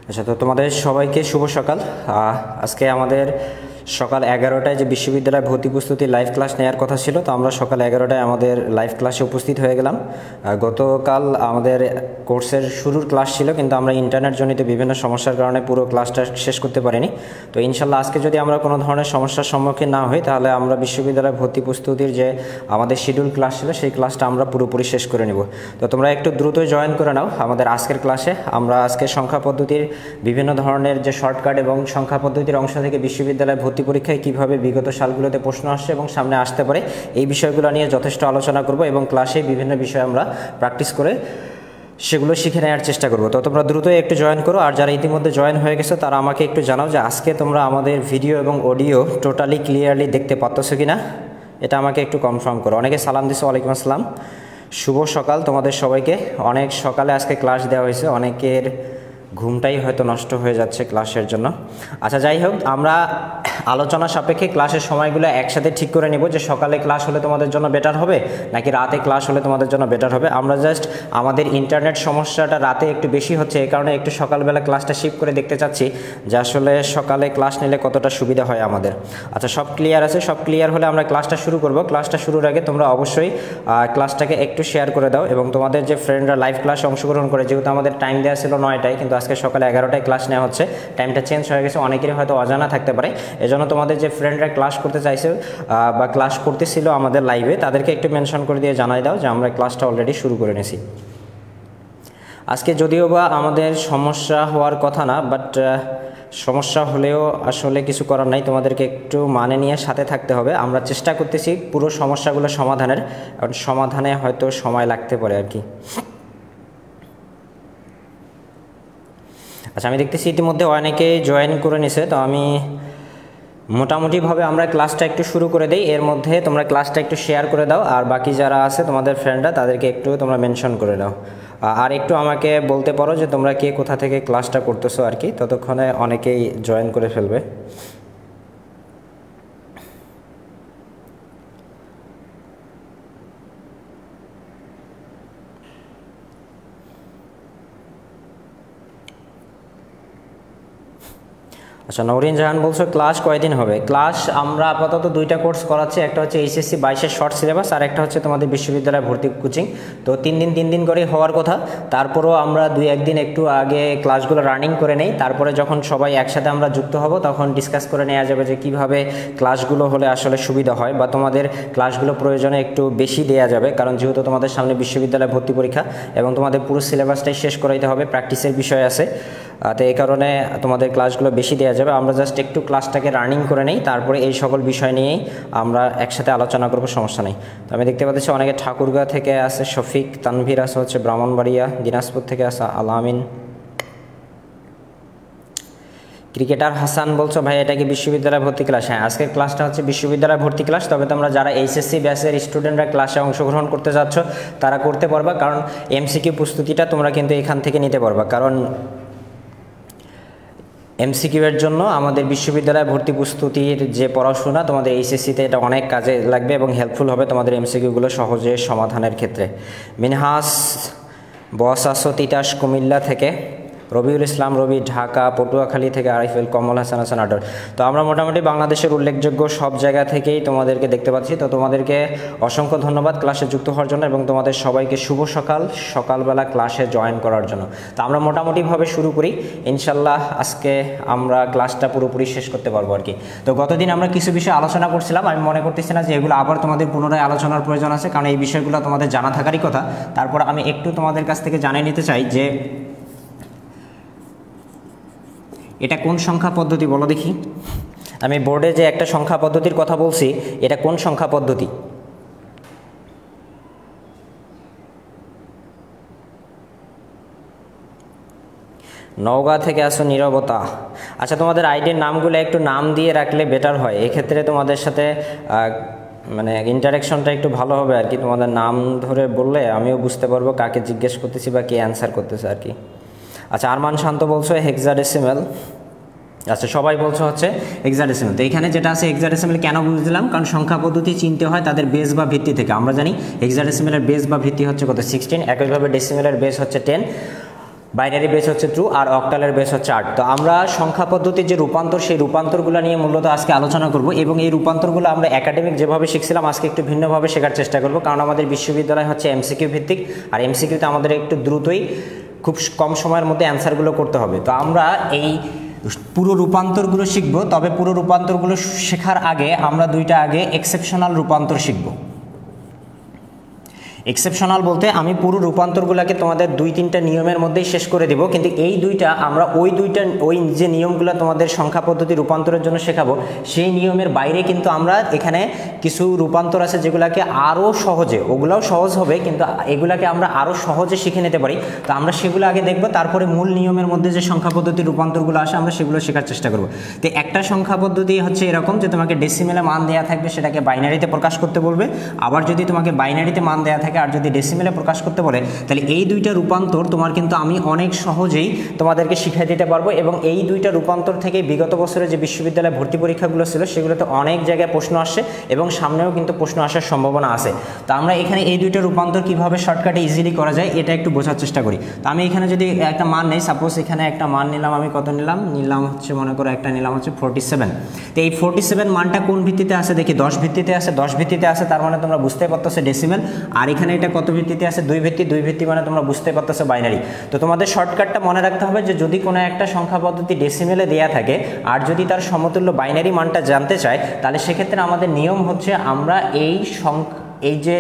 আচ্ছা, তো তোমাদের সবাইকে শুভ সকাল। আজকে আমাদের সকাল 11টায় যে বিশ্ববিদ্যালয় ভর্তি প্রস্তুতি লাইভ ক্লাস নেওয়ার কথা ছিল, তো আমরা সকাল 11টায় আমাদের লাইভ ক্লাসে উপস্থিত হয়ে গেলাম। গতকাল আমাদের কোর্সের শুরুর ক্লাস ছিল, কিন্তু আমরা ইন্টারনেট জনিত বিভিন্ন সমস্যার কারণে পুরো ক্লাসটা শেষ করতে পারিনি। তো ইনশাল্লাহ আজকে যদি আমরা কোনো ধরনের সমস্যার সম্মুখীন না হই, তাহলে আমরা বিশ্ববিদ্যালয় ভর্তি প্রস্তুতির যে আমাদের শিডিউল ক্লাস ছিল সেই ক্লাসটা আমরা পুরোপুরি শেষ করে নেব। তো তোমরা একটু দ্রুত জয়েন করে নাও আমাদের আজকের ক্লাসে। আমরা আজকে সংখ্যা পদ্ধতির বিভিন্ন ধরনের যে শর্টকাট এবং সংখ্যা পদ্ধতির অংশ থেকে বিশ্ববিদ্যালয় ভর্তি পরীক্ষায় কীভাবে বিগত সালগুলোতে প্রশ্ন আসছে এবং সামনে আসতে পারে, এই বিষয়গুলো নিয়ে যথেষ্ট আলোচনা করব এবং ক্লাসে বিভিন্ন বিষয় আমরা প্র্যাকটিস করে সেগুলো শিখে নেওয়ার চেষ্টা করব। তো তোমরা দ্রুত একটু জয়েন করো, আর যারা ইতিমধ্যে জয়েন হয়ে গেছো তারা আমাকে একটু জানাও যে আজকে তোমরা আমাদের ভিডিও এবং অডিও টোটালি ক্লিয়ারলি দেখতে পাচ্ছ কি না, এটা আমাকে একটু কনফার্ম করো। অনেকে সালাম দিছো, ওয়ালাইকুম আসসালাম, শুভ সকাল তোমাদের সবাইকে। অনেক সকালে আজকে ক্লাস দেওয়া হয়েছে, অনেকের ঘুমটাই হয়তো নষ্ট হয়ে যাচ্ছে ক্লাসের জন্য। আচ্ছা, যাই হোক, আমরা আলোচনা সাপেক্ষে ক্লাসের সময়গুলো একসাথে ঠিক করে নেব যে সকালে ক্লাস হলে তোমাদের জন্য বেটার হবে নাকি রাতে ক্লাস হলে তোমাদের জন্য বেটার হবে। আমরা জাস্ট আমাদের ইন্টারনেট সমস্যাটা রাতে একটু বেশি হচ্ছে, এই কারণে একটু সকালবেলা ক্লাসটা শিফট করে দেখতে চাচ্ছি যে আসলে সকালে ক্লাস নিলে কতটা সুবিধা হয় আমাদের। আচ্ছা, সব ক্লিয়ার আছে? সব ক্লিয়ার হলে আমরা ক্লাসটা শুরু করব। ক্লাসটা শুরুর আগে তোমরা অবশ্যই ক্লাসটাকে একটু শেয়ার করে দাও এবং তোমাদের যে ফ্রেন্ডরা লাইভ ক্লাসে অংশগ্রহণ করে, যেহেতু আমাদের টাইম দেওয়া ছিল 9টায়, কিন্তু আজকে সকালে 11টায় ক্লাস নেওয়া হচ্ছে, টাইমটা চেঞ্জ হয়ে গেছে, অনেকেরই হয়তো অজানা থাকতে পারে। এজন্য তোমাদের যে ফ্রেন্ডরা ক্লাস করতে চাইছে বা ক্লাস করতেছিল আমাদের লাইভে, তাদেরকে একটু মেনশন করে দিয়ে জানাই দাও যে আমরা ক্লাসটা অলরেডি শুরু করে নিয়েছি। আজকে যদিও বা আমাদের সমস্যা হওয়ার কথা না, বাট সমস্যা হলেও আসলে কিছু করার নাই, তোমাদেরকে একটু মানে নিয়ে সাথে থাকতে হবে। আমরা চেষ্টা করতেছি পুরো সমস্যাগুলো সমাধানের, কারণ সমাধানে হয়তো সময় লাগতে পারে আর কি। আচ্ছা, আমি দেখতেছি ইতিমধ্যে অনেকেই জয়েন করে নিছে, তো আমি মোটামুটিভাবে আমরা ক্লাসটা একটু শুরু করে দেই। এর মধ্যে তোমরা ক্লাসটা একটু শেয়ার করে দাও, আর বাকি যারা আছে তোমাদের ফ্রেন্ডরা তাদেরকে একটু তোমরা মেনশন করে দাও, আর একটু আমাকে বলতে পারো যে তোমরা কে কোথা থেকে ক্লাসটা করতেছো আর কি, ততক্ষণে অনেকেই জয়েন করে ফেলবে। আচ্ছা, নওরিন জাহান বলছো ক্লাস কয়দিন হবে? ক্লাস আমরা আপাতত দুইটা কোর্স করাচ্ছি, একটা হচ্ছে এইচএসসি 22-এর শর্ট সিলেবাস, আর একটা হচ্ছে তোমাদের বিশ্ববিদ্যালয় ভর্তি কোচিং। তো 3 দিন করে হওয়ার কথা, তারপরও আমরা 2-1 দিন একটু আগে ক্লাসগুলো রানিং করে নেই, তারপরে যখন সবাই একসাথে আমরা যুক্ত হব তখন ডিসকাস করে নেওয়া যাবে যে কিভাবে ক্লাসগুলো হলে আসলে সুবিধা হয়, বা তোমাদের ক্লাসগুলো প্রয়োজনে একটু বেশি দেওয়া যাবে, কারণ যেহেতু তোমাদের সামনে বিশ্ববিদ্যালয় ভর্তি পরীক্ষা এবং তোমাদের পুরো সিলেবাসটাই শেষ করাইতে হবে, প্র্যাকটিসের বিষয় আছে, তো এই কারণে তোমাদের ক্লাসগুলো বেশি দেওয়া যাবে। আমরা জাস্ট একটু ক্লাসটাকে রানিং করে নেই, তারপরে এই সকল বিষয় নিয়েই আমরা একসাথে আলোচনা করবো, সমস্যা নেই। তো আমি দেখতে পাচ্ছি অনেকে ঠাকুরগাঁ থেকে আছে, শফিক, তানভীর আছে হচ্ছে ব্রাহ্মণবাড়িয়া, দিনাজপুর থেকে আছে আলামিন, ক্রিকেটার হাসান বলছো ভাই এটা কি বিশ্ববিদ্যালয় ভর্তি ক্লাস? হ্যাঁ, আজকের ক্লাসটা হচ্ছে বিশ্ববিদ্যালয় ভর্তি ক্লাস। তবে তোমরা যারা এইচএসসি ব্যাচের স্টুডেন্টরা ক্লাসে অংশগ্রহণ করতে যাচ্ছ তারা করতে পারবা, কারণ এমসিকিউ প্রস্তুতিটা তোমরা কিন্তু এখান থেকে নিতে পারবা, কারণ এমসিকিউ এর জন্য আমাদের বিশ্ববিদ্যালয় ভর্তি প্রস্তুতির যে পড়াশোনা তোমাদের এইচএসসিতে এটা অনেক কাজে লাগবে এবং হেল্পফুল হবে তোমাদের এমসিকিউগুলো সহজে সমাধানের ক্ষেত্রে। মিনহাস বস আসো তিতাস কুমিল্লা থেকে, রবিউল ইসলাম রবি ঢাকা, পটুয়াখালী থেকে আরিফুল, কমল হাসান হাসান আডর। তো আমরা মোটামুটি বাংলাদেশের উল্লেখযোগ্য সব জায়গা থেকেই তোমাদেরকে দেখতে পাচ্ছি। তো তোমাদেরকে অসংখ্য ধন্যবাদ ক্লাসে যুক্ত হওয়ার জন্য এবং তোমাদের সবাইকে শুভ সকাল, সকালবেলা ক্লাসে জয়েন করার জন্য। তো আমরা মোটামুটিভাবে শুরু করি, ইনশাল্লাহ আজকে আমরা ক্লাসটা পুরোপুরি শেষ করতে পারবো আর কি। তো গতদিন আমরা কিছু বিষয় আলোচনা করছিলাম, আমি মনে করতেছি না যে এগুলো আবার তোমাদের পুনরায় আলোচনার প্রয়োজন আছে, কারণ এই বিষয়গুলো তোমাদের জানা থাকারই কথা। তারপর আমি একটু তোমাদের কাছ থেকে জানিয়ে নিতে চাই যে এটা কোন সংখ্যা পদ্ধতি বলো দেখি। আমি বোর্ডে যে একটা সংখ্যা পদ্ধতির কথা বলছি, এটা কোন সংখ্যা পদ্ধতি? নওগাঁ থেকে আসো নীরবতা। আচ্ছা, তোমাদের আইডির নামগুলো একটু নাম দিয়ে রাখলে বেটার হয়, এক্ষেত্রে তোমাদের সাথে মানে ইন্টারাকশনটা একটু ভালো হবে আর কি। তোমাদের নাম ধরে বললে আমিও বুঝতে পারবো কাকে জিজ্ঞেস করতেছি বা কে অ্যান্সার করতেছে আর কি। আচ্ছা, আরমান শান্ত বলছো হেক্সাডেসিমাল। আচ্ছা, সবাই বলছো হচ্ছে হেক্সাডেসিমাল। তো এখানে যেটা আছে হেক্সাডেসিমাল কেন বুঝলাম, কারণ সংখ্যা পদ্ধতি চিনতে হয় তাদের বেস বা ভিত্তি থেকে। আমরা জানি হেক্সাডেসিমালের বেস বা ভিত্তি হচ্ছে কত? 16। একইভাবে ডেসিমেলের বেস হচ্ছে 10। বাইনারি বেস হচ্ছে ট্রু আর অক্টালের বেস হচ্ছে 8। তো আমরা সংখ্যা পদ্ধতির যে রূপান্তর, সেই রূপান্তরগুলো নিয়ে মূলত আজকে আলোচনা করব এবং এই রূপান্তরগুলো আমরা একাডেমিক যেভাবে শিখছিলাম আজকে একটু ভিন্নভাবে শেখার চেষ্টা করব, কারণ আমাদের বিশ্ববিদ্যালয় হচ্ছে এমসিকিউ ভিত্তিক, আর এমসিকিউতে আমাদের একটু দ্রুতই খুব কম সময়ের মধ্যে অ্যান্সারগুলো করতে হবে। তো আমরা এই পুরো রূপান্তরগুলো শিখব, তবে পুরো রূপান্তরগুলো শেখার আগে আমরা দুইটা আগে এক্সেপশনাল রূপান্তর শিখব। এক্সেপশনাল বলতে আমি পুরো রূপান্তরগুলোকে তোমাদের 2-3টা নিয়মের মধ্যেই শেষ করে দেব, কিন্তু এই দুইটা আমরা ওই যে নিয়মগুলো তোমাদের সংখ্যা পদ্ধতি রূপান্তরের জন্য শেখাবো সেই নিয়মের বাইরে কিন্তু আমরা এখানে কিছু রূপান্তর আছে যেগুলোকে আরও সহজে, ওগুলাও সহজ হবে কিন্তু এগুলাকে আমরা আরও সহজে শিখে নিতে পারি। তো আমরা সেগুলো আগে দেখব, তারপরে মূল নিয়মের মধ্যে যে সংখ্যা পদ্ধতি রূপান্তরগুলো আসে আমরা সেগুলো শেখার চেষ্টা করব। তো একটা সংখ্যা পদ্ধতি হচ্ছে এরকম যে তোমাকে ডেসিমেলে মান দেওয়া থাকবে, সেটাকে বাইনারিতে প্রকাশ করতে বলবে। আবার যদি তোমাকে বাইনারিতে মান দেওয়া থাকে আর যদি ডেসিমেলে প্রকাশ করতে বলে, তাহলে এই দুইটা রূপান্তর তোমার কিন্তু আমি অনেক সহজেই তোমাদেরকে শিখিয়ে দিতে পারবো। এবং এই দুইটা রূপান্তর থেকে বিগত বছরে যে বিশ্ববিদ্যালয়ে ভর্তি পরীক্ষাগুলো ছিল সেগুলোতে অনেক জায়গায় প্রশ্ন আসছে এবং সামনেও কিন্তু প্রশ্ন আসার সম্ভাবনা আছে। তো আমরা এখানে এই দুইটা রূপান্তর কিভাবে শর্টকাটে ইজিলি করা যায় এটা একটু বোঝার চেষ্টা করি। তো আমি এখানে যদি একটা মান নেই, সাপোজ এখানে একটা মান নিলাম, আমি কত নিলাম হচ্ছে মনে করো একটা নিলাম হচ্ছে 47। তো এই 47 মানটা কোন ভিত্তিতে আছে দেখি, 10 ভিত্তিতে আছে। 10 ভিত্তিতে আছে তার মানে তোমরা বুঝতে পারতেছো ডেসিমেল। আর এখানে এটা কত ভিত্তিতে আছে, 2 ভিত্তি মানে তোমরা বুঝতে পারতেছো বাইনারি। তো তোমাদের শর্টকাটটা মনে রাখতে হবে যে যদি কোনো একটা সংখ্যা পদ্ধতি ডেসিমেলে দেয়া থাকে আর যদি তার সমতুল্য বাইনারি মানটা জানতে চায়, তাহলে সেক্ষেত্রে আমাদের নিয়ম হচ্ছে আমরা এই যে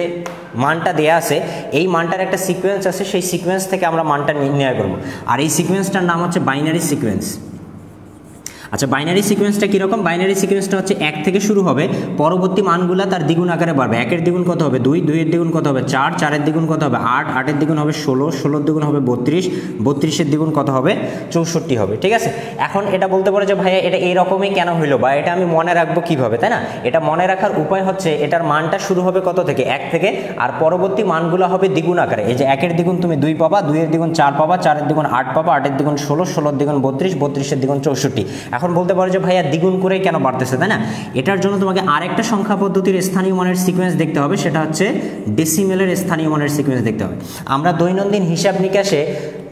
মানটা দেয়া আছে এই মানটার একটা সিকোয়েন্স আছে, সেই সিকোয়েন্স থেকে আমরা মানটা নির্ণয় করব। আর এই সিকোয়েন্সটার নাম হচ্ছে বাইনারি সিকোয়েন্স। আচ্ছা, বাইনারি সিকোয়েন্সটা কীরকম? বাইনারি সিকোয়েন্সটা হচ্ছে 1 থেকে শুরু হবে, পরবর্তী মানগুলো তার দ্বিগুণ আকারে বাড়বে। 1-এর দ্বিগুণ কত হবে 2, 2-এর দ্বিগুণ কত হবে 4, 4-এর দ্বিগুণ কত হবে 8, 8-এর দ্বিগুণ হবে 16, 16-এর দ্বিগুণ হবে 32, 32-এর দ্বিগুণ কত হবে 64 হবে। ঠিক আছে, এখন এটা বলতে পারো যে ভাইয়া এটা এইরকমই কেন হইলো বা এটা আমি মনে রাখবো কিভাবে, তাই না? এটা মনে রাখার উপায় হচ্ছে এটার মানটা শুরু হবে কত থেকে, 1 থেকে, আর পরবর্তী মানগুলো হবে দ্বিগুণ আকারে। এই যে 1-এর দ্বিগুণ তুমি 2 পাবা, 2-এর দ্বিগুণ 4 পাবা, 4-এর দ্বিগুণ 8 পাবা, 8-এর দ্বিগুণ 16, 16-এর দ্বিগুণ 32, 32-এর দ্বিগুণ 64। এখন বলতে পারো যে ভাইয়া দ্বিগুণ করে কেন বাড়তেছে, তাই না? এটার জন্য তোমাকে আরেকটা সংখ্যা পদ্ধতির স্থানীয় মানের সিকোয়েন্স দেখতে হবে, সেটা হচ্ছে ডেসিমেলের স্থানীয় মানের সিকোয়েন্স দেখতে হবে। আমরা দৈনন্দিন হিসাব নিকাশে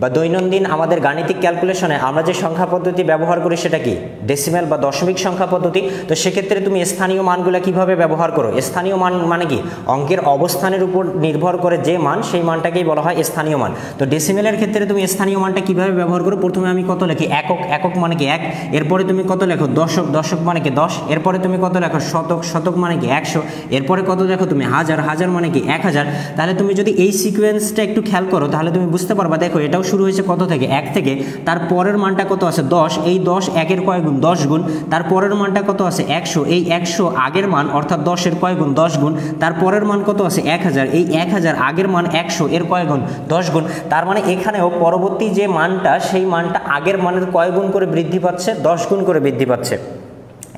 বা দৈনন্দিন আমাদের গাণিতিক ক্যালকুলেশনে আমরা যে সংখ্যা পদ্ধতি ব্যবহার করি সেটা কি, ডেসিমেল বা দশমিক সংখ্যা পদ্ধতি। তো সেক্ষেত্রে তুমি স্থানীয় মানগুলো কিভাবে ব্যবহার করো? স্থানীয় মান মানে কি, অঙ্কের অবস্থানের উপর নির্ভর করে যে মান সেই মানটাকেই বলা হয় স্থানীয় মান। তো ডেসিমেলের ক্ষেত্রে তুমি স্থানীয় মানটা কিভাবে ব্যবহার করো? প্রথমে আমি কত লিখি, একক, একক মানে কি 1, এরপরে তুমি কত লেখো দশক, দশক মানে কি 10, এরপরে তুমি কত লেখো শতক, শতক মানে কি 100, এরপরে কত লেখো তুমি হাজার, হাজার মানে কি 1000। তাহলে তুমি যদি এই সিকোয়েন্সটা একটু খেয়াল করো তাহলে তুমি বুঝতে পারবা, দেখো এটাও শুরু হয়েছে কত থেকে, 1 থেকে, তার পরের মানটা কত আছে 10, এই 10 1-এর কয় গুণ 10 গুণ, তার পরের মানটা কত আছে 100, এই 100 আগের মান অর্থাৎ 10-এর কয় গুণ 10 গুণ, তার পরের মান কত আছে 1000, এই 1000 আগের মান 100 এর কয় গুণ 10 গুণ। তার মানে এখানেও পরবর্তী যে মানটা সেই মানটা আগের মানের কয় গুণ করে বৃদ্ধি পাচ্ছে, 10 গুণ করে বৃদ্ধি পাচ্ছে।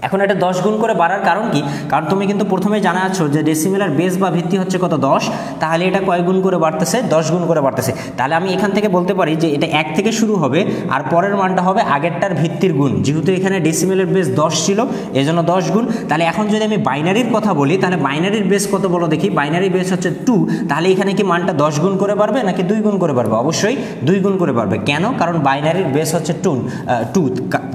এখন এটা 10 গুণ করে বাড়ার কারণ কি? কারণ তুমি কিন্তু প্রথমে জানা আছো যে ডেসিমেলের বেস বা ভিত্তি হচ্ছে কত 10, তাহলে এটা কয় গুণ করে বাড়তেছে, 10 গুণ করে বাড়তেছে। তাহলে আমি এখান থেকে বলতে পারি যে এটা 1 থেকে শুরু হবে আর পরের মানটা হবে আগেরটার ভিত্তির গুণ। যেহেতু এখানে ডেসিমেলের বেস 10 ছিল এজন্য 10 গুণ। তাহলে এখন যদি আমি বাইনারির কথা বলি তাহলে বাইনারির বেস কত বলো দেখি, বাইনারি বেস হচ্ছে 2, তাহলে এখানে কি মানটা 10 গুণ করে বাড়বে নাকি 2 গুণ করে বাড়বে? অবশ্যই 2 গুণ করে বাড়বে। কেন? কারণ বাইনারির বেস হচ্ছে 2,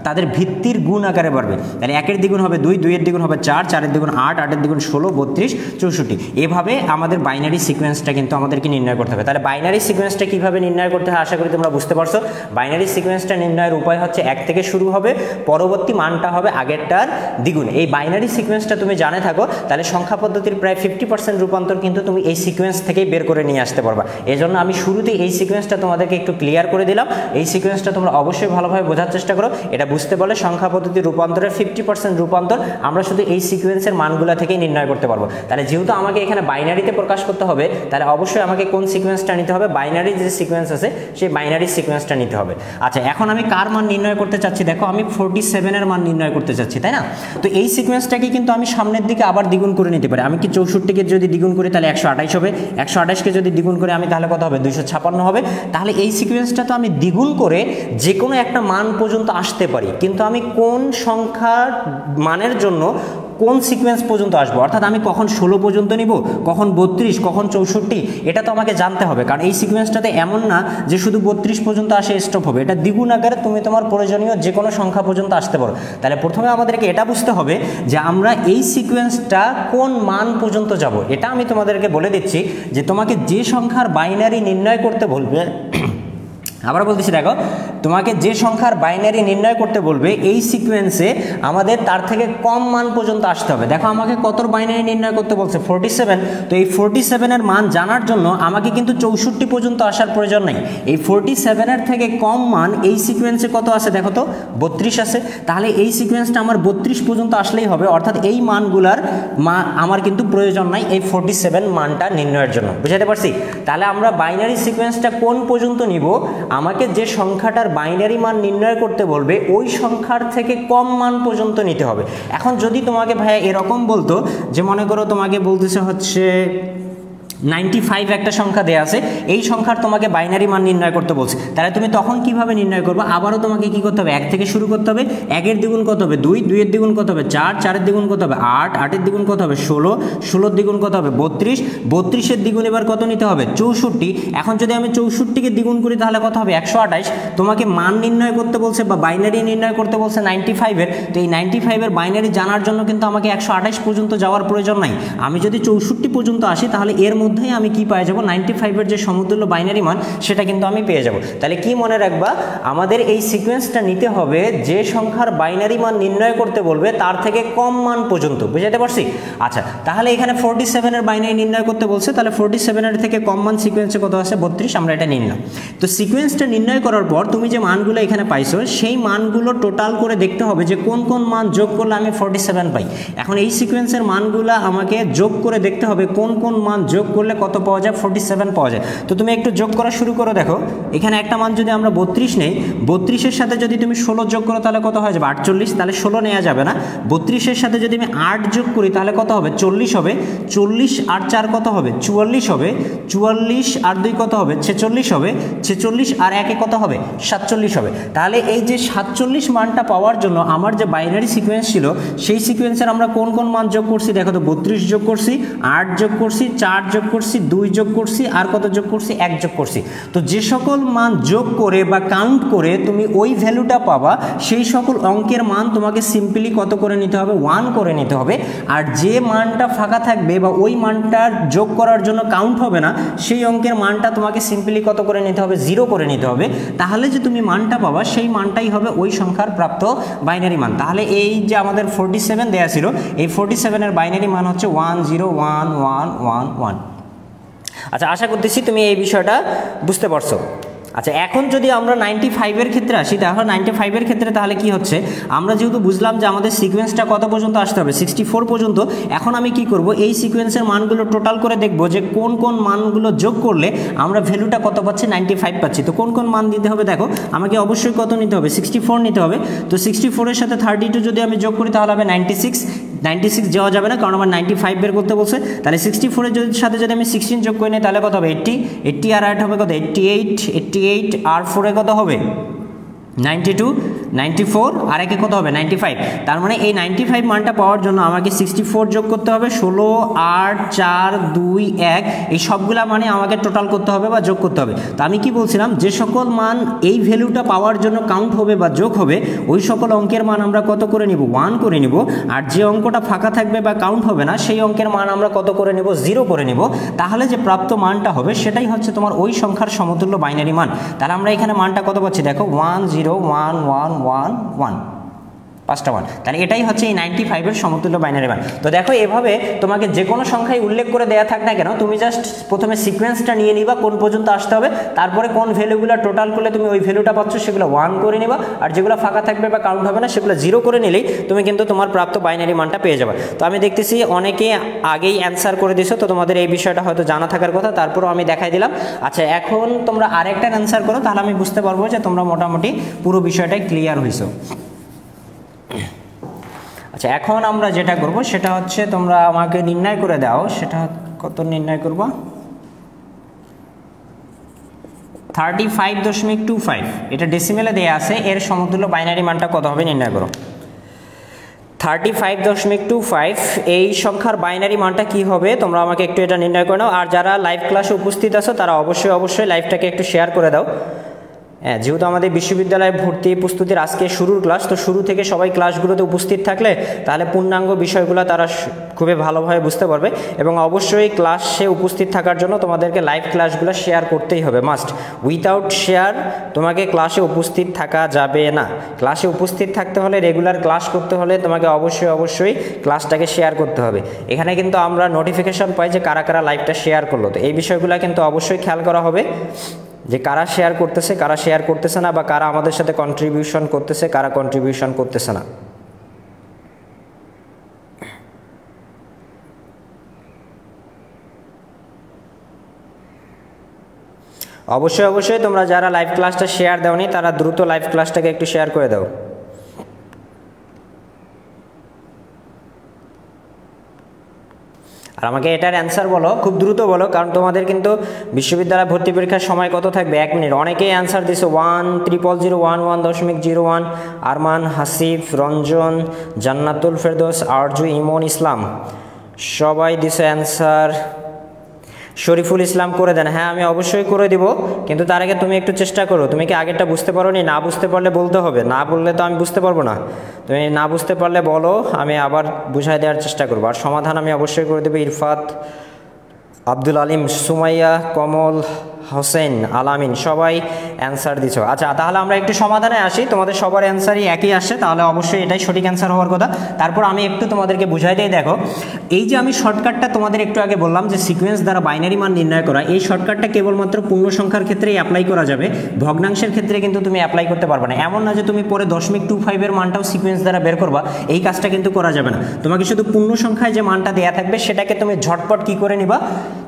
তাদের ভিত্তির গুণ আকারে বাড়বে। তাহলে 1-এর দ্বিগুণ হবে 2, 2-এর দ্বিগুণ হবে 4, 4-এর দ্বিগুণ 8, 8-এর দ্বিগুণ 16, 32, 64। এভাবে আমাদের বাইনারি সিকোয়েন্সটা কিন্তু আমাদেরকে নির্ণয় করতে হবে। তাহলে বাইনারি সিকোয়েন্সটা কিভাবে নির্ণয় করতে হয় আশা করি তোমরা বুঝতে পারছো। বাইনারি সিকোয়েন্সটা নির্ণয়ের উপায় হচ্ছে 1 থেকে শুরু হবে, পরবর্তী মানটা হবে আগেরটার দ্বিগুণ। এই বাইনারি সিকোয়েন্সটা তুমি জানে থাকো তাহলে সংখ্যা পদ্ধতির প্রায় 50% রূপান্তর কিন্তু তুমি এই সিকোয়েন্স থেকেই বের করে নিয়ে আসতে পারবা। এজন্য আমি শুরুতেই এই সিকোয়েন্সটা তোমাদেরকে একটু ক্লিয়ার করে দিলাম। এই সিকোয়েন্সটা তোমরা অবশ্যই ভালোভাবে বোঝার চেষ্টা করো। এটা বুঝতে পারলে সংখ্যা পদ্ধতির রূপান্তরের 50% রূপান্তর আমরা শুধু এই সিকোয়েন্সের মানগুলো থেকেই নির্ণয় করতে পারবো। তাহলে যেহেতু আমাকে এখানে বাইনারিতে প্রকাশ করতে হবে তাহলে অবশ্যই আমাকে কোন সিকোয়েন্সটা নিতে হবে, বাইনারি যে সিকোয়েন্স আছে সেই বাইনারি সিকোয়েন্সটা নিতে হবে। আচ্ছা, এখন আমি কার মান নির্ণয় করতে চাচ্ছি? দেখো আমি 47-এর মান নির্ণয় করতে চাচ্ছি, তাই না? তো এই সিকোয়েন্সটাকে কিন্তু আমি সামনের দিকে আবার দ্বিগুণ করে নিতে পারি। আমি কি 64-কে যদি দ্বিগুণ করি তাহলে 128 হবে, 128-কে যদি দ্বিগুণ করে আমি তাহলে কত হবে 256 হবে। তাহলে এই সিকোয়েন্সটা তো আমি দ্বিগুণ করে যে কোনো একটা মান পর্যন্ত আসতে পারি, কিন্তু আমি কোন সংখ্যার মানের জন্য কোন সিকোয়েন্স পর্যন্ত আসবো, অর্থাৎ আমি কখন 16 পর্যন্ত নিব, কখন 32, কখন 64, এটা তো আমাকে জানতে হবে। কারণ এই সিকোয়েন্সটাতে এমন না যে শুধু 32 পর্যন্ত আসে স্টপ হবে, এটা দ্বিগুণ আকারে তুমি তোমার প্রয়োজনীয় যে কোনো সংখ্যা পর্যন্ত আসতে পারো। তাহলে প্রথমে আমাদেরকে এটা বুঝতে হবে যে আমরা এই সিকোয়েন্সটা কোন মান পর্যন্ত যাব। এটা আমি তোমাদেরকে বলে দিচ্ছি যে তোমাকে যে সংখ্যার বাইনারি নির্ণয় করতে বলবে, আবার বলতেছি দেখো, তোমাকে যে সংখ্যার বাইনারি নির্ণয় করতে বলবে এই সিকোয়েন্সে আমাদের তার থেকে কম মান পর্যন্ত আসতে হবে। দেখো আমাকে কত বাইনারি নির্ণয় করতে বলছে 47, তো এই 47-এর মান জানার জন্য আমাকে কিন্তু 64 পর্যন্ত আসার প্রয়োজন নেই। এই 47-এর থেকে কম মান এই সিকোয়েন্সে কত আছে দেখো তো, 32 আছে। তাহলে এই সিকোয়েন্সটা আমার 32 পর্যন্ত আসলেই হবে, অর্থাৎ এই মানগুলার আমার কিন্তু প্রয়োজন নাই এই 47 মানটা নির্ণয়ের জন্য। বুঝাতে পারছি? তাহলে আমরা বাইনারি সিকোয়েন্সটা কোন পর্যন্ত নিব, আমাকে যে সংখ্যাটার বাইনারি মান নির্ণয় করতে বলবে ওই সংখ্যার থেকে কম মান পর্যন্ত নিতে হবে। এখন যদি তোমাকে ভাইয়া এরকম বলতো যে মনে করো তোমাকে বলতেছে হচ্ছে 95 একটা সংখ্যা দেয়া আছে, এই সংখ্যার তোমাকে বাইনারি মান নির্ণয় করতে বলছে, তাহলে তুমি তখন কিভাবে নির্ণয় করবে? আবারও তোমাকে কি করতে হবে, 1 থেকে শুরু করতে হবে। 1-এর দ্বিগুণ কত হবে 2, 2-এর দ্বিগুণ কত হবে 4, 4-এর দ্বিগুণ কত হবে 8, 8-এর দ্বিগুণ কত হবে 16, 16-এর দ্বিগুণ কত হবে 32, 32-এর দ্বিগুণ এবার কত নিতে হবে 64। এখন যদি আমি 64-কে দ্বিগুণ করি তাহলে কত হবে 128। তোমাকে মান নির্ণয় করতে বলছে বা বাইনারি নির্ণয় করতে বলছে 95-এর, তো এই 95-এর বাইনারি জানার জন্য কিন্তু আমাকে 128 পর্যন্ত যাওয়ার প্রয়োজন নাই। আমি যদি 64 পর্যন্ত আসি তাহলে এর মধ্যেই আমি কি পেয়ে যাব, 95-এর যে সমতুল্য বাইনারি মান সেটা কিন্তু আমি পেয়ে যাব। তাহলে কি মনে রাখবা, আমাদের এই সিকোয়েন্সটা নিতে হবে যে সংখ্যার বাইনারি মান নির্ণয় করতে বলবে তার থেকে কম মান পর্যন্ত। বুঝাতে পারছি? আচ্ছা, তাহলে এখানে 47-এর বাইনারি নির্ণয় করতে বলছে, তাহলে 47-এর থেকে কম মান সিকোয়েন্সে কত আছে 32, আমরা এটা নিলাম। তো সিকোয়েন্সটা নির্ণয় করার পর তুমি যে মানগুলো এখানে পাইছো সেই মানগুলো টোটাল করে দেখতে হবে যে কোন কোন মান যোগ করলে আমি 47 পাই। এখন এই সিকোয়েন্সের মানগুলো আমাকে যোগ করে দেখতে হবে কোন কোন মান যোগ করলে কত পাওয়া যায়, 47 পাওয়া যায়। তো তুমি একটু যোগ করা শুরু করো। দেখো এখানে একটা মান যদি আমরা 32 নেই, 32-এর সাথে যদি তুমি 16 যোগ করো তাহলে কত হয়ে যাবে 48, তাহলে 16 নেওয়া যাবে না। 32-এর সাথে যদি আমি 8 যোগ করি তাহলে কত হবে 40 হবে, 40 আর 4 কত হবে 44 হবে, 44 আর 2 কত হবে 46 হবে, 46 আর 1 কত হবে 47 হবে। তাহলে এই যে 47 মানটা পাওয়ার জন্য আমার যে বাইনারি সিকোয়েন্স ছিল সেই সিকোয়েন্সের আমরা কোন কোন মান যোগ করছি দেখো তো, 32 যোগ করছি, 8 যোগ করছি, 4 যোগ করছি, 2 যোগ করছি, আর কত যোগ করছি 1 যোগ করছি। তো যে সকল মান যোগ করে বা কাউন্ট করে তুমি ওই ভ্যালুটা পাবা সেই সকল অঙ্কের মান তোমাকে সিম্পলি কত করে নিতে হবে 1 করে নিতে হবে। আর যে মানটা ফাঁকা থাকবে বা ওই মানটা যোগ করার জন্য কাউন্ট হবে না সেই অঙ্কের মানটা তোমাকে সিম্পলি কত করে নিতে হবে 0 করে নিতে হবে। তাহলে যে তুমি মানটা পাবা সেই মানটাই হবে ওই সংখ্যার প্রাপ্ত বাইনারি মান। তাহলে এই যে আমাদের 47 দেয়া ছিল, এই 47-এর বাইনারি মান হচ্ছে 101111। আচ্ছা, আশা করতেছি তুমি এই বিষয়টা বুঝতে পারছো। আচ্ছা, এখন যদি আমরা 95-এর ক্ষেত্রে আসি, তাহলে 95-এর ক্ষেত্রে তাহলে কি হচ্ছে, আমরা যেহেতু বুঝলাম যে আমাদের সিকোয়েন্সটা কত পর্যন্ত আসতে হবে 64 পর্যন্ত। এখন আমি কি করব, এই সিকোয়েন্সের মানগুলো টোটাল করে দেখব যে কোন কোন মানগুলো যোগ করলে আমরা ভ্যালুটা কত পাচ্ছি 95 পাচ্ছি। তো কোন কোন মান দিতে হবে দেখো, আমাকে অবশ্যই কত নিতে হবে 64 নিতে হবে। তো 64-এর সাথে 32 যদি আমি যোগ করি তাহলে হবে 96। 96 যাওয়া যাবে না কারণ আমার 95 বের করতে বলছে। তাহলে 64-এর সাথে যদি আমি 16 যোগ করি নিই তাহলে কত হবে 80, 80 আর 8 হবে কত 88 আর 4-এ কত হবে 92, 94 আর একে কত হবে 95। তার মানে এই 95 মানটা পাওয়ার জন্য আমাকে 64 যোগ করতে হবে, 16, 8, 4, 2, 1 এই সবগুলা মানে আমাকে টোটাল করতে হবে বা যোগ করতে হবে। তো আমি কি বলছিলাম, যে সকল মান এই ভ্যালুটা পাওয়ার জন্য কাউন্ট হবে বা যোগ হবে ওই সকল অঙ্কের মান আমরা কত করে নিব 1 করে নিব। আর যে অঙ্কটা ফাঁকা থাকবে বা কাউন্ট হবে না সেই অঙ্কের মান আমরা কত করে নিব 0 করে নিব। তাহলে যে প্রাপ্ত মানটা হবে সেটাই হচ্ছে তোমার ওই সংখ্যার সমতুল্য বাইনারি মান। তাহলে আমরা এখানে মানটা কত পাচ্ছি দেখো 101111, 5টা মান। তাহলে এটাই হচ্ছে এই 95-এর সমতুল্য বাইনারি মান। তো দেখো এভাবে তোমাকে যে কোনো সংখ্যায় উল্লেখ করে দেয়া থাক না কেন, তুমি জাস্ট প্রথমে সিকোয়েন্সটা নিয়ে নিবা কোন পর্যন্ত আসতে হবে, তারপরে কোন ভ্যালুগুলো টোটাল করলে তুমি ওই ভ্যালুটা পাচ্ছ সেগুলো 1 করে নিবা, আর যেগুলো ফাঁকা থাকবে বা কাউন্ট হবে না সেগুলো 0 করে নিলেই তুমি কিন্তু তোমার প্রাপ্ত বাইনারি মানটা পেয়ে যাবে। তো আমি দেখতেছি অনেকে আগেই অ্যান্সার করে দিছো, তো তোমাদের এই বিষয়টা হয়তো জানা থাকার কথা, তারপরও আমি দেখাই দিলাম। আচ্ছা, এখন তোমরা আরেকটা অ্যান্সার করো, তাহলে আমি বুঝতে পারবো যে তোমরা মোটামুটি পুরো বিষয়টাই ক্লিয়ার হয়েছো। আচ্ছা, এখন আমরা যেটা করব সেটা হচ্ছে তোমরা আমাকে নির্ণয় করে দাও, সেটা কত নির্ণয় করব 35.25, এটা ডেসিমেলে দেয়া আছে, এর সমতুল্য বাইনারি মানটা কত হবে নির্ণয় করো। 35.25 এই সংখ্যার বাইনারি মানটা কি হবে তোমরা আমাকে একটু এটা নির্ণয় করে নাও। আর যারা লাইভ ক্লাসে উপস্থিত আছো তারা অবশ্যই লাইভটাকে একটু শেয়ার করে দাও। হ্যাঁ, যেহেতু আমাদের বিশ্ববিদ্যালয়ে ভর্তি প্রস্তুতির আজকে শুরুর ক্লাস, তো শুরু থেকে সবাই ক্লাসগুলোতে উপস্থিত থাকলে তাহলে পূর্ণাঙ্গ বিষয়গুলো তারা খুবই ভালোভাবে বুঝতে পারবে। এবং অবশ্যই ক্লাসে উপস্থিত থাকার জন্য তোমাদেরকে লাইভ ক্লাসগুলো শেয়ার করতেই হবে, মাস্ট। উইথাউট শেয়ার তোমাকে ক্লাসে উপস্থিত থাকা যাবে না। ক্লাসে উপস্থিত থাকতে হলে, রেগুলার ক্লাস করতে হলে তোমাকে অবশ্যই ক্লাসটাকে শেয়ার করতে হবে। এখানে কিন্তু আমরা নোটিফিকেশন পাই যে কারা কারা লাইভটা শেয়ার করলো, তো এই বিষয়গুলো কিন্তু অবশ্যই খেয়াল করা হবে যে কারা শেয়ার করতেছে না, বা কারা আমাদের সাথে কন্ট্রিবিউশন করতেছে, কারা কন্ট্রিবিউশন করতেছে না। অবশ্যই তোমরা যারা লাইভ ক্লাসটা শেয়ার দাওনি তারা দ্রুত লাইভ ক্লাসটাকে একটু শেয়ার করে দাও। আর আমাকে এটার অ্যান্সার বলো, খুব দ্রুত বলো, কারণ তোমাদের কিন্তু বিশ্ববিদ্যালয় ভর্তি পরীক্ষার সময় কত থাকবে? 1 মিনিট। অনেকেই অ্যান্সার দিছে 1000111.01, আরমান, হাসিফ, রঞ্জন, জান্নাতুল ফেরদৌস, আরজু, ইমন ইসলাম, সবাই দিছে অ্যান্সার। শরীফুল ইসলাম করে দেন। হ্যাঁ, আমি অবশ্যই করে দিব, কিন্তু তার আগে তুমি একটু চেষ্টা করো। তুমি কি আগেরটা বুঝতে পারো নি? না বুঝতে পারলে বলতে হবে, না বললে তো আমি বুঝতে পারবো না। তুমি না বুঝতে পারলে বলো, আমি আবার বুঝাই দেওয়ার চেষ্টা করবো। আর সমাধান আমি অবশ্যই করে দেবো। ইরফাত, আব্দুল আলিম, সুমাইয়া, কমল হোসেন, আলামিন, সবাই অ্যান্সার দিছ। আচ্ছা, তাহলে আমরা একটু সমাধানে আসি। তোমাদের সবার অ্যান্সারই একই আসে, তাহলে অবশ্যই এটাই সঠিক অ্যান্সার হওয়ার কথা। তারপর আমি একটু তোমাদেরকে বুঝাই দিই। দেখো, এই যে আমি শর্টকাটটা তোমাদের একটু আগে বললাম যে সিকোয়েন্স দ্বারা বাইনারি মান নির্ণয় করা, এই শর্টকাটটা কেবলমাত্র পূর্ণ সংখ্যার ক্ষেত্রেই অ্যাপ্লাই করা যাবে, ভগ্নাংশের ক্ষেত্রে কিন্তু তুমি অ্যাপ্লাই করতে পারবে না। এমন না যে তুমি পরে 0.25 মানটাও সিকোয়েন্স দ্বারা বের করবা, এই কাজটা কিন্তু করা যাবে না। তোমাকে শুধু পূর্ণ সংখ্যায় যে মানটা দেওয়া থাকবে সেটাকে তুমি ঝটপট কি করে নিবা,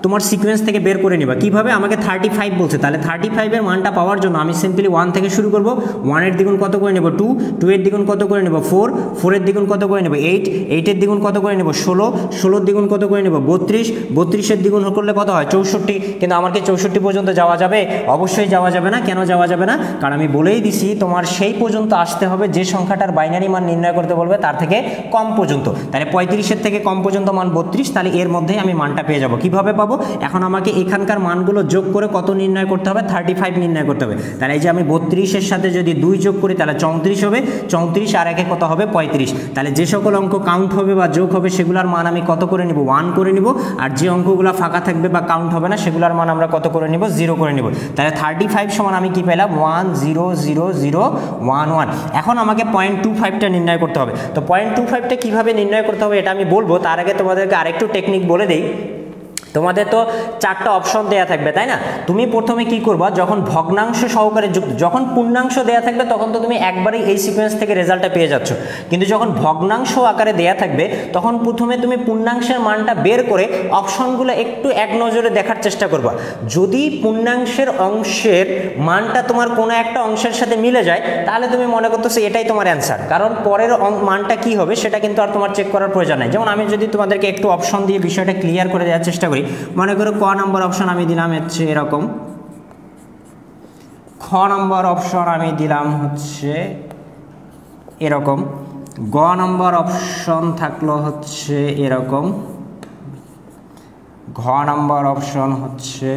তোমার সিকোয়েন্স থেকে বের করে নিবা। কিভাবে? আমাকে 35 বলছে, তাহলে 35-এর মানটা পাওয়ার জন্য আমি সিম্পলি 1 থেকে শুরু করব। 1-এর দ্বিগুণ কত করে নেব? 2, 2-এর দ্বিগুণ কত করে নেব? 4, 4-এর দ্বিগুণ কত করে নেব? 8, 8-এর দ্বিগুণ কত করে নেব? 16, 16-এর দ্বিগুণ কত করে নেব? 32, 32-এর দ্বিগুণ করলে কত হয়? 64। কিন্তু আমার কি 64 পর্যন্ত যাওয়া যাবে? অবশ্যই যাওয়া যাবে না। কেন যাওয়া যাবে না? কারণ আমি বলেই দিছি তোমার সেই পর্যন্ত আসতে হবে যে সংখ্যাটার বাইনারি মান নির্ণয় করতে বলবে তার থেকে কম পর্যন্ত। তাহলে 35-এর থেকে কম পর্যন্ত মান 32, তাহলে এর মধ্যেই আমি মানটা পেয়ে যাব। কিভাবে পাবো? এখন আমাকে এখানকার মানগুলো যোগ করে কত নির্ণয় করতে হবে? 35 নির্ণয় করতে হবে। তাহলে এই যে আমি 32-এর সাথে যদি 2 যোগ করি তাহলে 34 হবে। 34 আর 1-এ কত হবে? 35। তাহলে যে সকল অঙ্ক কাউন্ট হবে বা যোগ হবে সেগুলোর মান আমি কত করে নিব? 1 করে নিব। আর যে অঙ্কগুলো ফাঁকা থাকবে বা কাউন্ট হবে না সেগুলোর মান আমরা কত করে নিব? 0 করে নিব। তাহলে 35 সমান আমি কি পেলাম? 1000011। এখন আমাকে 0.25টা নির্ণয় করতে হবে। তো 0.25টা কিভাবে নির্ণয় করতে হবে এটা আমি বলবো, তার আগে তোমাদেরকে আরেকটু টেকনিক বলে দেই। তোমাদের তো 4টা অপশন দেয়া থাকবে, তাই না? তুমি প্রথমে কি করবা, যখন ভগ্নাংশ সহকারে যুক্ত, যখন পূর্ণাংশ দেয়া থাকবে তখন তো তুমি একবারেই এই সিকোয়েন্স থেকে রেজাল্টটা পেয়ে যাচ্ছ। কিন্তু যখন ভগ্নাংশ আকারে দেয়া থাকবে তখন প্রথমে তুমি পূর্ণাংশের মানটা বের করে অপশনগুলো একটু এক নজরে দেখার চেষ্টা করবা। যদি পূর্ণাংশের অংশের মানটা তোমার কোনো একটা অংশের সাথে মিলে যায় তাহলে তুমি মনে করতেছো এটাই তোমার অ্যান্সার, কারণ পরের মানটা কি হবে সেটা কিন্তু আর তোমার চেক করার প্রয়োজন নেই। যেমন আমি যদি তোমাদেরকে একটু অপশন দিয়ে বিষয়টা ক্লিয়ার করে দেওয়ার চেষ্টা করি, মনে করো ক নম্বর অপশন আমি দিলাম হচ্ছে এরকম, খ নম্বর অপশন আমি দিলাম হচ্ছে এরকম, গ নম্বর অপশন থাকলো হচ্ছে এরকম, ঘ নম্বর অপশন হচ্ছে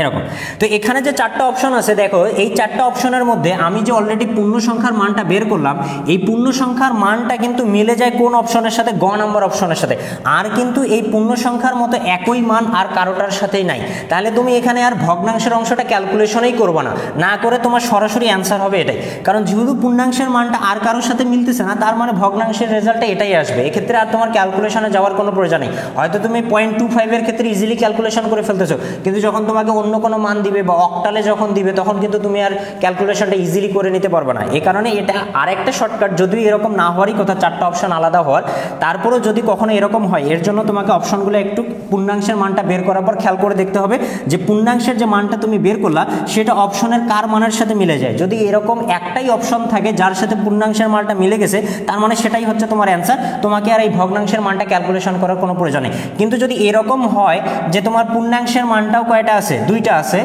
এরকম। তো এখানে যে 4টা অপশন আছে, দেখো এই 4টা অপশনের মধ্যে আমি যে অলরেডি পূর্ণ সংখ্যার মানটা বের করলাম, এই পূর্ণ সংখ্যার মানটা কিন্তু মিলে যায় কোন অপশনের সাথে? গ নম্বর অপশনের সাথে। আর কিন্তু এই পূর্ণ সংখ্যার মতো একই মান আর কারোটার সাথেই নাই। তাহলে তুমি এখানে আর ভগ্নাংশের অংশটা ক্যালকুলেশনই করবে না, না করে তোমার সরাসরি অ্যান্সার হবে এটাই। কারণ যেহেতু পূর্ণাংশের মানটা আর কারোর সাথে মিলতেছে না, তার মানে ভগ্নাংশের রেজাল্টটা এটাই আসবে। এক্ষেত্রে আর তোমার ক্যালকুলেশনে যাওয়ার কোনো প্রয়োজন নেই। হয়তো তুমি 0.25-এর ক্ষেত্রে ইজিলি ক্যালকুলেশন করে ফেলতেছো, কিন্তু যখন তোমাকে অন্য কোনো মান দিবে বা অক্টালে যখন দিবে তখন কিন্তু তুমি আর ক্যালকুলেশনটা ইজিলি করে নিতে পারবে না। এই কারণে এটা আরেকটা শর্টকাট, যদিও এরকম না হওয়ারই কথা, 4টা অপশন আলাদা হওয়ার, তারপরেও যদি কখনো এরকম হয় এর জন্য তোমাকে অপশনগুলো একটু পূর্ণাংশের মানটা বের করার পর খেয়াল করে দেখতে হবে যে পূর্ণাংশের যে মানটা তুমি বের করলা সেটা অপশনের কার মানের সাথে মিলে যায়। যদি এরকম একটাই অপশন থাকে যার সাথে পূর্ণাংশের মানটা মিলে গেছে, তার মানে সেটাই হচ্ছে তোমার অ্যান্সার। তোমাকে আর এই ভগ্নাংশের মানটা ক্যালকুলেশন করার কোনো প্রয়োজন নেই। কিন্তু যদি এরকম হয় যে তোমার পূর্ণাংশের মানটাও কয়টা আছে? 2টা আছে,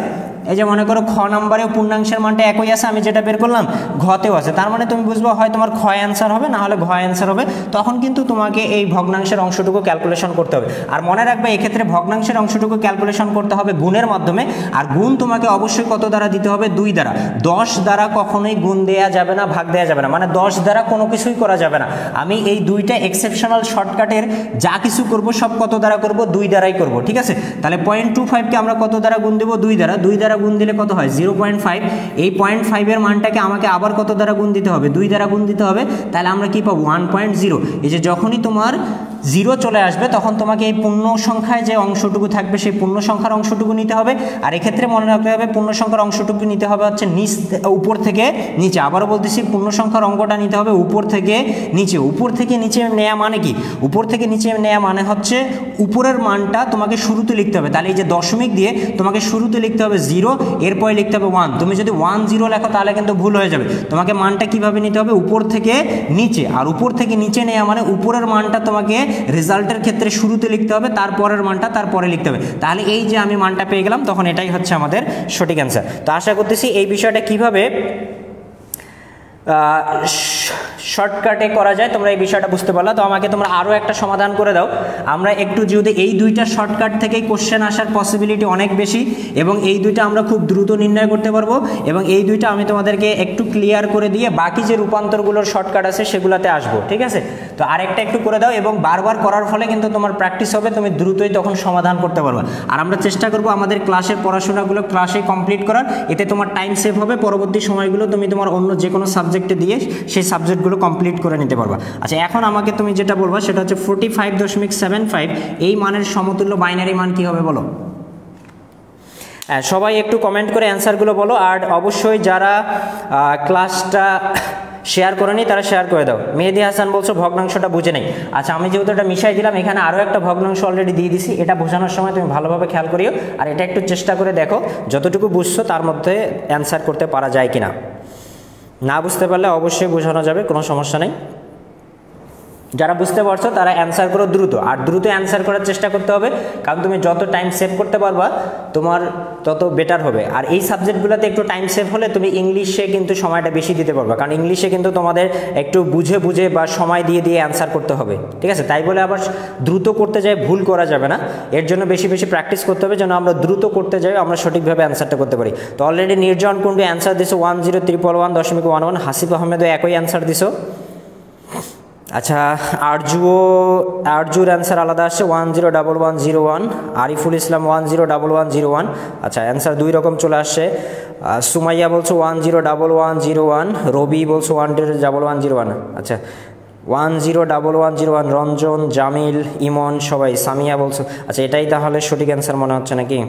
এই যে মনে করো খ নাম্বারেও পূর্ণাংশের মানটা একই আছে, আমি যেটা বের করলাম ঘতেও আছে, তার মানে তুমি বুঝবো হয় তোমার খ অ্যান্সার হবে, না হলে ঘ অ্যান্সার হবে। তখন কিন্তু তোমাকে এই ভগ্নাংশের অংশটুকু ক্যালকুলেশন করতে হবে। আর মনে রাখবে এক্ষেত্রে ভগ্নাংশের অংশটুকু ক্যালকুলেশন করতে হবে গুণের মাধ্যমে, আর গুণ তোমাকে অবশ্যই কত দ্বারা দিতে হবে? 2 দ্বারা। 10 দ্বারা কখনোই গুণ দেওয়া যাবে না, ভাগ দেওয়া যাবে না, মানে 10 দ্বারা কোনো কিছুই করা যাবে না। আমি এই দুইটা এক্সেপশনাল শর্টকাটের যা কিছু করব সব কত দ্বারা করব? 2 দ্বারাই করব, ঠিক আছে? তাহলে 0.25কে আমরা কত দ্বারা গুণ দেব? 2 দ্বারা। 2 দ্বারা গুণ দিলে কত হয়? 0.5। এই 0.5 এর মানটাকে আমাকে আবার কত দ্বারা গুণ দিতে হবে? 2 দ্বারা গুণ দিতে হবে। তাহলে আমরা কি পাবো? 1.0। এই যে যখনই তোমার 0 চলে আসবে তখন তোমাকে এই পূর্ণ সংখ্যায় যে অংশটুকু থাকবে সেই পূর্ণ সংখ্যার অংশটুকু নিতে হবে। আর এক্ষেত্রে মনে রাখতে হবে পূর্ণ সংখ্যার অংশটুকু নিতে হবে হচ্ছে উপর থেকে নিচে। আবারও বলতেছি পূর্ণ সংখ্যার অঙ্কটা নিতে হবে উপর থেকে নিচে। উপর থেকে নিচে নেওয়া মানে কি? উপর থেকে নিচে নেওয়া মানে হচ্ছে উপরের মানটা তোমাকে শুরুতে লিখতে হবে। তাহলে এই যে দশমিক দিয়ে তোমাকে শুরুতে লিখতে হবে 0, এরপরে লিখতে হবে 1। তুমি যদি 1 0 লেখো তাহলে কিন্তু ভুল হয়ে যাবে। তোমাকে মানটা কিভাবে নিতে হবে? উপর থেকে নিচে। আর উপর থেকে নিচে নেওয়া মানে উপরের মানটা তোমাকে রেজাল্টের ক্ষেত্রে শুরুতে লিখতে হবে, তারপরের মানটা তারপরে লিখতে হবে। তাহলে এই যে আমি মানটা পেয়ে গেলাম, তখন এটাই হচ্ছে আমাদের সঠিক অ্যান্সার। তো আশা করতেছি এই বিষয়টা কিভাবে শর্টকাটে করা যায় তোমরা এই বিষয়টা বুঝতে পারলা। তো আমাকে তোমরা আরও একটা সমাধান করে দাও। আমরা একটু যদি এই দুইটা শর্টকাট থেকেই কোশ্চেন আসার পসিবিলিটি অনেক বেশি, এবং এই দুইটা আমরা খুব দ্রুত নির্ণয় করতে পারবো, এবং এই দুইটা আমি তোমাদেরকে একটু ক্লিয়ার করে দিয়ে বাকি যে রূপান্তরগুলোর শর্টকাট আছে সেগুলোতে আসবো, ঠিক আছে? তো আরেকটা একটু করে দাও, এবং বারবার করার ফলে কিন্তু তোমার প্র্যাকটিস হবে, তুমি দ্রুতই তখন সমাধান করতে পারবে। আর আমরা চেষ্টা করবো আমাদের ক্লাসের পড়াশোনাগুলো ক্লাসে কমপ্লিট করার, এতে তোমার টাইম সেভ হবে। পরবর্তী সময়গুলো তুমি তোমার অন্য যে কোনো সাবজেক্টে দিয়ে সেই সাবজেক্টগুলো কমপ্লিট করে নিতে পারবা। আচ্ছা, এখন আমাকে তুমি যেটা বলবা সেটা হচ্ছে 45.75 এই মানের সমতুল্য বাইনারি মান কি হবে বলো? সবাই একটু কমেন্ট করে অ্যান্সারগুলো বলো। আর অবশ্যই যারা ক্লাসটা শেয়ার করেনি তারা শেয়ার করে দাও। মেহেদি হাসান বলছো ভগ্নাংশটা বুঝে নেই। আচ্ছা, আমি যেহেতু এটা মিশাই দিলাম, এখানে আরও একটা ভগ্নাংশ অলরেডি দিয়ে দিছি। এটা বোঝানোর সময় তুমি ভালোভাবে খেয়াল করিও, আর এটা একটু চেষ্টা করে দেখো যতটুকু বুঝছো তার মধ্যে অ্যান্সার করতে পারা যায় কিনা। না বুঝতে পারলে অবশ্যই বোঝানো যাবে, কোনো সমস্যা নেই। যারা বুঝতে পারছো তারা অ্যান্সার করো দ্রুত, আর দ্রুত অ্যান্সার করার চেষ্টা করতে হবে, কারণ তুমি যত টাইম সেভ করতে পারবা তোমার তত বেটার হবে। আর এই সাবজেক্টগুলোতে একটু টাইম সেভ হলে তুমি ইংলিশে কিন্তু সময়টা বেশি দিতে পারবা, কারণ ইংলিশে কিন্তু তোমাদের একটু বুঝে বুঝে বা সময় দিয়ে দিয়ে অ্যান্সার করতে হবে, ঠিক আছে? তাই বলে আবার দ্রুত করতে যাই ভুল করা যাবে না, এর জন্য বেশি বেশি প্র্যাকটিস করতে হবে যেন আমরা দ্রুত করতে যাই আমরা সঠিকভাবে অ্যান্সারটা করতে পারি। তো অলরেডি নির্জন কুণ্ডু অ্যান্সার দিছো 10111.11। হাসিব আহমেদও একই অ্যান্সার দিছো। আচ্ছা, আরজুর অ্যান্সার আলাদা আসছে 101101। আরিফুল ইসলাম 101101। আচ্ছা, অ্যান্সার দুই রকম চলে আসছে। সুমাইয়া বলছো 101101। রবি বলছো 101101। আচ্ছা, 101101। রঞ্জন, জামিল, ইমন সবাই। সামিয়া বলছো। আচ্ছা, এটাই তাহলে সঠিক অ্যান্সার মনে হচ্ছে নাকি?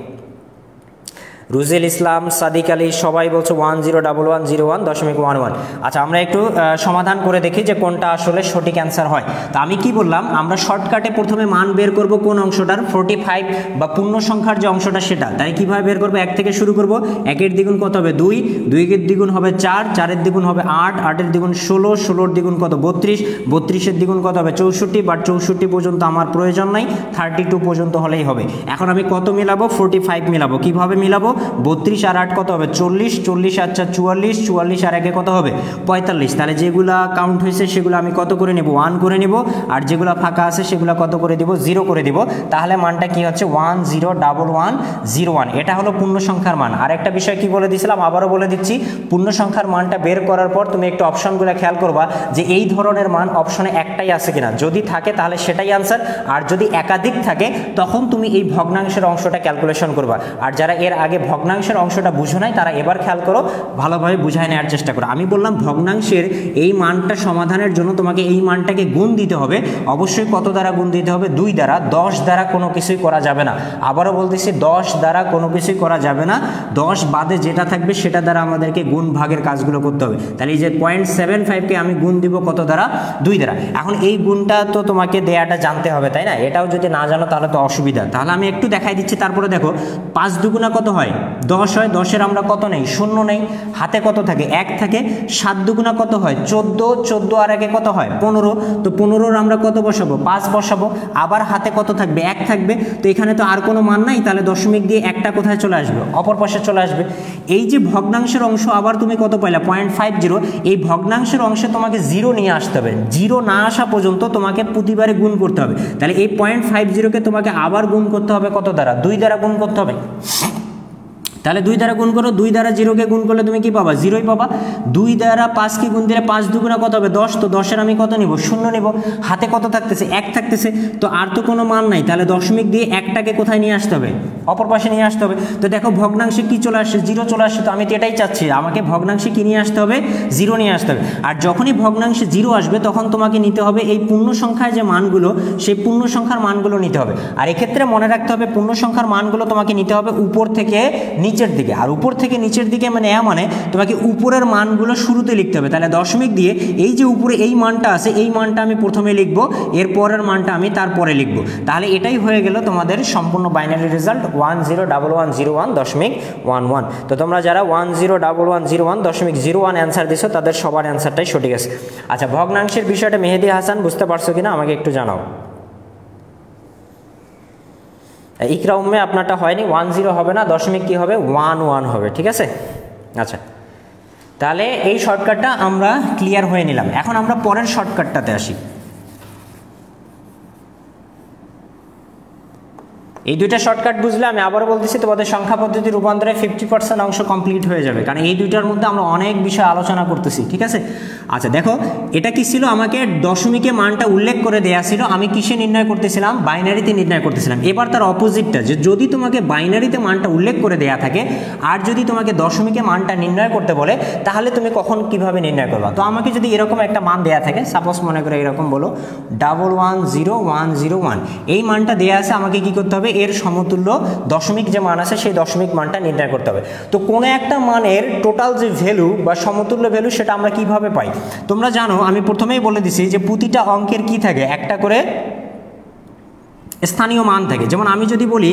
রুজেল ইসলাম, সাদিক আলী সবাই বলছো 101101.11। আচ্ছা, আমরা একটু সমাধান করে দেখি যে কোনটা আসলে সঠিক অ্যান্সার হয়। তো আমি কি বললাম, আমরা শর্টকাটে প্রথমে মান বের করব কোন অংশটার? 45 বা পূর্ণ সংখ্যার যে অংশটা সেটা। তাই কিভাবে বের করবো? 1 থেকে শুরু করব। 1-এর দ্বিগুণ কত হবে? 2, 2-এর দ্বিগুণ হবে 4, 4-এর দ্বিগুণ হবে 8, 8-এর দ্বিগুণ 16, 16-এর দ্বিগুণ কত? 32, 32-এর দ্বিগুণ কত হবে? 64, বাট 64 পর্যন্ত আমার প্রয়োজন নাই, 32 পর্যন্ত হলেই হবে। এখন আমি কত মিলাবো? 45 মিলাবো। কিভাবে মিলাবো? 32 আর 8 কত হবে? 40, 40 আচ্ছা 44, 44 আর 1 কত হবে? 45। তাহলে যেগুলা কাউন্ট হয়েছে সেগুলো আমি কত করে নেব? 1 করে নেব, আর যেগুলো ফাঁকা আছে সেগুলো কত করে দিব? 0 করে দিব। তাহলে মানটা কি হচ্ছে? 101101। এটা হলো পূর্ণ সংখ্যার মান। আর একটা বিষয় কি বলে দিয়েছিলাম, আবারও বলে দিচ্ছি, পূর্ণ সংখ্যার মানটা বের করার পর তুমি একটু অপশনগুলো খেয়াল করবা যে এই ধরনের মান অপশনে একটাই আছে কিনা। যদি থাকে তাহলে সেটাই আনসার, আর যদি একাধিক থাকে তখন তুমি এই ভগ্নাংশের অংশটা ক্যালকুলেশন করবা। আর যারা এর আগে ভগ্নাংশের অংশটা বুঝো নাই তারা এবার খেয়াল করো, ভালোভাবে বুঝায় নেওয়ার চেষ্টা করো। আমি বললাম ভগ্নাংশের এই মানটা সমাধানের জন্য তোমাকে এই মানটাকে গুণ দিতে হবে। অবশ্যই কত দ্বারা গুণ দিতে হবে? 2 দ্বারা। 10 দ্বারা কোনো কিছুই করা যাবে না। আবারও বলতেছি 10 দ্বারা কোনো কিছুই করা যাবে না। 10 বাদে যেটা থাকবে সেটা দ্বারা আমাদেরকে গুণ ভাগের কাজগুলো করতে হবে। তাহলে এই যে 0.75কে আমি গুণ দিব কত দ্বারা? 2 দ্বারা। এখন এই গুণটা তো তোমাকে দেয়াটা জানতে হবে, তাই না? এটাও যদি না জানো তাহলে তো অসুবিধা। তাহলে আমি একটু দেখাই দিচ্ছি, তারপরে দেখো 5 দুগুণা কত হয়? 10 হয়, 10-এর আমরা কত নেই? 0 নেই। হাতে কত থাকে? 1 থাকে। 7 দুগুণা কত হয়? 14, 14 আর 1 কত হয়? 15। তো 15-র আমরা কত বসাবো? 5 বসাবো। আবার হাতে কত থাকবে? 1 থাকবে। তো এখানে তো আর কোনো মান নাই, তাহলে দশমিক দিয়ে একটা কোথায় চলে আসবে? অপর পাশে চলে আসবে। এই যে ভগ্নাংশের অংশ আবার তুমি কত পাইলা? 0.50। এই ভগ্নাংশের অংশে তোমাকে 0 নিয়ে আসতে হবে। 0 না আসা পর্যন্ত তোমাকে প্রতিবারে গুণ করতে হবে। তাহলে এই 0.50-কে তোমাকে আবার গুণ করতে হবে কত দ্বারা? 2 দ্বারা গুণ করতে হবে। তাহলে 2 দ্বারা গুণ করো, 2 দ্বারা 0-কে গুণ করলে তুমি কি পাবা? 0ই পাবা। 2 দ্বারা 5-কে গুণ দিলে 5 দুগুণা কত হবে? 10। তো 10-এর আমি কত নিব? 0 নিব। হাতে কত থাকতেছে? 1 থাকতেছে। তো আর তো কোনো মান নাই, তাহলে দশমিক দিয়ে একটাকে কোথায় নিয়ে আসতে হবে? অপর পাশে নিয়ে আসতে হবে। তো দেখো ভগ্নাংশে কি চলে আসছে? 0 চলে আসছে। তো আমি তো এটাই চাচ্ছি, আমাকে ভগ্নাংশে কি নিয়ে আসতে হবে? 0 নিয়ে আসতে হবে। আর যখনই ভগ্নাংশে 0 আসবে তখন তোমাকে নিতে হবে এই পূর্ণ সংখ্যার যে মানগুলো, সেই পূর্ণ সংখ্যার মানগুলো নিতে হবে। আর এক্ষেত্রে মনে রাখতে হবে পূর্ণ সংখ্যার মানগুলো তোমাকে নিতে হবে উপর থেকে নিচের দিকে। আর উপর থেকে নিচের দিকে মানে তোমাকে উপরের মানগুলো শুরুতে লিখতে হবে। তাহলে দশমিক দিয়ে এই যে উপরে এই মানটা আছে, এই মানটা আমি প্রথমে লিখব, এর পরের মানটা আমি তারপরে লিখব। তাহলে এটাই হয়ে গেল তোমাদের সম্পূর্ণ বাইনারি রেজাল্ট 101101.11। তো তোমরা যারা 101101.01 অ্যান্সার দিছো তাদের সবার অ্যান্সারটাই সঠিক আছে। আচ্ছা, ভগ্নাংশের বিষয়টা মেহেদি হাসান বুঝতে পারছো কিনা আমাকে একটু জানাও। ইকরা উম্মে আপনারটা হয়নি, 10 হবে না, দশমিক কি হবে? 11 হবে। ঠিক আছে। আচ্ছা, তাহলে এই শর্টকাটটা আমরা ক্লিয়ার হয়ে নিলাম। এখন আমরা পরের শর্টকাটটাতে আসি। এই দুইটা শর্টকাট বুঝলে আমি আবার বলতেছি তোমাদের সংখ্যা পদ্ধতি রূপান্তরে 50% অংশ কমপ্লিট হয়ে যাবে, কারণ এই দুইটার মধ্যে আমরা অনেক বিষয় আলোচনা করতেছি। ঠিক আছে। আচ্ছা দেখো, এটা কি ছিল? আমাকে দশমিকে মানটা উল্লেখ করে দেয়া ছিল, আমি কিসে নির্ণয় করতেছিলাম? বাইনারিতে নির্ণয় করতেছিলাম। এবার তার অপোজিটটা, যে যদি তোমাকে বাইনারিতে মানটা উল্লেখ করে দেয়া থাকে আর যদি তোমাকে দশমিকে মানটা নির্ণয় করতে বলে, তাহলে তুমি কখন কিভাবে নির্ণয় করবা? তো আমাকে যদি এরকম একটা মান দেয়া থাকে, সাপোজ মনে করে এরকম বলো 110101, এই মানটা দেয়া আছে, আমাকে কি করতে হবে? এর সমতুল্য দশমিক যে মান আছে সেই দশমিক মানটা নির্ণয় করতে হবে। তো কোনো একটা মানের টোটাল যে ভ্যালু বা সমতুল্য ভ্যালু সেটা আমরা কিভাবে পাই? তোমরা জানো, আমি প্রথমেই বলে দিছি যে প্রতিটা অঙ্কের কি থাকে? একটা করে স্থানীয় মান থাকে। যেমন আমি যদি বলি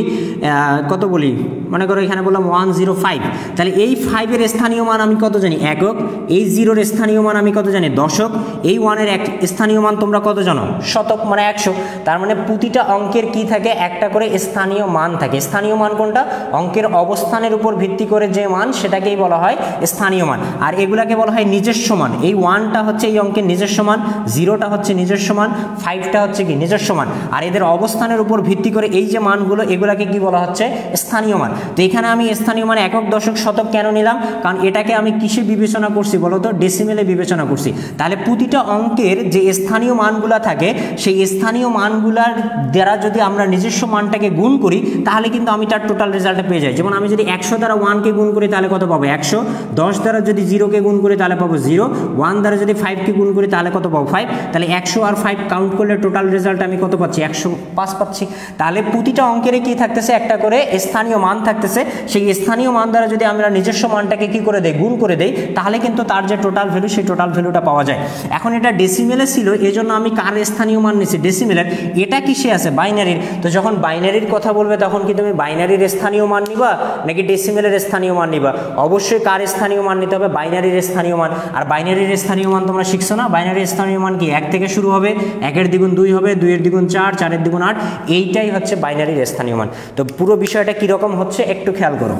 কত বলি, মনে করো এখানে বললাম 105, তাহলে এই 5-এর স্থানীয় মান আমি কত জানি? একক। এই 0-র স্থানীয় মান আমি কত জানি? দশক। এই 1-এর স্থানীয় মান তোমরা কত জানো? শতক, মানে 100। তার মানে প্রতিটা অঙ্কের কি থাকে? একটা করে স্থানীয় মান থাকে। স্থানীয় মান কোনটা? অঙ্কের অবস্থানের উপর ভিত্তি করে যে মান সেটাকেই বলা হয় স্থানীয় মান। আর এগুলাকে বলা হয় নিজস্ব মান। এই 1টা হচ্ছে এই অঙ্কের নিজস্ব মান, 0টা হচ্ছে নিজস্ব মান, 5টা হচ্ছে কি নিজস্ব মান। আর এদের অবস্থানের উপর ভিত্তি করে এই যে মানগুলো, এগুলাকে কি বলা হচ্ছে? স্থানীয় মান। তো এখানে আমি স্থানীয় মান একক, দশক, শতক কেন নিলাম? কারণ এটাকে আমি কিসে বিবেচনা করছি বলো তো? ডেসিমেলে বিবেচনা করছি। তাহলে প্রতিটা অঙ্কের যে স্থানীয় মানগুলা থাকে, সেই স্থানীয় মানগুলার দ্বারা যদি আমরা নিজস্ব মানটাকে গুণ করি, তাহলে কিন্তু আমি তার টোটাল রেজাল্টটা পেয়ে যাই। যেমন আমি যদি 100 দ্বারা 1-কে গুণ করি তাহলে কত পাবো? 100। 10 দ্বারা যদি 0-কে গুণ করি তাহলে পাবো 0। 1 দ্বারা যদি 5-কে গুণ করি তাহলে কত পাবো? 5। তাহলে 100 আর 5 কাউন্ট করলে টোটাল রেজাল্ট আমি কত পাচ্ছি? 105 পাচ্ছি। তাহলে প্রতিটা অঙ্কের কি থাকতেছে? একটা করে স্থানীয় মান থাকতেছে। সেই স্থানীয় মান দ্বারা যদি আমরা নিজস্ব মানটাকে কি করে দেই? গুণ করে দেই, তাহলে কিন্তু তার যে টোটাল ভ্যালু সেই টোটাল ভ্যালুটা পাওয়া যায়। এখন এটা ডেসিমেলে ছিল, এজন্য আমি কার স্থানীয় মান নিছি? ডেসিমেলের। এটা কিসে আছে? বাইনারির। তো যখন বাইনারির কথা বলবে তখন কি তুমি বাইনারির স্থানীয় মান নিবা নাকি ডেসিমেলের স্থানীয় মান নিবা? অবশ্যই কার স্থানীয় মান নিতে হবে? বাইনারির স্থানীয় মান। আর বাইনারির স্থানীয় মান তোমরা শিখছো না? বাইনারির স্থানীয় মান কি? 1 থেকে শুরু হবে, 1-এর দ্বিগুণ 2 হবে, 2-এর দ্বিগুণ 4, 4-এর দ্বিগুণ 8। এইটাই হচ্ছে বাইনারির স্থানীয় মান। তো পুরো বিষয়টা কিরকম হচ্ছে একটু খেয়াল করো,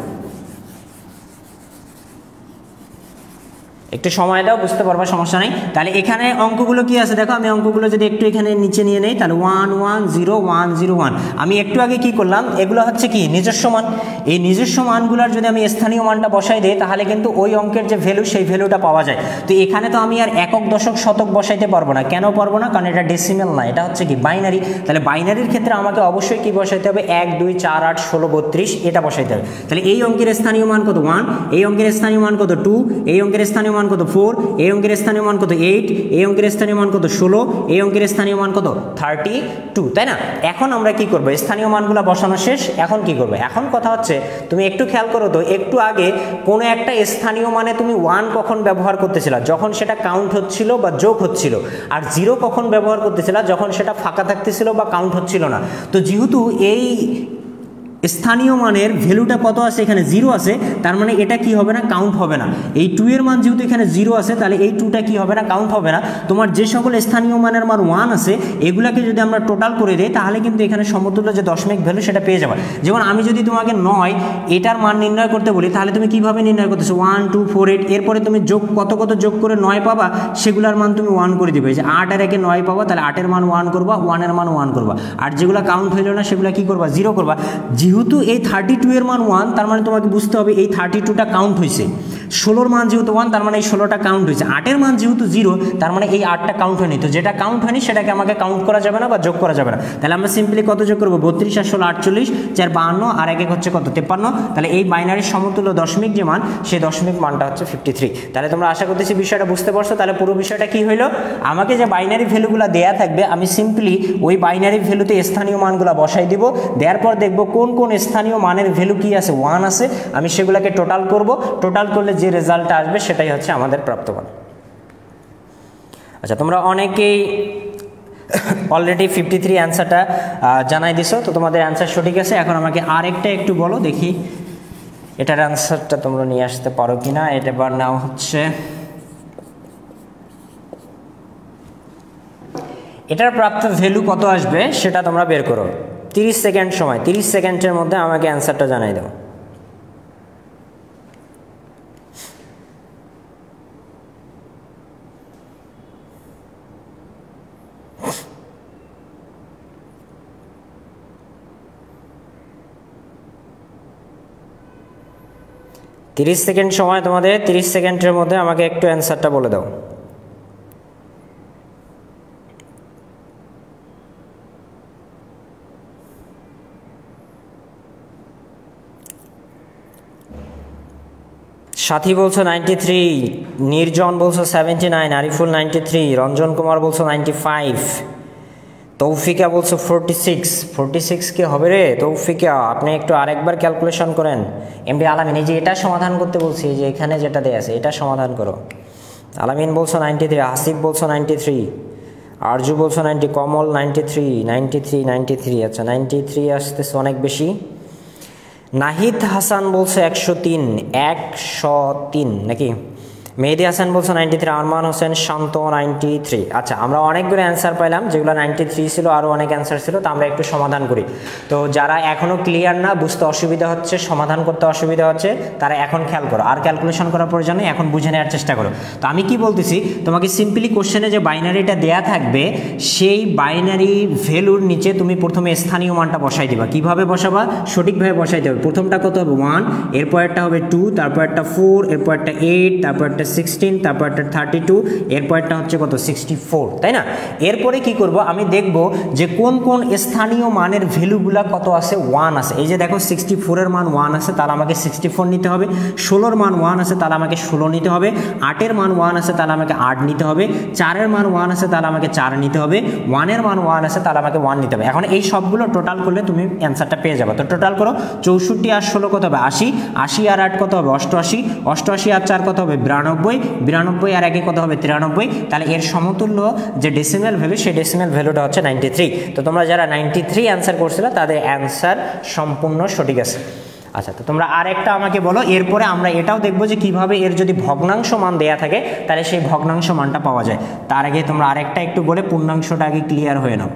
একটু সময় দাও, বুঝতে পারবা, সমস্যা নেই। তাহলে এখানে অঙ্কগুলো কি আছে দেখো, আমি অঙ্কগুলো যদি একটু এখানে নিচে নিয়ে নেই, তাহলে 110101। আমি একটু আগে কি করলাম? এগুলো হচ্ছে কি? নিজস্ব মান। এই নিজস্ব মানগুলোর যদি আমি স্থানীয় মানটা বসাই দিই, তাহলে কিন্তু ওই অঙ্কের যে ভ্যালু সেই ভ্যালুটা পাওয়া যায়। তো এখানে তো আমি আর একক, দশক, শতক বসাইতে পারবো না। কেন পারবো না? কারণ এটা ডেসিমেল না, এটা হচ্ছে কি? বাইনারি। তাহলে বাইনারির ক্ষেত্রে আমাকে অবশ্যই কি বসাইতে হবে? 1, 2, 4, 8, 16, 32 এটা বসাইতে হবে। তাহলে এই অঙ্কের স্থানীয় মান কত? 1। এই অঙ্কের স্থানীয় মান কত? 2। এই অঙ্কের স্থানীয় মান কত? 4। এই অঙ্কের স্থানীয় মান কত? 8। এই অঙ্কের স্থানীয় মান কত? 16। এই অঙ্কের স্থানীয় মান কত? 32, তাই না? এখন আমরা কি করব? স্থানীয় মানগুলো বসানো শেষ, এখন কি করবে? এখন কথা হচ্ছে তুমি একটু খেয়াল করো তো, একটু আগে কোনো একটা স্থানীয় মানে তুমি 1 কখন ব্যবহার করতেছিলা? যখন সেটা কাউন্ট হচ্ছিল বা যোগ হচ্ছিল। আর 0 কখন ব্যবহার করতেছিলা? যখন সেটা ফাঁকা থাকতেছিল বা কাউন্ট হচ্ছিল না। তো যেহেতু এই স্থানীয় মানের ভ্যালুটা কত আছে, এখানে 0 আছে, তার মানে এটা কি হবে না, কাউন্ট হবে না। এই 2 এর মান যেহেতু এখানে 0 আছে, তাহলে এই 2টা কি হবে না, কাউন্ট হবে না। তোমার যে সকল স্থানীয় মানের মান 1 আছে, এগুলাকে যদি আমরা টোটাল করে দিই, তাহলে কিন্তু এখানে সমতুল্য যে দশমিক ভ্যালু সেটা পেয়ে যাবে। যেমন আমি যদি তোমাকে 9 এটার মান নির্ণয় করতে বলি, তাহলে তুমি কিভাবে নির্ণয় করতেছো, 1 2 4 8, এরপরে তুমি যোগ কত কত যোগ করে 9 পাবা, সেগুলোর মান তুমি 1 করে দিবে। যে 8 আর 1 9 পাবা, তাহলে 8 এর মান 1 করবা, 1 এর মান 1 করবা, আর যেগুলো কাউন্ট হইল না সেগুলো কি করবা, 0 করবা। যেহেতু এই 32 এর মান 1, তার মানে তোমাকে বুঝতে হবে এই 32টা কাউন্ট হয়েছে। 16 মান যেহেতু 1, তার মানে এই 16টা কাউন্ট হয়েছে। 8 এর মান যেহেতু 0, তার মানে এই 8টা কাউন্ট হয়নি। তো যেটা কাউন্ট হয়নি সেটাকে আমাকে কাউন্ট করা যাবে না বা যোগ করা যাবে না। তাহলে আমরা সিম্পলি কত যোগ করবো, 32 আর 16 48, 4 52 আর 1 হচ্ছে কত, 53। তাহলে এই বাইনারির সমতুল্য দশমিক যে মান, সেই দশমিক মানটা হচ্ছে 53। তাহলে তোমরা আশা করতেছি বিষয়টা বুঝতে পারছো। তাহলে পুরো বিষয়টা কি হইলো, আমাকে যে বাইনারি ভ্যালুগুলো দেয়া থাকবে, আমি সিম্পলি ওই বাইনারি ভ্যালুতে স্থানীয় মানগুলো বসাই দিব। দেওয়ার পর দেখবো কোন কোন স্থানীয় মানের ভ্যালু কি আছে, 1 আছে, আমি সেগুলোকে টোটাল করব। টোটাল করলে যে রেজাল্টটা আসবে সেটাই হচ্ছে আমাদের প্রাপ্ত মান। আচ্ছা, তোমরা অনেকেই অলরেডি 53 অ্যান্সারটা জানাই দিছো, তো তোমাদের অ্যান্সার সঠিক আছে। এখন আমাকে আরেকটা একটু বলো দেখি এটার অ্যান্সারটা তোমরা নিয়ে আসতে পারো কিনা। এটা বার নেওয়া হচ্ছে, এটার প্রাপ্ত ভ্যালু কত আসবে সেটা তোমরা বের করো। 30 সেকেন্ড সময়, 30 সেকেন্ডের মধ্যে আমাকে অ্যান্সারটা জানাই দাও। তিরিশ সেকেন্ড সময় তোমাদের, 30 সেকেন্ডের মধ্যে আমাকে একটু অ্যান্সারটা বলে দাও। সাথী বলছো 93, নির্জন বলছো 79, আরিফুল 93, রঞ্জন কুমার বলছো 95, তৌফিকা বলছো 46। 46 কি হবে রে তৌফিকা, আপনি একটু আরেকবার ক্যালকুলেশন করেন। এমডি আলামিন, এই যে এটা সমাধান করতে বলছি, যে এখানে যেটা দেয়া আছে এটা সমাধান করো। আলামিন বলছো 93, আসিফ বলছো 93, আরজু বলছো 90, কমল 93, 93 93। আচ্ছা 93 আসতেছে অনেক বেশি। নাহিদ হাসান বলছে 103, 103 নাকি। মেহেদি হাসান বলছো 93, আরমান হোসেন শান্ত 93। আচ্ছা, আমরা অনেকগুলো অ্যান্সার পাইলাম, যেগুলো 93 ছিল, আরও অনেক অ্যান্সার ছিল। তো আমরা একটু সমাধান করি। তো যারা এখনও ক্লিয়ার না, বুঝতে অসুবিধা হচ্ছে, সমাধান করতে অসুবিধা হচ্ছে, তারা এখন খেয়াল করো, আর ক্যালকুলেশন করার প্রয়োজন নেই, এখন বুঝে নেওয়ার চেষ্টা করো। তো আমি কি বলতেছি, তোমাকে সিম্পলি কোশ্চেনে যে বাইনারিটা দেয়া থাকবে, সেই বাইনারি ভ্যালুর নিচে তুমি প্রথমে স্থানীয় মানটা বসাই দিবা। কিভাবে বসাবা, সঠিকভাবে বসাইতে হবে। প্রথমটা কত হবে 1, এরপর একটা হবে 2, তারপর একটা 4, এরপর একটা 8, তারপর একটা 16, তারপর একটা 32, এরপর একটা হচ্ছে কত 64, তাই না। এরপরে কি করব, আমি দেখব যে কোন কোন স্থানীয় মানের ভ্যালুগুলা কত আছে, 1 আছে। এই যে দেখো 64 এর মান 1 আছে, তাহলে আমাকে 64 নিতে হবে। 16 এর মান 1 আছে, তাহলে আমাকে 16 নিতে হবে। 8 এর মান 1 আছে, তাহলে আমাকে 8 নিতে হবে। 4 এর মান 1 আছে, তাহলে আমাকে 4 নিতে হবে। 1 এর মান 1 আছে, তাহলে আমাকে 1 নিতে হবে। এখন এই সবগুলো টোটাল করলে তুমি অ্যান্সারটা পেয়ে যাবে। তো টোটাল করো, 64 আর 16 কত হবে 80, 80 আর 8 কত হবে 88, 88 আর 4 কত হবে 92, 92 আর 1 কত হবে 93। তাহলে এর সমতুল্য যে ডেসিমাল ভ্যালু, সেই ডেসিমাল ভ্যালুটা হচ্ছে 93। তো তোমরা যারা 93 অ্যান্সার করছিলে, তাদের অ্যান্সার সম্পূর্ণ সঠিক আছে। আচ্ছা, তো তোমরা আরেকটা আমাকে বলো। এরপরে আমরা এটাও দেখবো যে কিভাবে এর যদি ভগ্নাংশ মান দেয়া থাকে, তাহলে সেই ভগ্নাংশ মানটা পাওয়া যায়। তার আগে তোমরা আরেকটা একটু বলে পূর্ণাংশটা আগে ক্লিয়ার হয়ে নাও।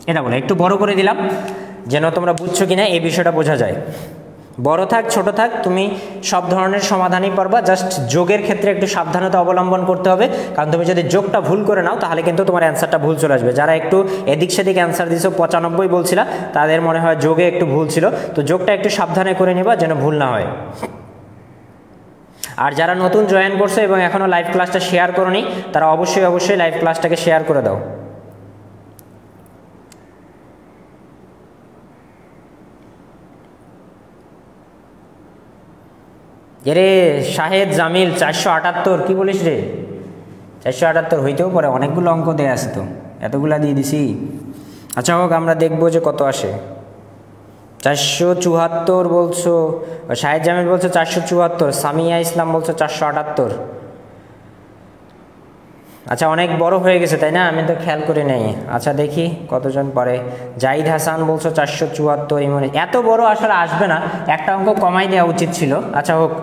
এটা বলে একটু বড় করে দিলাম, যেন তোমরা বুঝছো কিনা এই বিষয়টা বোঝা যায়। বড় থাক ছোট থাক, তুমি সব ধরনের সমাধানই পারবা। জাস্ট যোগের ক্ষেত্রে একটু সাবধানতা অবলম্বন করতে হবে, কারণ তুমি যদি যোগটা ভুল করে নাও, তাহলে কিন্তু তোমার অ্যান্সারটা ভুল চলে আসবে। যারা একটু এদিক সেদিক অ্যান্সার দিয়েছো, 95 বলছিলা, তাদের মনে হয় যোগে একটু ভুল ছিল। তো যোগটা একটু সাবধানে করে নিবা, যেন ভুল না হয়। আর যারা নতুন জয়েন করছো এবং এখনও লাইভ ক্লাসটা শেয়ার করোনি, তারা অবশ্যই লাইভ ক্লাসটাকে শেয়ার করে দাও। এরে শাহেদ জামিল 478, কি বলিস রে? 478 হইতেও পারে, অনেকগুলো অঙ্ক দেয়া আছে তো, এতগুলা দিয়ে দিছি। আচ্ছা হোক, আমরা দেখবো যে কত আসে। 474 বলছো, শাহেদ জামিল বলছো 474, সামিয়া ইসলাম বলছো 478। আচ্ছা অনেক বড় হয়ে গেছে তাই না, আমি তো খেয়াল করি নাই। আচ্ছা দেখি কতজন পারে। জাহিদ হাসান বলছো 474, এমন এত বড় আসলে আসবে না, একটা অঙ্ক কমাই দেওয়া উচিত ছিল। আচ্ছা হোক,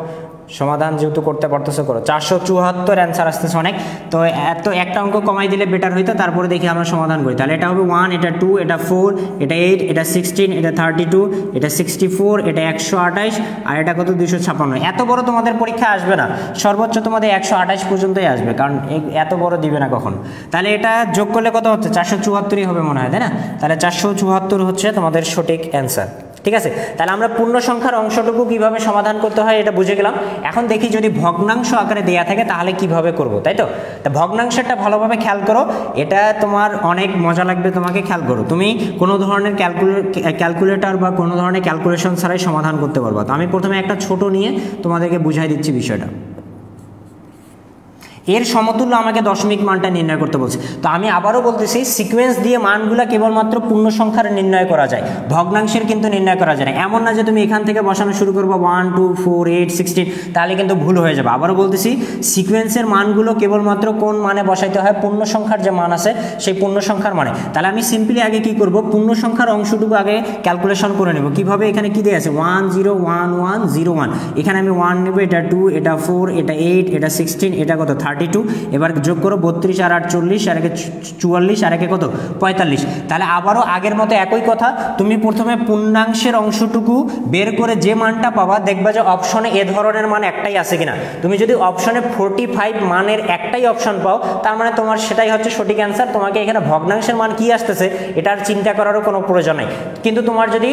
সমাধান যেহেতু করতে পারতেছো করো। 474 অ্যান্সার আসতেছে অনেক, তো এত একটা অঙ্ক কমাই দিলে বেটার হইতো। তারপরে দেখি আমরা সমাধান করি। তাহলে এটা হবে 1, এটা 2, এটা 4, এটা 8, এটা 16, এটা 32, এটা 64, এটা 128, আর এটা কত 256। এত বড় তোমাদের পরীক্ষা আসবে না, সর্বোচ্চ তোমাদের 128 পর্যন্তই আসবে, কারণ এত বড় দিবে না কখন। তাহলে এটা যোগ করলে কত হচ্ছে, 474ই হবে মনে হয়, তাই না? তাহলে 474 হচ্ছে তোমাদের সঠিক অ্যান্সার। ঠিক আছে, তাহলে আমরা পূর্ণ সংখ্যার অংশটুকু কিভাবে সমাধান করতে হয় এটা বুঝে গেলাম। এখন দেখি যদি ভগ্নাংশ আকারে দেয়া থাকে তাহলে কিভাবে করব, তাই তো? তা ভগ্নাংশটা ভালোভাবে খেয়াল করো, এটা তোমার অনেক মজা লাগবে। তোমাকে খেয়াল করো, তুমি কোনো ধরনের ক্যালকুলেটর বা কোনো ধরনের ক্যালকুলেশন ছাড়াই সমাধান করতে পারবা। তো আমি প্রথমে একটা ছোট নিয়ে তোমাদেরকে বুঝাই দিচ্ছি বিষয়টা। এর সমতুল্য আমাকে দশমিক মানটা নির্ণয় করতে বলছে। তো আমি আবারও বলতেছি, সিকোয়েন্স দিয়ে মানগুলো কেবলমাত্র পূর্ণ সংখ্যার নির্ণয় করা যায়, ভগ্নাংশের কিন্তু নির্ণয় করা যায় না। এমন না যে তুমি এখান থেকে বসানো শুরু করবো 1, 2, 4, 8, 16, তাহলে কিন্তু ভুল হয়ে যাবে। আবারও বলতেছি, সিকোয়েন্সের মানগুলো কেবলমাত্র কোন মানে বসাইতে হয়, পূর্ণ সংখ্যার যে মান আছে সেই পূর্ণ সংখ্যার মানে। তাহলে আমি সিম্পলি আগে কি করব, পূর্ণ সংখ্যার অংশটুকু আগে ক্যালকুলেশন করে নেব। কিভাবে, এখানে কি দেওয়া আছে 1 0 1 1 0 1, এখানে আমি 1 নেব, এটা 2, এটা 4, এটা 8, এটা 16, এটা কত 32। এবার যোগ করো 32 আর 48, আর একে 44, আর একে কত 45। তাহলে আবারও আগের মতো একই কথা, তুমি প্রথমে পূর্ণাংশের অংশটুকু বের করে যে মানটা পাবা, দেখবা যে অপশনে এ ধরনের মান একটাই আছে কিনা। তুমি যদি অপশনে 45 মানের একটাই অপশন পাও, তার মানে তোমার সেটাই হচ্ছে সঠিক অ্যান্সার। তোমাকে এখানে ভগ্নাংশের মান কি আসতেছে এটার চিন্তা করারও কোনো প্রয়োজন নেই। কিন্তু তোমার যদি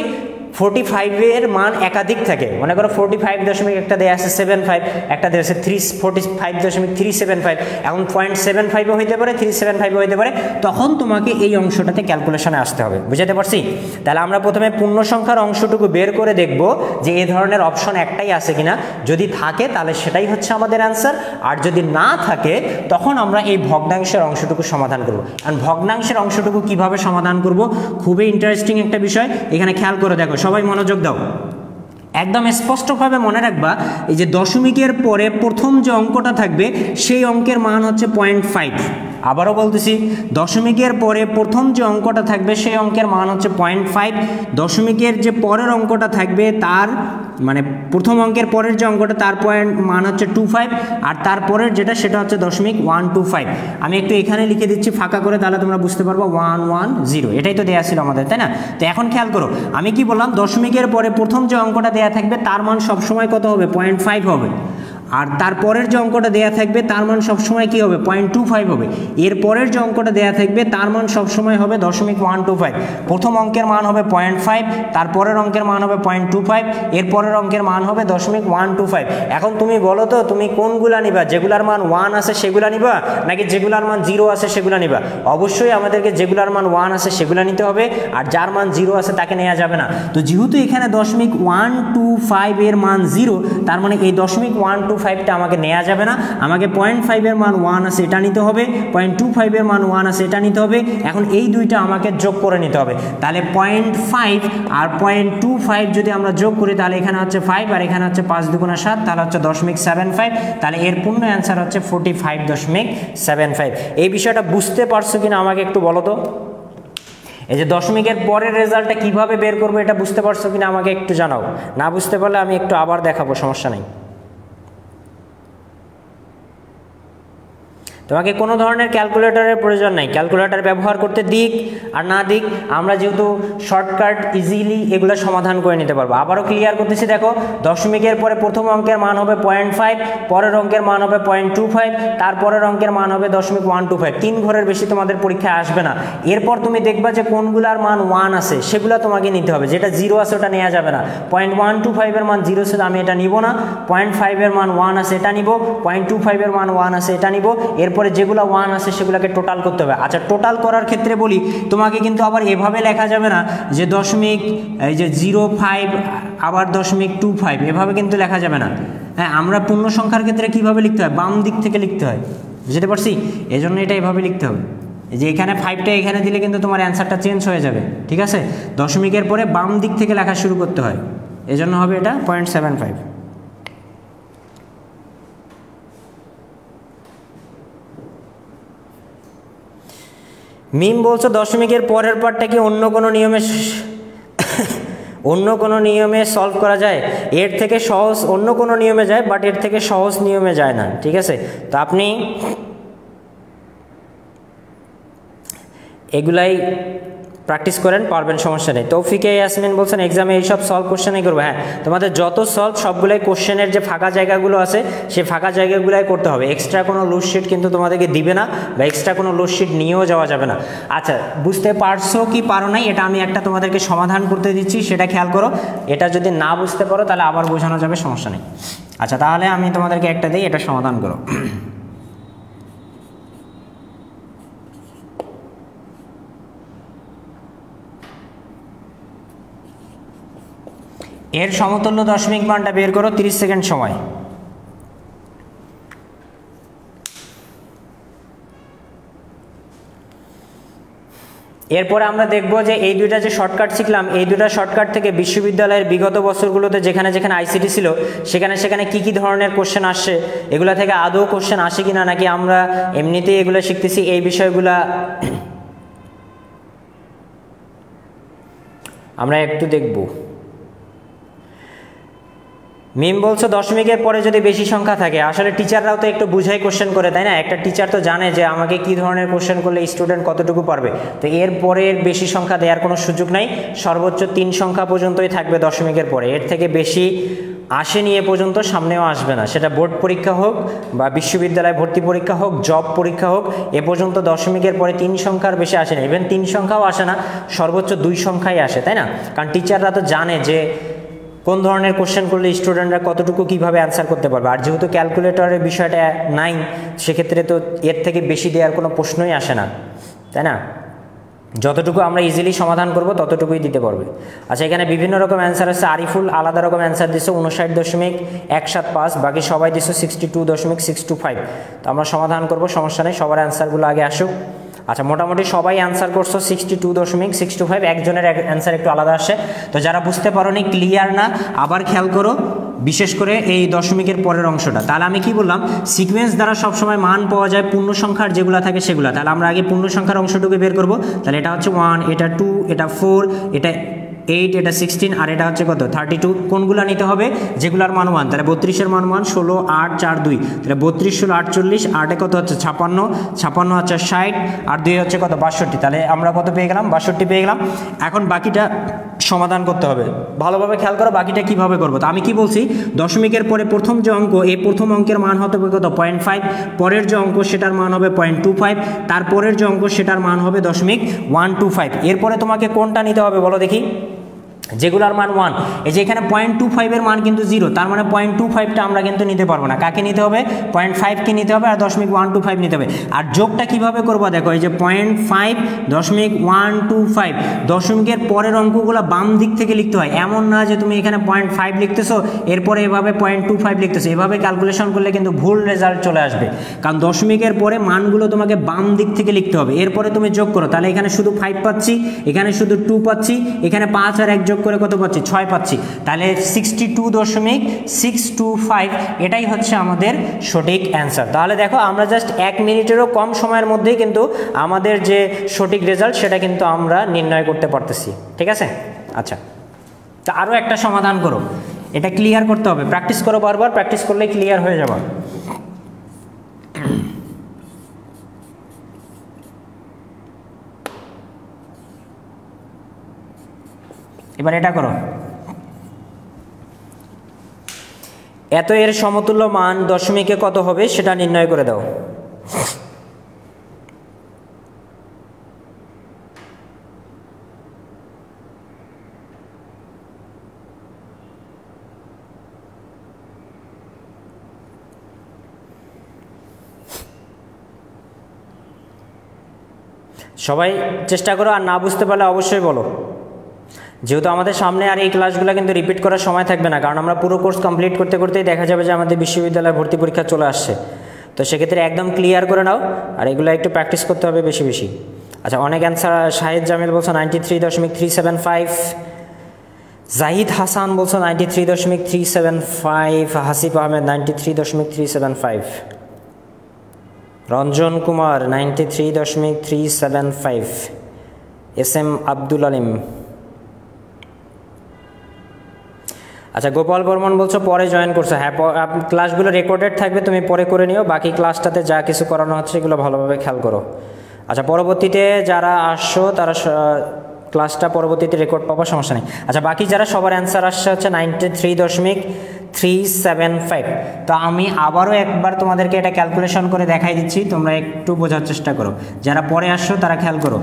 45-এর মান একাধিক থাকে, মনে করো 45 একটা দেয়া আছে 75, একটা দেয়া আছে 45.375, এখন 0.75ও হইতে পারে, 375ও হইতে পারে, তখন তোমাকে এই অংশটাতে ক্যালকুলেশনে আসতে হবে। বুঝাতে পারছি? তাহলে আমরা প্রথমে পূর্ণ সংখ্যার অংশটুকু বের করে দেখব যে এই ধরনের অপশন একটাই আছে কিনা। যদি থাকে তাহলে সেটাই হচ্ছে আমাদের অ্যান্সার, আর যদি না থাকে তখন আমরা এই ভগ্নাংশের অংশটুকু সমাধান করব। আর ভগ্নাংশের অংশটুকু কিভাবে সমাধান করব, খুবই ইন্টারেস্টিং একটা বিষয়। এখানে খেয়াল করে দেখো, সবাই মনোযোগ দাও, একদম স্পষ্টভাবে মনে রাখবা, এই যে দশমিকের পরে প্রথম যে অঙ্কটা থাকবে সেই অঙ্কের মান হচ্ছে 0.5। আবারও বলতেছি, দশমিকের পরে প্রথম যে অঙ্কটা থাকবে সেই অঙ্কের মান হচ্ছে 0.5। দশমিকের যে পরের অঙ্কটা থাকবে তার মানে প্রথম অঙ্কের পরের যে অঙ্কটা তার মান হচ্ছে 25, আর তারপরের যেটা সেটা হচ্ছে 0.125। আমি একটু এখানে লিখে দিচ্ছি ফাঁকা করে, তাহলে তোমরা বুঝতে পারবো 110, এটাই তো দেয়া ছিল আমাদের, তাই না? তো এখন খেয়াল করো, আমি কি বললাম, দশমিকের পরে প্রথম যে অঙ্কটা দেয়া থাকবে তার মান সবসময় কত হবে, 0.5 হবে। আর তারপরের যে অঙ্কটা দেয়া থাকবে তার মান সবসময় কি হবে, 0.25 হবে। এর পরের যে অঙ্কটা দেয়া থাকবে তার মান সবসময় হবে 0.125। প্রথম অঙ্কের মান হবে 0.5, তারপরের অঙ্কের মান হবে 0.25, এর পরের অঙ্কের মান হবে 0.125। এখন তুমি বলো তো, তুমি কোনগুলা নিবা, যেগুলার মান 1 আছে সেগুলা নিবা, নাকি যেগুলার মান 0 আছে সেগুলা নিবা? অবশ্যই আমাদেরকে যেগুলার মান 1 আছে সেগুলা নিতে হবে, আর যার মান 0 আছে তাকে নেওয়া যাবে না। তো যেহেতু এখানে 0.125 এর মান 0, তার মানে এই 0.125টা আমাকে নেওয়া যাবে না। আমাকে 0.5 এর মান 1 আছে এটা নিতে হবে, 0.25 এর মান 1 আছে এটা নিতে হবে। এখন এই দুইটা আমাকে যোগ করে নিতে হবে। তাহলে 0.5 আর 0.25 যদি আমরা যোগ করি, তাহলে এখানে হচ্ছে 5 আর এখানে হচ্ছে 5 দুগুণা 7, তাহলে হচ্ছে 0.75। তাহলে এর পূর্ণ অ্যান্সার হচ্ছে 45.75। এই বিষয়টা বুঝতে পারছো কিনা আমাকে একটু বলো তো। এই যে দশমিকের পরের রেজাল্টটা কিভাবে বের করবো এটা বুঝতে পারছো কিনা আমাকে একটু জানাও। না বুঝতে পারলে আমি একটু আবার দেখাবো, সমস্যা নেই। তোমাকে কোনো ধরনের ক্যালকুলেটরের প্রয়োজন নাই, ক্যালকুলেটর ব্যবহার করতে দিক আর না দিক, আমরা যেহেতু শর্টকাট ইজিলি এগুলো সমাধান করে নিতে পারবো। আবারও ক্লিয়ার করতেছি, দেখো দশমিকের পরে প্রথম অঙ্কের মান হবে 0.5, পরের অঙ্কের মান হবে 0.25, তারপরের অঙ্কের মান হবে 0.125। 3 ঘরের বেশি তোমাদের পরীক্ষায় আসবে না। এরপর তুমি দেখবা যে কোনগুলার মান 1 আছে সেগুলো তোমাকে নিতে হবে, যেটা 0 আছে ওটা নেওয়া যাবে না। 0.125 এর মান 0 আছে আমি এটা নিব না, 0.5 এর মান 1 আছে এটা নিব, 0.25 এর মান 1 আছে এটা নিব। এরপরে যেগুলো 1 আছে সেগুলোকে টোটাল করতে হবে। আচ্ছা, টোটাল করার ক্ষেত্রে বলি, তোমাকে কিন্তু আবার এভাবে লেখা যাবে না যে দশমিক এই যে 0.5 আবার 0.25, এভাবে কিন্তু লেখা যাবে না। হ্যাঁ, আমরা পূর্ণ সংখ্যার ক্ষেত্রে কিভাবে লিখতে হয়, বাম দিক থেকে লিখতে হয়, বুঝতে পারছি? এই জন্য এটা এভাবে লিখতে হবে, যে এখানে 5টা এখানে দিলে কিন্তু তোমার অ্যান্সারটা চেঞ্জ হয়ে যাবে, ঠিক আছে? দশমিকের পরে বাম দিক থেকে লেখা শুরু করতে হয়, এজন্য হবে এটা 0.75। মিম বলছো দশমিকের পরের পার্টটা কি অন্য কোনো নিয়মে সলভ করা যায়? এর থেকে সহজ অন্য কোনো নিয়মে যায়, বাট এর থেকে সহজ নিয়মে যায় না, ঠিক আছে? তো আপনি এগুলাই প্র্যাকটিস করেন, পারবেন, সমস্যা নেই। তৌফিকে ইয়াসমিন বলছেন এক্সামে এইসব সলভ কোশ্চেনই করবো। হ্যাঁ, তোমাদের যত সলভ সবগুলোই কোশ্চেনের যে ফাঁকা জায়গাগুলো আছে সেই ফাঁকা জায়গাগুলোই করতে হবে। এক্সট্রা কোনো লুজশিট কিন্তু তোমাদেরকে দিবে না, বা এক্সট্রা কোনো লুজশিট নিয়েও যাওয়া যাবে না। আচ্ছা, বুঝতে পারছো কি পারো নাই এটা আমি একটা তোমাদেরকে সমাধান করতে দিচ্ছি, সেটা খেয়াল করো। এটা যদি না বুঝতে পারো তাহলে আবার বোঝানো যাবে, সমস্যা নেই। আচ্ছা, তাহলে আমি তোমাদেরকে একটা দিই, এটা সমাধান করো। এর সমতুল্য দশমিক মানটা বের করো, 30 সেকেন্ড সময়। এরপরে আমরা দেখব যে এই দুইটা যে শর্টকাট শিখলাম, এই দুইটা শর্টকাট থেকে বিশ্ববিদ্যালয়ের বিগত বছরগুলোতে যেখানে যেখানে আইসিটি ছিল সেখানে সেখানে কি কি ধরনের কোশ্চেন আসছে, এগুলো থেকে আদৌ কোশ্চেন আসে কিনা, নাকি আমরা এমনিতেই এগুলো শিখতেছি, এই বিষয়গুলা আমরা একটু দেখব। মিম বলছো দশমিকের পরে যদি বেশি সংখ্যা থাকে, আসলে টিচাররাও তো একটু বুঝাই কোশ্চেন করে, তাই না? একটা টিচার তো জানে যে আমাকে কি ধরনের কোশ্চেন করলে স্টুডেন্ট কতটুকু পারবে। তো এর পরের বেশি সংখ্যা দেওয়ার কোনো সুযোগ নাই, সর্বোচ্চ 3 সংখ্যা পর্যন্তই থাকবে দশমিকের পরে, এর থেকে বেশি আসেনি এ পর্যন্ত, সামনেও আসবে না। সেটা বোর্ড পরীক্ষা হোক বা বিশ্ববিদ্যালয় ভর্তি পরীক্ষা হোক, জব পরীক্ষা হোক, এ পর্যন্ত দশমিকের পরে 3 সংখ্যার বেশি আসে না। ইভেন 3 সংখ্যাও আসে না, সর্বোচ্চ 2 সংখ্যাই আসে, তাই না? কারণ টিচাররা তো জানে যে কোন ধরনের কোশ্চেন করলে স্টুডেন্টরা কতটুকু কীভাবে অ্যান্সার করতে পারবে। আর যেহেতু ক্যালকুলেটরের বিষয়টা নাই, সেক্ষেত্রে তো এর থেকে বেশি দেওয়ার কোনো প্রশ্নই আসে না, তাই না? যতটুকু আমরা ইজিলি সমাধান করব ততটুকুই দিতে পারবে। আচ্ছা, এখানে বিভিন্ন রকম অ্যান্সার আছে। আরিফুল আলাদা রকম অ্যান্সার দিচ্ছে 59.175, বাকি সবাই দিচ্ছে 62.625। তো আমরা সমাধান করব, সমস্যা নেই, সবার অ্যান্সারগুলো আগে আসুক। আচ্ছা, মোটামুটি সবাই অ্যান্সার করছো 62.625, একজনের অ্যান্সার একটু আলাদা আসে। তো যারা বুঝতে পারোনি, ক্লিয়ার না, আবার খেয়াল করো, বিশেষ করে এই দশমিকের পরের অংশটা। তাহলে আমি কি বললাম, সিকোয়েন্স দ্বারা সবসময় মান পাওয়া যায় পূর্ণ সংখ্যার যেগুলো থাকে সেগুলো। তাহলে আমরা আগে পূর্ণ সংখ্যার অংশটুকু বের করব। তাহলে এটা হচ্ছে 1, এটা 2, এটা 4, এটা 8, এটা 16, আর এটা হচ্ছে কত 32। কোনগুলো নিতে হবে? যেগুলোর মান 1। তাহলে 32-এর মান 1, 16, 8, 4, 2। তাহলে 32, 16, 48, 8-এ কত হচ্ছে 56, 56 হচ্ছে 60, আর 2 হচ্ছে কত 62। তাহলে আমরা কত পেয়ে গেলাম? 62 পেয়ে গেলাম। এখন বাকিটা সমাধান করতে হবে, ভালোভাবে খেয়াল করো বাকিটা কিভাবে করবো। তো আমি কি বলছি, দশমিকের পরে প্রথম যে অঙ্ক, এই প্রথম অঙ্কের মান হতে হবে কত 0.5, পরের যে অঙ্ক সেটার মান হবে 0.25, তারপরের যে অঙ্ক সেটার মান হবে 0.125। এরপরে তোমাকে কোনটা নিতে হবে বলো দেখি? যেগুলোর মান 1। এই যে এখানে 0.25-এর মান কিন্তু 0, তার মানে 0.25টা আমরা কিন্তু নিতে পারবো না। কাকে নিতে হবে? 0.5কে নিতে হবে, আর 0.125 নিতে হবে। আর যোগটা কিভাবে করবো দেখো, এই যে 0.5, 0.125, দশমিকের পরের অঙ্কগুলো বাম দিক থেকে লিখতে হয়। এমন না যে তুমি এখানে 0.5 লিখতেছো এরপরে এভাবে 0.25 লিখতেছো, এভাবে ক্যালকুলেশন করলে কিন্তু ভুল রেজাল্ট চলে আসবে। কারণ দশমিকের পরে মানগুলো তোমাকে বাম দিক থেকে লিখতে হবে, এরপরে তুমি যোগ করো। তাহলে এখানে শুধু 5 পাচ্ছি, এখানে শুধু 2 পাচ্ছি, এখানে 5 আর 1 যোগ করে কত পাচ্ছি? 6 পাচ্ছি। তাহলে 62.625 এটাই হচ্ছে আমাদের সঠিক অ্যান্সার। তাহলে দেখো, আমরা জাস্ট 1 মিনিটেরও কম সময়ের মধ্যেই কিন্তু আমাদের যে সঠিক রেজাল্ট সেটা কিন্তু আমরা নির্ণয় করতে পারতেছি, ঠিক আছে? আচ্ছা, তা আরও একটা সমাধান করো, এটা ক্লিয়ার করতে হবে, প্র্যাকটিস করো, বারবার প্র্যাকটিস করলেই ক্লিয়ার হয়ে যাবে। এবার এটা করো, এত এর সমতুল্য মান দশমিকে কত হবে সেটা নির্ণয় করে দাও। সবাই চেষ্টা করো, আর না বুঝতে পারলে অবশ্যই বলো। যেহেতু আমাদের সামনে আর এই ক্লাসগুলো কিন্তু রিপিট করার সময় থাকবে না, কারণ আমরা পুরো কোর্স কমপ্লিট করতে করতেই দেখা যাবে যে আমাদের বিশ্ববিদ্যালয়ে ভর্তি পরীক্ষা চলে আসছে। তো সেক্ষেত্রে একদম ক্লিয়ার করে নাও, আর এগুলো একটু প্র্যাকটিস করতে হবে বেশি বেশি। আচ্ছা, অনেক অ্যান্সার। শাহিদ জামিল বলছো 93.375, জাহিদ হাসান বলছো 93.375, হাসিফ আহমেদ 93.375। রঞ্জন কুমার 93.375, SM আব্দুল আলিম। আচ্ছা, গোপাল বর্মন বলছো পরে জয়েন করছো। হ্যাঁ, ক্লাসগুলো রেকর্ডেড থাকবে, তুমি পরে করে নিও। বাকি ক্লাসটাতে যা কিছু করানো হচ্ছে এগুলো ভালোভাবে খেয়াল করো। আচ্ছা, পরবর্তীতে যারা আসছো তারা ক্লাসটা পরবর্তীতে রেকর্ড পাবো, সমস্যা নেই। আচ্ছা, বাকি যারা সবার অ্যান্সার আসছে হচ্ছে 93.375। তো আমি আবারও একবার তোমাদেরকে এটা ক্যালকুলেশন করে দেখাই দিচ্ছি, তোমরা একটু বোঝার চেষ্টা করো। যারা পরে আসছো তারা খেয়াল করো,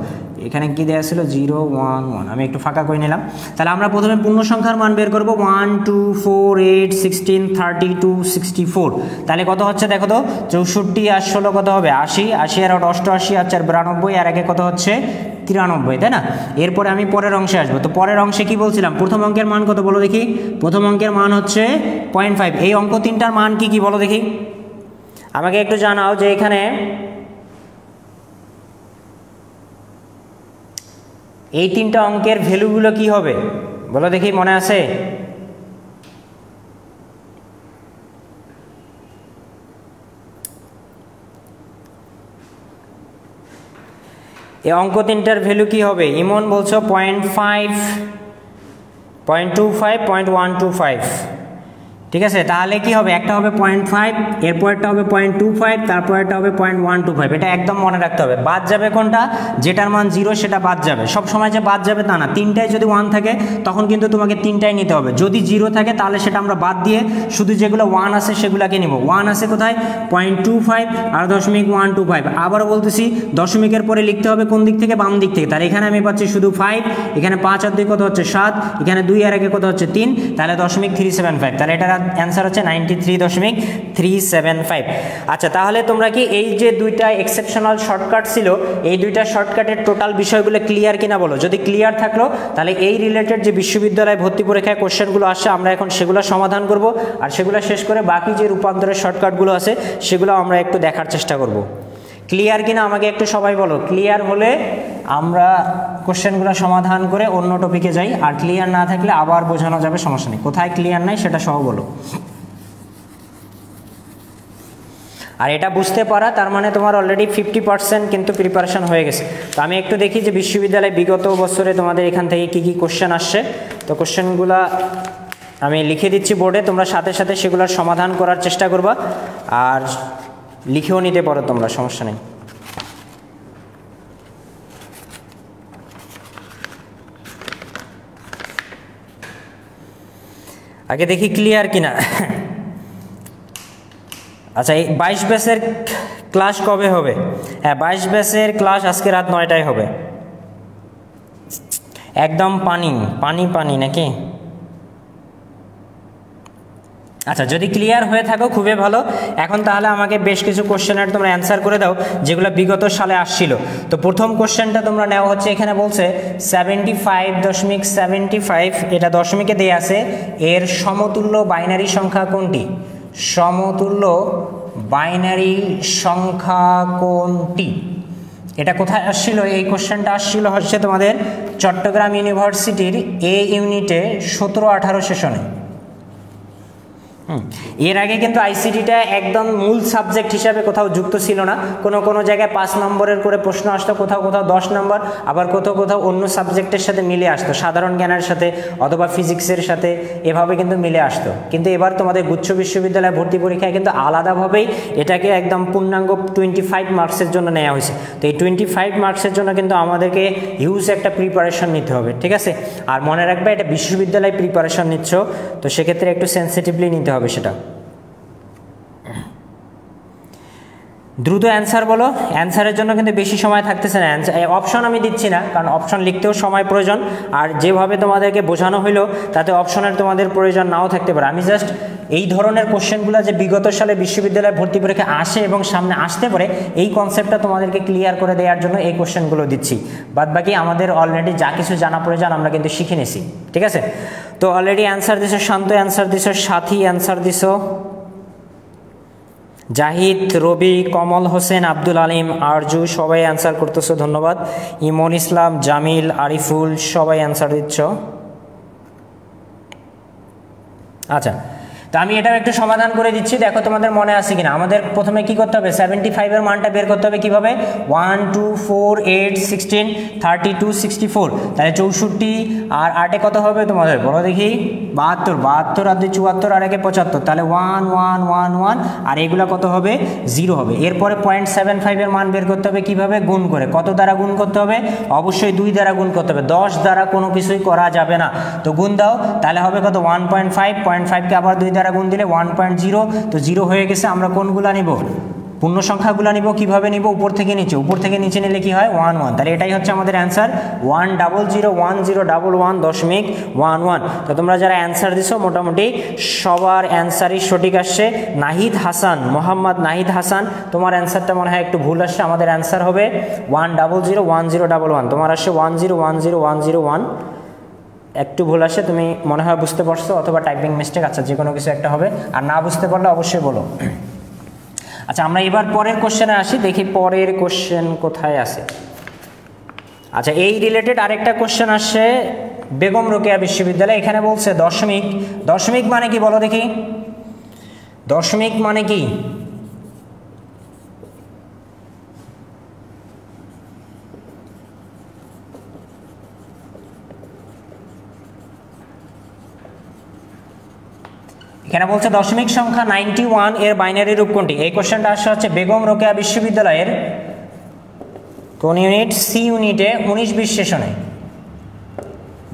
এখানে কি দেওয়া ছিল 0 1 1, আমি একটু ফাঁকা করে নিলাম। তাহলে আমরা প্রথমে পূর্ণ সংখ্যার মান বের করবো 1 2 4 8 16 32 64। তাহলে কত হচ্ছে দেখো তো, 64 আর 16 কত হবে 80, 80 আর 88 আর 4 92, আর আগে কত হচ্ছে 93, তাই না? এরপরে আমি পরের অংশে আসবো। তো পরের অংশে কি বলছিলাম, প্রথম অঙ্কের মান কত বলো দেখি? প্রথম অঙ্কের মান হচ্ছে 0.5। এই অঙ্ক তিনটার মান কি কি বলো দেখি, আমাকে একটু জানাও যে এখানে এই তিনটা অঙ্কের ভ্যালুগুলো কি হবে বলো দেখি, মনে আছে? এই অঙ্ক তিনটার ভ্যালু কি হবে? ইমন বলছো 0.5, 0.25, 0.125। ঠিক আছে, তাহলে কি হবে, একটা হবে 0.5, এরপরটা হবে 0.25, তারপরটা হবে 0.125। এটা একদম মনে রাখতে হবে। বাদ যাবে কোনটা? যেটার মান 0 সেটা বাদ যাবে। সব সময় যে বাদ যাবে তা না, তিনটায় যদি 1 থাকে তখন কিন্তু তোমাকে তিনটাই নিতে হবে। যদি 0 থাকে তাহলে সেটা আমরা বাদ দিয়ে শুধু যেগুলো 1 আছে সেগুলোকে নিব। 1 আছে কোথায়? 0.25 আর 0.125। আবারও বলতেছি, দশমিকের পরে লিখতে হবে কোন দিক থেকে? বাম দিক থেকে। তাহলে এখানে আমি পাচ্ছি শুধু 5, এখানে 5 আর 2 কত হচ্ছে 7, এখানে 2 আর 1 কত হচ্ছে 3, তাহলে 0.375। তাহলে এটা অ্যান্সার হচ্ছে 93.375। আচ্ছা, তাহলে তোমরা কি এই যে দুইটা এক্সেপশনাল শর্টকাট ছিল, এই দুইটা শর্টকাটের টোটাল বিষয়গুলো ক্লিয়ার কিনা বলো? যদি ক্লিয়ার থাকলো তাহলে এই রিলেটেড যে বিশ্ববিদ্যালয় ভর্তি পরীক্ষায় কোশ্চেনগুলো আসছে আমরা এখন সেগুলো সমাধান করব, আর সেগুলো শেষ করে বাকি যে রূপান্তরের শর্টকাটগুলো আছে সেগুলো আমরা একটু দেখার চেষ্টা করব। ক্লিয়ার কিনা আমাকে একটু সবাই বলো। ক্লিয়ার হলে আমরা কোশ্চেনগুলো সমাধান করে অন্য টপিকে যাই, আর ক্লিয়ার না থাকলে আবার বোঝানো যাবে, সমস্যা নেই। কোথায় ক্লিয়ার নাই সেটা সহ বলো। আর এটা বুঝতে পারা তার মানে তোমার অলরেডি 50% কিন্তু প্রিপারেশন হয়ে গেছে। তো আমি একটু দেখি যে বিশ্ববিদ্যালয়ে বিগত বছরে তোমাদের এখান থেকে কি কি কোশ্চেন আসছে। তো কোশ্চেনগুলো আমি লিখে দিচ্ছি বোর্ডে, তোমরা সাথে সাথে সেগুলোর সমাধান করার চেষ্টা করবা, আর লিখেও নিতে পারো তোমরা, সমস্যা নেই। আগে দেখি ক্লিয়ার কিনা। আচ্ছা, এই 22 ব্যাচের ক্লাস কবে হবে? হ্যাঁ, 22 ব্যাচের ক্লাস আজকে রাত 9টায় হবে। একদম পানি পানি পানি নাকি? আচ্ছা, যদি ক্লিয়ার হয়ে থাকো খুবই ভালো। এখন তাহলে আমাকে বেশ কিছু কোশ্চেনের তোমরা অ্যান্সার করে দাও যেগুলো বিগত সালে আসছিল। তো প্রথম কোশ্চেনটা তোমরা নেওয়া হচ্ছে, এখানে বলছে 75.75, এটা দশমিকে দেয়া আছে, এর সমতুল্য বাইনারি সংখ্যা কোনটি? সমতুল্য বাইনারি সংখ্যা কোনটি? এটা কোথায় আসছিল? এই কোশ্চেনটা আসছিল হচ্ছে তোমাদের চট্টগ্রাম ইউনিভার্সিটির এ ইউনিটে 17-18 সেশনে। এর আগে কিন্তু আইসিটিটা একদম মূল সাবজেক্ট হিসাবে কোথাও যুক্ত ছিল না। কোনো জায়গায় 5 নম্বরের করে প্রশ্ন আসতো, কোথাও 10 নম্বর, আবার কোথাও অন্য সাবজেক্টের সাথে মিলে আসতো, সাধারণ জ্ঞানের সাথে অথবা ফিজিক্সের সাথে, এভাবে কিন্তু মিলে আসতো। কিন্তু এবার তোমাদের গুচ্ছ বিশ্ববিদ্যালয় ভর্তি পরীক্ষায় কিন্তু আলাদাভাবেই এটাকে একদম পূর্ণাঙ্গ 25 মার্কসের জন্য নেওয়া হয়েছে। তো এই 25 মার্কসের জন্য কিন্তু আমাদেরকে হিউজ একটা প্রিপারেশন নিতে হবে, ঠিক আছে? আর মনে রাখবে এটা বিশ্ববিদ্যালয় প্রিপারেশন নিচ্ছ, তো সেক্ষেত্রে একটু সেন্সিটিভলি নিতে হবে সেটা। দ্রুত অ্যান্সার বলো। অ্যান্সারের জন্য কিন্তু বেশি সময় থাকতেছে না, অপশন আমি দিচ্ছি না, কারণ অপশন লিখতেও সময় প্রয়োজন, আর যেভাবে তোমাদেরকে বোঝানো হইলো তাতে অপশনের তোমাদের প্রয়োজন নাও থাকতে পারে। আমি জাস্ট এই ধরনের কোশ্চেনগুলো যে বিগত সালে বিশ্ববিদ্যালয়ে ভর্তি পরীক্ষা আসে এবং সামনে আসতে পারে, এই কনসেপ্টটা তোমাদেরকে ক্লিয়ার করে দেওয়ার জন্য এই কোশ্চেনগুলো দিচ্ছি। বাদবাকি আমাদের অলরেডি যা কিছু জানা প্রয়োজন আমরা কিন্তু শিখে নিছি, ঠিক আছে? তো অলরেডি অ্যান্সার দিছো, শান্ত অ্যান্সার দিছো, সাথী অ্যান্সার দিছো, জাহিদ, রবি, কমল হোসেন, আব্দুল আলিম, আরজু সবাই অ্যান্সার করতেছো, ধন্যবাদ। ইমন ইসলাম, জামিল, আরিফুল সবাই অ্যান্সার দিচ্ছ। আচ্ছা, তো আমি এটাও একটু সমাধান করে দিচ্ছি, দেখো তোমাদের মনে আছে কিনা। আমাদের প্রথমে কি করতে হবে, 75 এর মানটা বের করতে হবে কিভাবে, 1 2 4 8 16 32 64, তাহলে 64 আর 8 কত হবে তোমাদের বলো দেখি, 72, 72 আর 2 74 আর 1 75, তাহলে 1 1 1 1, আর এগুলা কত হবে 0 হবে। এরপরে 0.75 এর মান বের করতে হবে কিভাবে, গুণ করে। কত দ্বারা গুণ করতে হবে, অবশ্যই 2 দ্বারা গুণ করতে হবে, 10 দ্বারা কোনো কিছুই করা যাবে না। তো গুণ দাও, তাহলে হবে কত 1.5, 0.5 কে আবার 2 দ্বারা গুণ দিলে 1.0, তো 0 হয়ে গেছে। আমরা কোনগুলা নিব, পূর্ণ সংখ্যাগুলো নিব। কিভাবে নিব, উপর থেকে নিচে, উপর থেকে নিচে নিলে কি হয় 1 1, তাহলে এটাই হচ্ছে আমাদের অ্যান্সার 1001011.11। তো তোমরা যারা অ্যান্সার দিছো মোটামুটি সবার অ্যান্সারই সঠিক আসছে। নাহিদ হাসান, মোহাম্মদ নাহিদ হাসান, তোমার অ্যান্সারটা মনে হয় একটু ভুল আসছে। আমাদের অ্যান্সার হবে 1001011, তোমার আসছে 1010101, একটু ভুল আসে, তুমি মনে হয় বুঝতে পারছো অথবা টাইপিং মিস্টেক, আচ্ছা যে কোনো কিছু একটা হবে। আর না বুঝতে পারলে অবশ্যই বলো। আচ্ছা আমরা এবার পরের কোশ্চেনে আসি, দেখি পরের কোশ্চেন কোথায় আছে। আচ্ছা এই রিলেটেড আরেকটা কোশ্চেন আসছে বেগম রোকেয়া বিশ্ববিদ্যালয়। এখানে বলছে দশমিক, দশমিক মানে কি বলো দেখি, দশমিক মানে কি, এখানে বলছে দশমিক সংখ্যা 91 এর বাইনারি রূপ কোনটি। এই কোশ্চেনটা আসছে হচ্ছে বেগম রোকেয়া বিশ্ববিদ্যালয়ের কোন ইউনিট, সি ইউনিটে 19-20 সেশনে।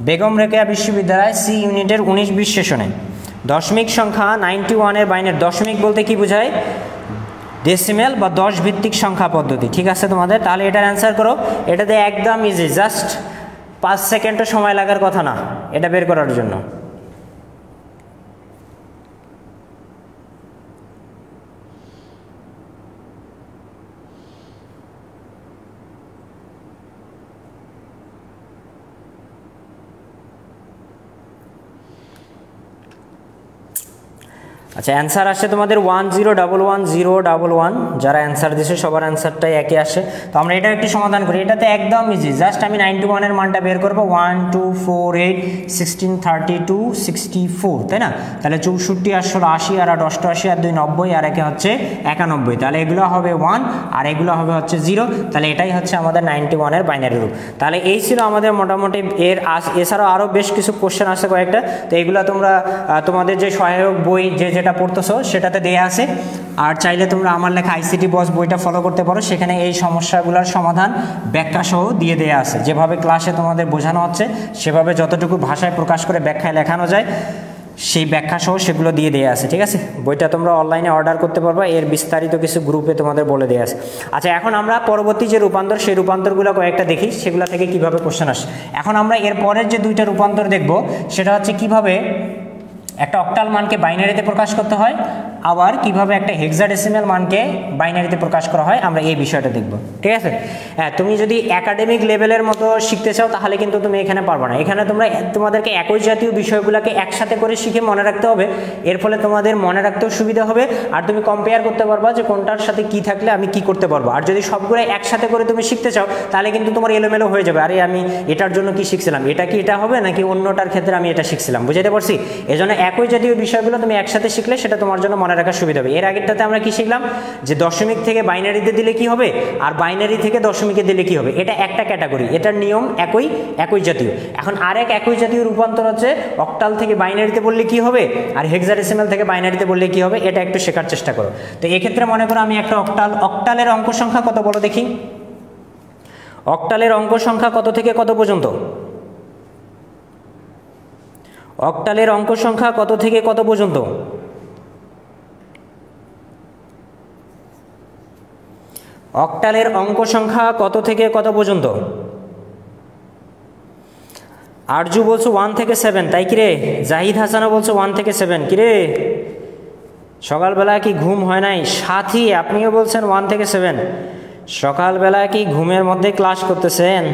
বেগম রোকেয়া বিশ্ববিদ্যালয় সি ইউনিটের 19-20 সেশনে দশমিক সংখ্যা 91 এর বাইনারি। দশমিক বলতে কি বোঝায়, ডেসিমেল বা 10 ভিত্তিক সংখ্যা পদ্ধতি, ঠিক আছে তোমাদের। তাহলে এটার অ্যান্সার করো, এটাতে একদম ইজি, জাস্ট 5 সেকেন্ডও সময় লাগার কথা না এটা বের করার জন্য। আচ্ছা অ্যান্সার আসছে তোমাদের 1011011। যারা অ্যান্সার দিছে সবার অ্যান্সারটাই একই আসে। তো আমরা এটা একটু সমাধান করি, এটাতে একদম ইজি, জাস্ট আমি 91 এর মানটা বের করবো, 1 2 4 8 16 32 64, তাই না। তাহলে 64 আর 16 80 আর 8 88 আর 2 90 আর একে হচ্ছে 91, তাহলে এগুলো হবে 1 আর এগুলো হবে হচ্ছে 0, তাহলে এটাই হচ্ছে আমাদের 91 এর বাইনারি রূপ। তাহলে এই ছিল আমাদের মোটামুটি এর। এছাড়াও আরও বেশ কিছু কোশ্চেন আছে কয়েকটা, তো এগুলো তোমরা তোমাদের যে সহায়ক বই যে যেটা পড়তেছো সেটাতে দেয়া আছে। আর চাইলে তোমরা আমার লেখা আইসিটি বস বইটা ফলো করতে পারো, সেখানে এই সমস্যাগুলোর সমাধান ব্যাখ্যা সহ দিয়ে দেয়া আছে। যেভাবে ক্লাসে তোমাদের বোঝানো হচ্ছে সেভাবে যতটুকু ভাষায় প্রকাশ করে ব্যাখ্যায় লেখানো যায় সেই ব্যাখ্যা সহ সেগুলো দিয়ে দেয়া আছে, ঠিক আছে। বইটা তোমরা অনলাইনে অর্ডার করতে পারবা, এর বিস্তারিত কিছু গ্রুপে তোমাদের বলে দেয়া আছে। আচ্ছা এখন আমরা পরবর্তী যে রূপান্তর সেই রূপান্তরগুলো কয়েকটা দেখি, সেগুলো থেকে কিভাবে কোশ্চেন আসে। এখন আমরা এর পরের যে দুইটা রূপান্তর দেখব সেটা হচ্ছে কিভাবে একটা অক্টাল মানকে বাইনারিতে প্রকাশ করতে হয়, আবার কিভাবে একটা হেক্সাডেসিমাল মানকে বাইনারিতে প্রকাশ করা হয়, আমরা এই বিষয়টা দেখব, ঠিক আছে। হ্যাঁ তুমি যদি একাডেমিক লেভেলের মতো শিখতে চাও তাহলে কিন্তু তুমি এখানে পারবে না। এখানে তোমাদেরকে একই জাতীয় বিষয়গুলোকে একসাথে করে শিখে মনে রাখতে হবে, এর ফলে তোমাদের মনে রাখতেও সুবিধা হবে, আর তুমি কম্পেয়ার করতে পারবা যে কোনটার সাথে কি থাকলে আমি কি করতে পারবো। আর যদি সবগুলো একসাথে করে তুমি শিখতে চাও তাহলে কিন্তু তোমার এলোমেলো হয়ে যাবে, আরে আমি এটার জন্য কি শিখছিলাম, এটা কি এটা হবে নাকি অন্যটার ক্ষেত্রে আমি এটা শিখছিলাম, বুঝাতে পারছি। এজন্য একই জাতীয় বিষয়গুলো তুমি একসাথে শিখলে সেটা তোমার জন্য মনে রাখার সুবিধা হবে। এর আগেরটাতে আমরা কি শিখলাম যে দশমিক থেকে বাইনারিতে দিলে কি হবে আর বাইনারি থেকে দশমিকে দিলে কি হবে, এটা একটা ক্যাটাগরি, এটার নিয়ম একই জাতীয়। এখন আরেক একই জাতীয় রূপান্তর হচ্ছে অক্টাল থেকে বাইনারিতে বললে কি হবে আর হেক্সাডেসিমাল থেকে বাইনারিতে বললে কি হবে, এটা একটু শেখার চেষ্টা করো। তো এক্ষেত্রে মনে করো আমি একটা অক্টালের অঙ্ক সংখ্যা কত বলো দেখি, অক্টালের অঙ্ক সংখ্যা কত থেকে কত পর্যন্ত, অক্টালের অঙ্ক সংখ্যা কত থেকে কত পর্যন্ত, অক্টালের অঙ্ক সংখ্যা কত থেকে কত পর্যন্ত। আরজু বলছো 1 থেকে 7, তাই কিরে। জাহিদ হাসানও বলছো 1 থেকে 7, কিরে সকালবেলা কি ঘুম হয় নাই। সাথী আপনিও বলছেন 1 থেকে 7, সকালবেলা কি ঘুমের মধ্যে ক্লাস করতেছেন।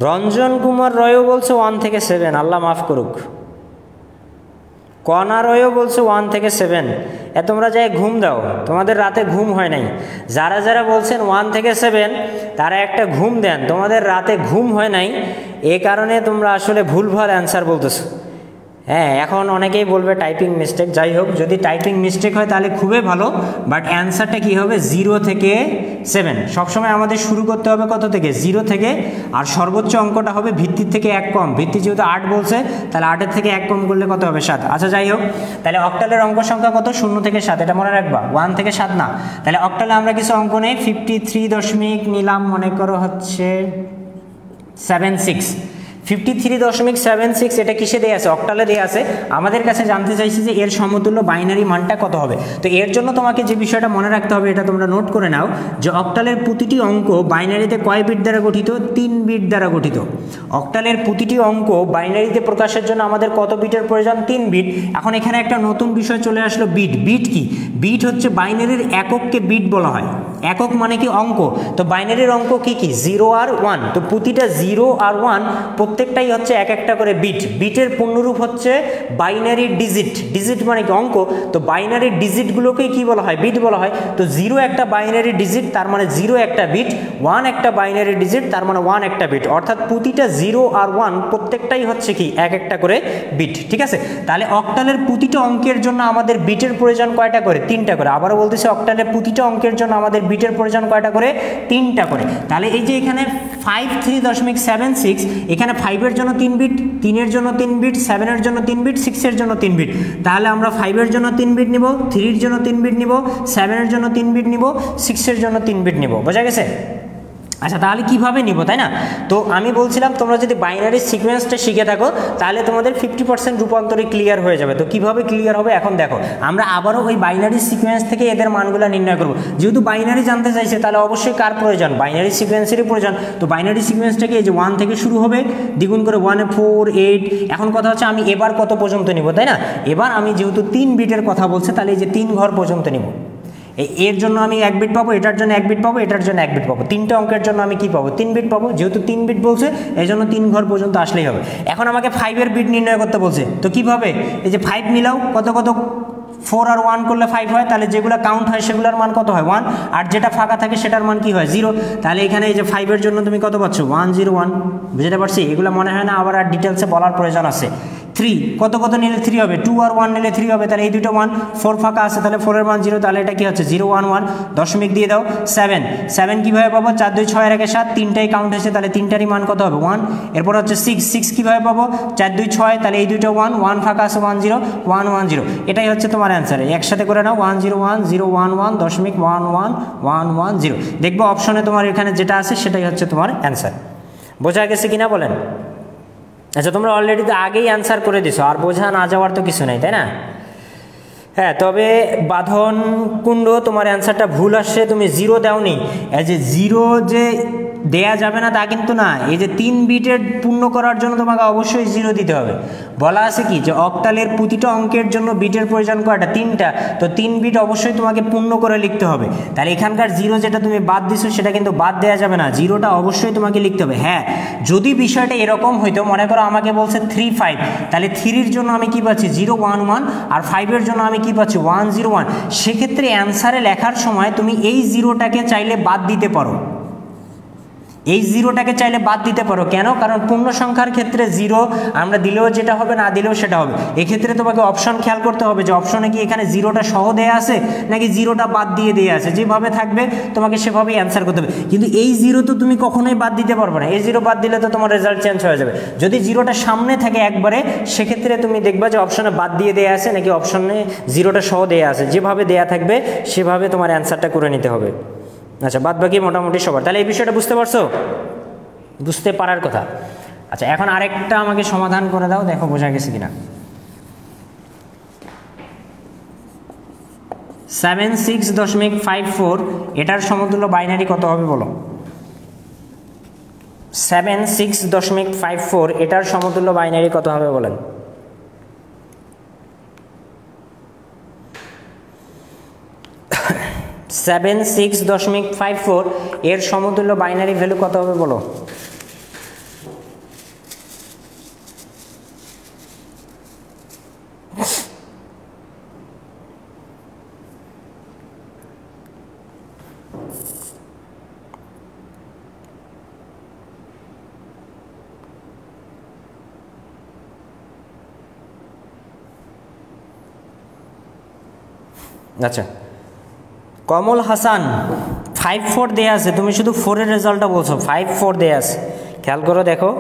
রঞ্জন কুমার রয়ও বলছে 1 থেকে 7, আল্লাহ মাফ করুক। কনা রয়ও বলছে 1 থেকে 7, তোমরা যাই ঘুম দাও, তোমাদের রাতে ঘুম হয় নাই। যারা যারা বলছেন 1 থেকে 7 তারা একটা ঘুম দেন, তোমাদের রাতে ঘুম হয় নাই, এ কারণে তোমরা আসলে ভুলভাল অ্যান্সার বলতেছো। হ্যাঁ, এখন অনেকেই বলবে টাইপিং মিস্টেক। যাই হোক, যদি টাইপিং মিস্টেক হয় তাহলে খুবই ভালো, বাট অ্যান্সারটা কী হবে 0 থেকে 7। সবসময় আমাদের শুরু করতে হবে কত থেকে, 0 থেকে, আর সর্বোচ্চ অঙ্কটা হবে ভিত্তির থেকে 1 কম। ভিত্তি যেহেতু 8 বলছে, তাহলে 8-এর থেকে 1 কম করলে কত হবে, 7। আচ্ছা যাই হোক, তাহলে অক্টালের অঙ্ক সংখ্যা কত, 0 থেকে 7, এটা মনে রাখবা, 1 থেকে 7 না। তাহলে অক্টালে আমরা কিছু অঙ্ক নেই, 53 দশমিক নিলাম, মনে করো হচ্ছে 76, 53.76, এটা কিসে দেওয়া আছে, অক্টালে দেওয়া আছে। আমাদের কাছে জানতে চাইছি যে এর সমতুল্য বাইনারি মানটা কত হবে। তো এর জন্য তোমাকে যে বিষয়টা মনে রাখতে হবে, এটা তোমরা নোট করে নাও, যে অক্টালের প্রতিটি অঙ্ক বাইনারিতে কয় বিট দ্বারা গঠিত, 3 বিট দ্বারা গঠিত। অক্টালের প্রতিটি অঙ্ক বাইনারিতে প্রকাশের জন্য আমাদের কত বিটের প্রয়োজন, 3 বিট। এখন এখানে একটা নতুন বিষয় চলে আসলো, বিট। বিট কি, বিট হচ্ছে বাইনারির একককে বিট বলা হয়। একক মানে কি, অঙ্ক। তো বাইনারির অঙ্ক কি কি, 0 আর 1। তো প্রতিটা 0 আর 1 প্রত্যেকটাই হচ্ছে এক একটা করে বিট। বিটের পূর্ণরূপ হচ্ছে বাইনারি ডিজিট। ডিজিট মানে কি, অঙ্ক। তো বাইনারি ডিজিটগুলোকেই কি বলা হয়, বিট বলা হয়। তো 0 একটা বাইনারি ডিজিট, তার মানে 0 একটা বিট। 1 একটা বাইনারি ডিজিট, তার মানে 1 একটা বিট। অর্থাৎ প্রতিটা 0 আর 1 প্রত্যেকটাই হচ্ছে কি, এক একটা করে বিট। ঠিক আছে, তাহলে অক্টালের প্রতিটা অঙ্কের জন্য আমাদের বিটের প্রয়োজন কয়টা করে, 3টা করে। আবারও বলতেছি, অক্টালের প্রতিটা অঙ্কের জন্য আমাদের বিটের প্রয়োজন কয়টা করে, 3টা করে। তাহলে এই যে এখানে 53.76, এখানে 5-এর জন্য 3 বিট, 3-এর জন্য 3 বিট, 7-এর জন্য 3 বিট, 6-এর জন্য 3 বিট। তাহলে আমরা 5-এর জন্য 3 বিট নিব, 3-এর জন্য 3 বিট নিব, 7-এর জন্য 3 বিট নিব, 6-এর জন্য 3 বিট নিব। বোঝা গেছে? আচ্ছা, তাহলে কিভাবে নিব, তাই না? তো আমি বলছিলাম, তোমরা যদি বাইনারি সিকোয়েন্সটা শিখে থাকো তাহলে তোমাদের 50% রূপান্তরে ক্লিয়ার হয়ে যাবে। তো কিভাবে ক্লিয়ার হবে, এখন দেখো, আমরা আবারও ওই বাইনারি সিকোয়েন্স থেকে এদের মানগুলো নির্ণয় করব। যেহেতু বাইনারি জানতে চাইছে, তাহলে অবশ্যই কার প্রয়োজন, বাইনারি সিকোয়েন্সেরই প্রয়োজন। তো বাইনারি সিকোয়েন্সটাকে এই যে 1 থেকে শুরু হবে, দ্বিগুণ করে 1 4 8। এখন কথা হচ্ছে আমি এবার কত পর্যন্ত নিব, তাই না? এবার আমি যেহেতু 3 বিটের কথা বলছে, তাহলে এই যে 3 ঘর পর্যন্ত নিব। এর জন্য আমি 1 বিট পাবো, এটার জন্য 1 বিট পাবো, এটার জন্য 1 বিট পাবো। 3টা অঙ্কের জন্য আমি কি পাবো, 3 বিট পাবো। যেহেতু 3 বিট বলছে, এই জন্য 3 ঘর পর্যন্ত আসলেই হবে। এখন আমাকে 5-এর বিট নির্ণয় করতে বলছে। তো কিভাবে, এই যে 5 মিলাও, কত কত, 4 আর 1 করলে 5 হয়। তাহলে যেগুলো কাউন্ট হয় সেগুলোর মান কত হয়, 1। আর যেটা ফাঁকা থাকে সেটার মান কি হয়, 0। তাহলে এখানে এই যে 5-এর জন্য তুমি কত পাচ্ছ, 1 0 1। বুঝতে পারছি? এগুলো মনে হয় না আবার আর ডিটেলসে বলার প্রয়োজন আছে। 3 কত কত নিলে 3 হবে, 2 আর 1 নিলে 3 হবে। তাহলে এই দুটো 1, 4 ফাঁকা আছে, তাহলে 4-এর মান 0। তাহলে এটা কি হচ্ছে, 0 1 1। দশমিক দিয়ে দাও। 7 কীভাবে পাবো, 4 2 6 এর 7, 3টাই কাউন্ট হয়েছে, তাহলে 3টারই মান কত হবে, 1। এরপর হচ্ছে 6 কীভাবে পাবো, 4 2 6, তাহলে এই দুটো 1 ফাঁকা আছে, 1 0 1 1 0। এটাই হচ্ছে তোমার অ্যান্সার। একসাথে করে নাও, 1 0 1 0 1 1 দশমিক 1 1 1 1 0। দেখবো অপশনে তোমার এখানে যেটা আছে সেটাই হচ্ছে তোমার অ্যান্সার। বোঝা গেছে কিনা বলেন? আচ্ছা, তোমরা অলরেডি তো আগেই অ্যান্সার করে দিছো, আর বোঝা না যাওয়ার তো কিছু নেই, তাই না? হ্যাঁ, তবে বাঁধন কুণ্ড তোমার অ্যান্সারটা ভুল আসছে, তুমি 0 দাওনি। এই যে 0 যে দেয়া যাবে না তা কিন্তু না, এই যে 3 বিটের পূর্ণ করার জন্য তোমাকে অবশ্যই 0 দিতে হবে। বলা আছে কি, যে অক্টালের প্রতিটা অঙ্কের জন্য বিটের প্রয়োজন কয়টা, 3টা। তো 3 বিট অবশ্যই তোমাকে পূর্ণ করে লিখতে হবে। তাহলে এখানকার 0 যেটা তুমি বাদ দিছো সেটা কিন্তু বাদ দেওয়া যাবে না, 0টা অবশ্যই তোমাকে লিখতে হবে। হ্যাঁ, যদি বিষয়টা এরকম হইতো, মনে করো আমাকে বলছে 3 5, তাহলে 3-এর জন্য আমি কি পাচ্ছি, 0 1 1, আর 5-এর জন্য আমি কি পাচ্ছি, 1 0 1। সেক্ষেত্রে অ্যান্সারে লেখার সময় তুমি এই 0টাকে চাইলে বাদ দিতে পারো। এই 0টাকে চাইলে বাদ দিতে পারো। কেন? কারণ পূর্ণ সংখ্যার ক্ষেত্রে 0 আমরা দিলেও যেটা হবে, না দিলেও সেটা হবে। এক্ষেত্রে তোমাকে অপশন খেয়াল করতে হবে, যে অপশনে কি এখানে 0টা সহ দেয়া আছে নাকি 0টা বাদ দিয়ে দেওয়া আছে। যেভাবে থাকবে তোমাকে সেভাবেই অ্যান্সার করতে হবে। কিন্তু এই 0 তো তুমি কখনোই বাদ দিতে পারবে না। এই 0 বাদ দিলে তো তোমার রেজাল্ট চেঞ্জ হয়ে যাবে। যদি 0টা সামনে থাকে একবারে, সেক্ষেত্রে তুমি দেখবা যে অপশনে বাদ দিয়ে দেওয়া আছে নাকি অপশনে 0টা সহ দেওয়া আছে। যেভাবে দেয়া থাকবে সেভাবে তোমার অ্যান্সারটা করে নিতে হবে। আচ্ছা, বাদ বাকি মোটামুটি সবার। তাহলে এই বিষয়টা বুঝতে পারছো? বুঝতে পারার কথা। আচ্ছা, এখন আরেকটা আমাকে সমাধান করে দাও, দেখো বোঝা গেছে কিনা। 76.54 এটার সমতুল্য বাইনারি কত হবে বলো? 76.54 এটার সমতুল্য বাইনারি কত হবে বলেন? সেভেন 6.54 এর সমতুল্য বাইনারি ভ্যালু কত হবে বলো? আচ্ছা, কমল হাসান 5-4 দেয়া আছে, তুমি শুধু 4-এর রেজাল্টটা বলছো। 5-4 দেয়া আছে, খেয়াল করো দেখো।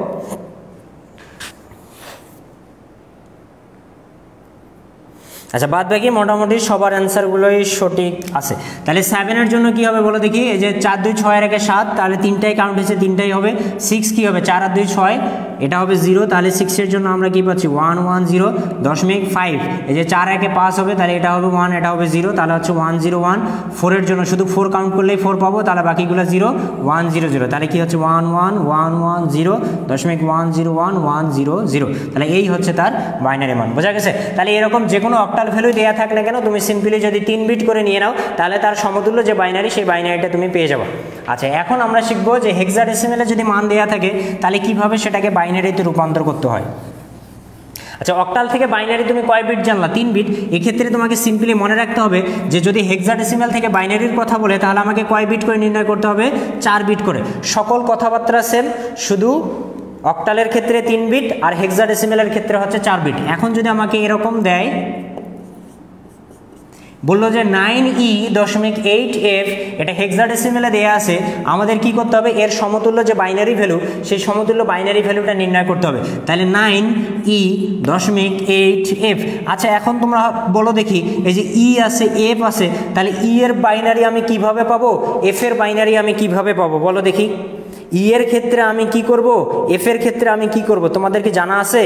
আচ্ছা, বাদ বাকি মোটামুটি সবার অ্যান্সারগুলোই সঠিক আছে। তাহলে 7-এর জন্য কি হবে বলো দেখি? এই যে 4 2 6 আর 1 7, তাহলে 3টাই কাউন্ট হয়েছে, 3টাই হবে। 6 কি হবে? 4 আর 2 6, এটা হবে 0। তাহলে 6-এর জন্য আমরা কি পাচ্ছি? 1 1 0 .5। এই যে 4 1 5 হবে, তাহলে এটা হবে 1, এটা হবে 0, তাহলে হচ্ছে 1 0 1। 4-এর জন্য শুধু 4 কাউন্ট করলেই 4 পাবো, তাহলে বাকিগুলো 0 1 0 0, তাহলে কি হচ্ছে 1 1 1 1 0 .1 0 1 1 0 0। তাহলে এই হচ্ছে তার বাইনারি মান, বোঝা গেছে? তাহলে এরকম যে কোনো অক্টাল ভ্যালু দেওয়া থাক না কেন, তুমি সিম্পলি যদি 3 বিট করে নিয়ে নাও, তাহলে তার সমতুল্য যে বাইনারি, সেই বাইনারিটা তুমি পেয়ে যাবে। আচ্ছা, এখন আমরা শিখবো যে হেক্সাডেসিমেলে যদি মান দেওয়া থাকে, তাহলে কিভাবে সেটাকে বাইনারিতে রূপান্তর করতে হয়। আচ্ছা, অক্টাল থেকে বাইনারি তুমি কয় বিট জানলা? 3 বিট। এক্ষেত্রে তোমাকে সিম্পলি মনে রাখতে হবে যে যদি হেক্সাডেসিমেল থেকে বাইনারির কথা বলে, তাহলে আমাকে কয় বিট করে নির্ণয় করতে হবে? 4 বিট করে। সকল কথাবার্তা সেম, শুধু অক্টালের ক্ষেত্রে 3 বিট আর হেক্সাডেসিমেলের ক্ষেত্রে হচ্ছে 4 বিট। এখন যদি আমাকে এরকম দেয়, বললো যে 9E.8F, এটা হেক্সাডেসিমেলে দেয়া আছে, আমাদের কি করতে হবে? এর সমতুল্য যে বাইনারি ভ্যালু, সেই সমতুল্য বাইনারি ভ্যালুটা নির্ণয় করতে হবে। তাহলে 9E.8F। আচ্ছা, এখন তোমরা বলো দেখি, এই যে E আছে, F আছে, তাহলে E এর বাইনারি আমি কিভাবে পাবো? F এর বাইনারি আমি কিভাবে পাবো বলো দেখি? E এর ক্ষেত্রে আমি কি করব, F এর ক্ষেত্রে আমি কি করব? তোমাদের কি জানা আছে?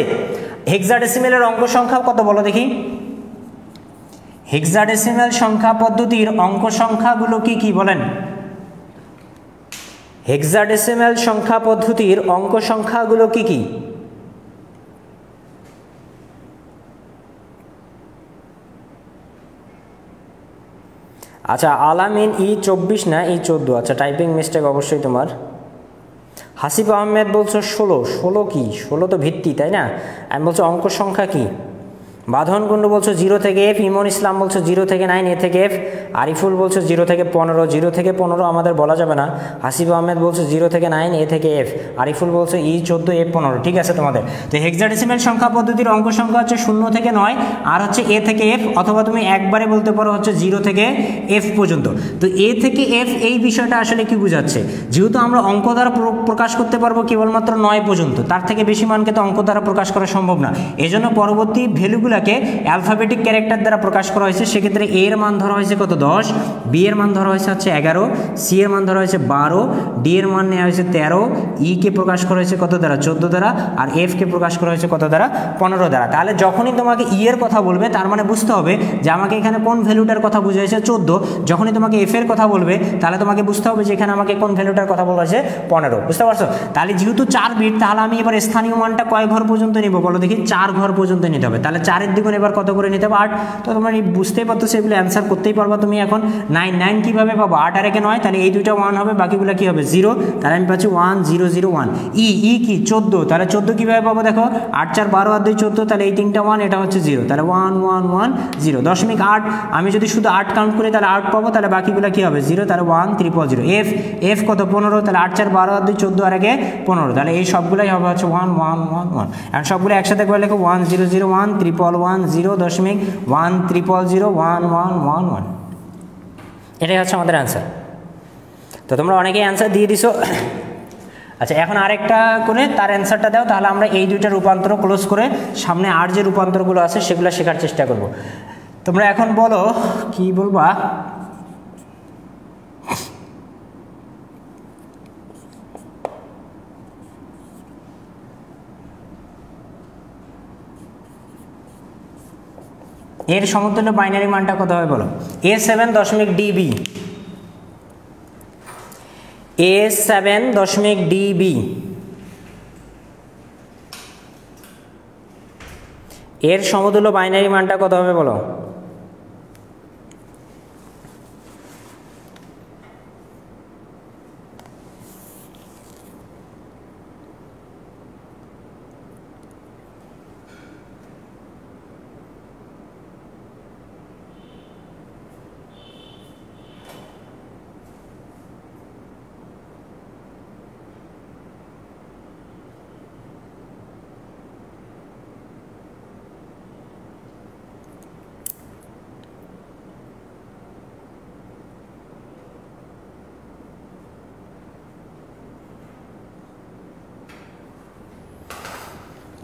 হেক্সাডেসিমেলের অঙ্ক সংখ্যা কত বলো দেখি? হেক্সাডেসিমেল সংখ্যা পদ্ধতির অঙ্ক সংখ্যাগুলো কি কি বলেন? হেক্সাডেসিমেল সংখ্যা পদ্ধতির অঙ্ক সংখ্যাগুলো কি কি? আচ্ছা, আলামিন E24 না E14। আচ্ছা, টাইপিং মিস্টেক অবশ্যই তোমার। হাসিব আহমেদ বলছো 16। 16 কি? 16 তো ভিত্তি, তাই না? আমি বলছো অঙ্ক সংখ্যা কি? বাঁধন কুণ্ডু বলছো 0 থেকে F। ইমন ইসলাম বলছো 0 থেকে 9, A থেকে F। আরিফুল বলছো 0 থেকে 15। 0 থেকে 15 আমাদের বলা যাবে না। হাসিব আহমেদ বলছো 0 থেকে 9, A থেকে F। আরিফুল বলছো E14 F15। ঠিক আছে তোমাদের। তো হেক্সাডেসিমেল সংখ্যা পদ্ধতির অঙ্ক সংখ্যা হচ্ছে 0 থেকে 9 আর হচ্ছে A থেকে F, অথবা তুমি একবারে বলতে পারো হচ্ছে 0 থেকে F পর্যন্ত। তো A থেকে F এই বিষয়টা আসলে কি বোঝাচ্ছে? যেহেতু আমরা অঙ্ক দ্বারা প্রকাশ করতে পারবো কেবলমাত্র 9 পর্যন্ত, তার থেকে বেশি মানকে তো অঙ্ক দ্বারা প্রকাশ করা সম্ভব না। এজন্য পরবর্তী ভ্যালুগুলোকে অ্যালফাবেটিক ক্যারেক্টার দ্বারা প্রকাশ করা হয়েছে। সেক্ষেত্রে A এর মান ধরা হয়েছে কত? 10, B এর মান ধরা হয়েছে হচ্ছে 11, C এর মান ধরা হয়েছে 12, D এর মান নেওয়া হয়েছে 13, E কে প্রকাশ করা হয়েছে কত দ্বারা? 14 দ্বারা, আর F কে প্রকাশ করা হয়েছে কত দ্বারা? 15 দ্বারা। তাহলে যখনই তোমাকে E এর কথা বলবে, তার মানে বুঝতে হবে যে আমাকে এখানে কোন ভ্যালুটার কথা বুঝাইছে? 14। যখনই তোমাকে F এর কথা বলবে, তাহলে তোমাকে বুঝতে হবে যে এখানে আমাকে কোন ভ্যালুটার কথা বলা হয়েছে? 15। বুঝতে পারছো? তাহলে যেহেতু 4 বিট, তাহলে আমি এবার স্থানীয় মানটা কয় ঘর পর্যন্ত নিব বলো দেখি? 4 ঘর পর্যন্ত নিতে হবে। তাহলে 4 এর দ্বিগুণ এবার কত করে নিতে হবে? 8। তো তোমরা বুঝতেই পারতো, সেগুলো অ্যান্সার করতেই পারবা তুমি এখন। 9 9 কীভাবে পাবো? 8 আর 1 9, তাহলে এই দুইটা 1 হবে, বাকিগুলো কি হবে? 0। তাহলে আমি পাচ্ছি 1 0 0 1। ই কি? 14। তাহলে 14 কীভাবে পাবো দেখো? 8 4 12 আর 2 14, তাহলে এই 3টা 1, এটা হচ্ছে 0, তাহলে 1 1 1 0 .8। আমি যদি শুধু 8 কাউন্ট করি, তাহলে 8 পাবো, তাহলে বাকিগুলো কি হবে? 0, তাহলে 1 0 0 0। F কত? 15। তাহলে 8 4 12 আর 2 14 আর 1 15, তাহলে এই সবগুলোই হবে হচ্ছে 1 1 1 1। এখন সবগুলো একসাথে করে লেখো 1 0 0 1 1 0 .1 0 0 1 1 1 1। এটাই হচ্ছে আমাদের অ্যান্সার। তো তোমরা অনেকেই অ্যান্সার দিয়ে দিছো। আচ্ছা, এখন আরেকটা করে তার অ্যান্সারটা দাও, তাহলে আমরা এই দুইটা রূপান্তর ক্লোজ করে সামনে আর যে রূপান্তরগুলো আছে সেগুলো শেখার চেষ্টা করব। তোমরা এখন বলো, কি বলবা? এর সমতুল্য বাইনারি মানটা কত হবে বলো? A7.db। A7.db এর সমতুল্য বাইনারি মানটা কত হবে বলো?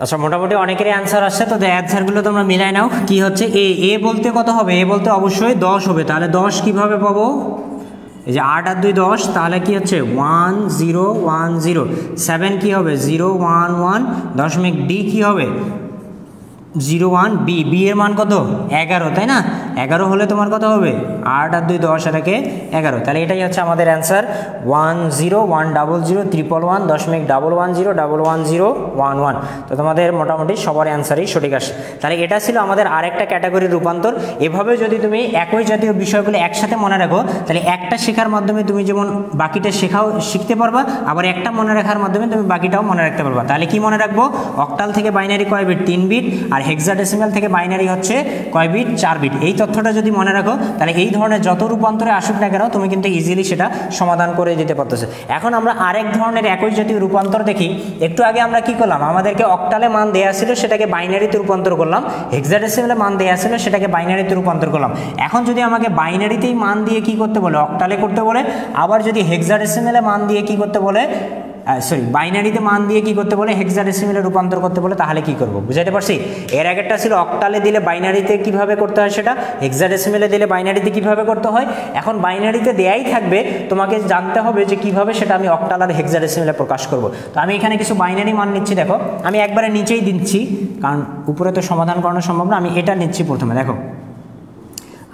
আচ্ছা মোটামুটি অনেকেরই অ্যান্সার আসছে, তো অ্যান্সারগুলো তোমরা মিলাই নাও। কি হচ্ছে এ বলতে কত হবে? এ বলতে অবশ্যই 10 হবে। তাহলে 10 কিভাবে পাবো? এই যে 8 আর 2 10, তাহলে কি হচ্ছে 1 0 1 0। 7 কি হবে? 0 1 1। দশমিক ডি কি হবে? 0 1। বি এর মান কত? 11, তাই না? 11 হলে তোমার কত হবে? 8 আর 2 10, এটাকে 11। তাহলে এটাই হচ্ছে আমাদের অ্যান্সার 1 0 1 0 0 1 1 1 দশমিক 1 1 0 1 1 0 1 1। তো তোমাদের মোটামুটি সবার অ্যান্সারই সঠিক আসে। তাহলে এটা ছিল আমাদের আরেকটা ক্যাটাগরির রূপান্তর। এভাবে যদি তুমি একই জাতীয় বিষয়গুলো একসাথে মনে রাখো, তাহলে একটা শেখার মাধ্যমে তুমি যেমন বাকিটা শিখতে পারবা, আবার একটা মনে রাখার মাধ্যমে তুমি বাকিটাও মনে রাখতে পারবা। তাহলে কি মনে রাখবো? অক্টাল থেকে বাইনারি কয় বিট? 3 বিট। আর হেক্সাডেসিমাল থেকে বাইনারি হচ্ছে কয় বিট? 4 বিট। এই তথ্যটা যদি মনে রাখো, তাহলে এই ধরনের যত রূপান্তরে আসুক না কেন তুমি কিন্তু ইজিলি সেটা সমাধান করে দিতে পারতেছো। এখন আমরা আরেক ধরনের একই জাতীয় রূপান্তর দেখি। একটু আগে আমরা কি করলাম? আমাদেরকে অক্টালে মান দেয়া ছিল, সেটাকে বাইনারিতে রূপান্তর করলাম। হেক্সাডেসিমালে মান দেয়া ছিল, সেটাকে বাইনারিতে রূপান্তর করলাম। এখন যদি আমাকে বাইনারিতেই মান দিয়ে কি করতে বলে? অক্টালে করতে বলে। আবার যদি হেক্সাডেসিমালে মান দিয়ে কি করতে বলে? বাইনারিতে মান দিয়ে কি করতে বলে? হেক্সাডেসিমালে রূপান্তর করতে বলে। তাহলে কি করব? বুঝাতে পারছি? এর আগেরটা ছিল অক্টালে দিলে বাইনারিতে কিভাবে করতে হয় সেটা, হেক্সাডেসিমালে দিলে বাইনারিতে কিভাবে করতে হয়। এখন বাইনারিতে দেয়াই থাকবে, তোমাকে জানতে হবে যে কিভাবে সেটা আমি অক্টাল আর হেক্সাডেসিমালে প্রকাশ করব। তো আমি এখানে কিছু বাইনারি মান নিচ্ছি। দেখো আমি একবারে নিচেই দিচ্ছি, কারণ উপরে তো সমাধান করানো সম্ভব না। আমি এটা নিচ্ছি প্রথমে। দেখো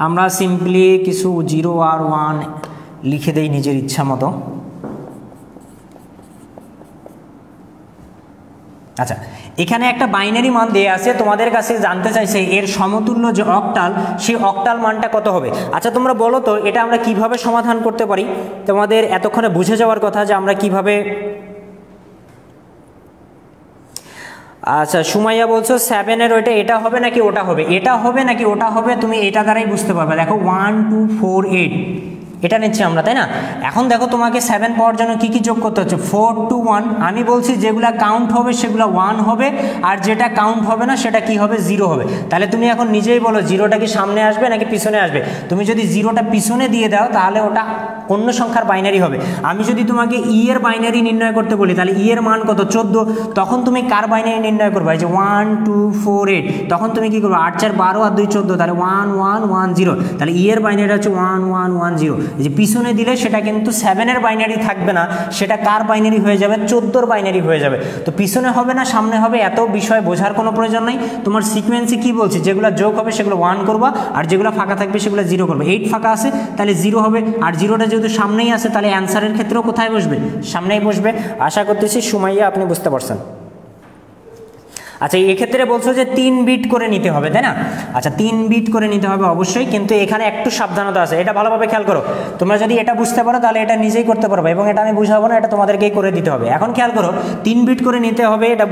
আমরা সিম্পলি কিছু 0 আর 1 লিখে দেই নিজের ইচ্ছা মতো। আচ্ছা, এখানে একটা বাইনারি মান দেয়া আছে, তোমাদের কাছে জানতে চাইছে এর সমতুল্য যে অক্টাল, সেই অক্টাল মানটা কত হবে। আচ্ছা তোমরা বলো তো এটা আমরা কিভাবে সমাধান করতে পারি? তোমাদের এতক্ষণে বুঝে যাওয়ার কথা যে আমরা কিভাবে। আচ্ছা সুমাইয়া বলছো 7-এর ওইটা এটা হবে নাকি ওটা হবে? এটা হবে নাকি ওটা হবে তুমি এটা দ্বারাই বুঝতে পারবে। দেখো 1 2 4 8 এটা নিচ্ছি আমরা, তাই না? এখন দেখো তোমাকে 7 পাওয়ার জন্য কি কি যোগ করতে হচ্ছে? 4 2 1। আমি বলছি যেগুলা কাউন্ট হবে সেগুলো 1 হবে, আর যেটা কাউন্ট হবে না সেটা কি হবে? 0 হবে। তাহলে তুমি এখন নিজেই বলো জিরোটা কি সামনে আসবে নাকি পিছনে আসবে? তুমি যদি জিরোটা পিছনে দিয়ে দাও তাহলে ওটা অন্য সংখ্যার বাইনারি হবে। আমি যদি তোমাকে ই এর বাইনারি নির্ণয় করতে বলি, তাহলে ই এর মান কত? 14। তখন তুমি কার বাইনারি নির্ণয় করবে? এই যে 1 2 4 8। তখন তুমি কি করবে? 8 4 12 আর 2 14, তাহলে 1 1 1 0। তাহলে ই এর বাইনারি হচ্ছে 1 1 1 0। যে পিছনে দিলে সেটা কিন্তু 7-এর বাইনারি থাকবে না, সেটা কার বাইনারি হয়ে যাবে? 14-র বাইনারি হয়ে যাবে। তো পিছনে হবে না সামনে হবে, এত বিষয় বোঝার কোনো প্রয়োজন নাই। তোমার সিকোয়েন্সে কি বলছি? যেগুলো যোগ হবে সেগুলো 1 করবা, আর যেগুলো ফাঁকা থাকবে সেগুলো 0 করবে। 8 ফাঁকা আছে তাহলে 0 হবে, আর 0টা যেহেতু সামনেই আছে তাহলে অ্যান্সারের ক্ষেত্রেও কোথায় বসবে? সামনেই বসবে। আশা করতেছি সুমাইয়া আপনি বুঝতে পারছেন। আচ্ছা এক্ষেত্রে বলছো যে 3 বিট করে নিতে হবে, তাই না? আচ্ছা 3 বিট করে নিতে হবে অবশ্যই, কিন্তু এখানে একটু সাবধানতা আছে, এটা ভালোভাবে খেয়াল করো। তোমরা যদি এটা বুঝতে পারো তাহলে এটা নিজেই করতে পারবে, এবং এটা আমি বুঝাবো না, এটা তোমাদেরকেই করে দিতে হবে। এখন খেয়াল করো 3 বিট করে নিতে হবে, এটা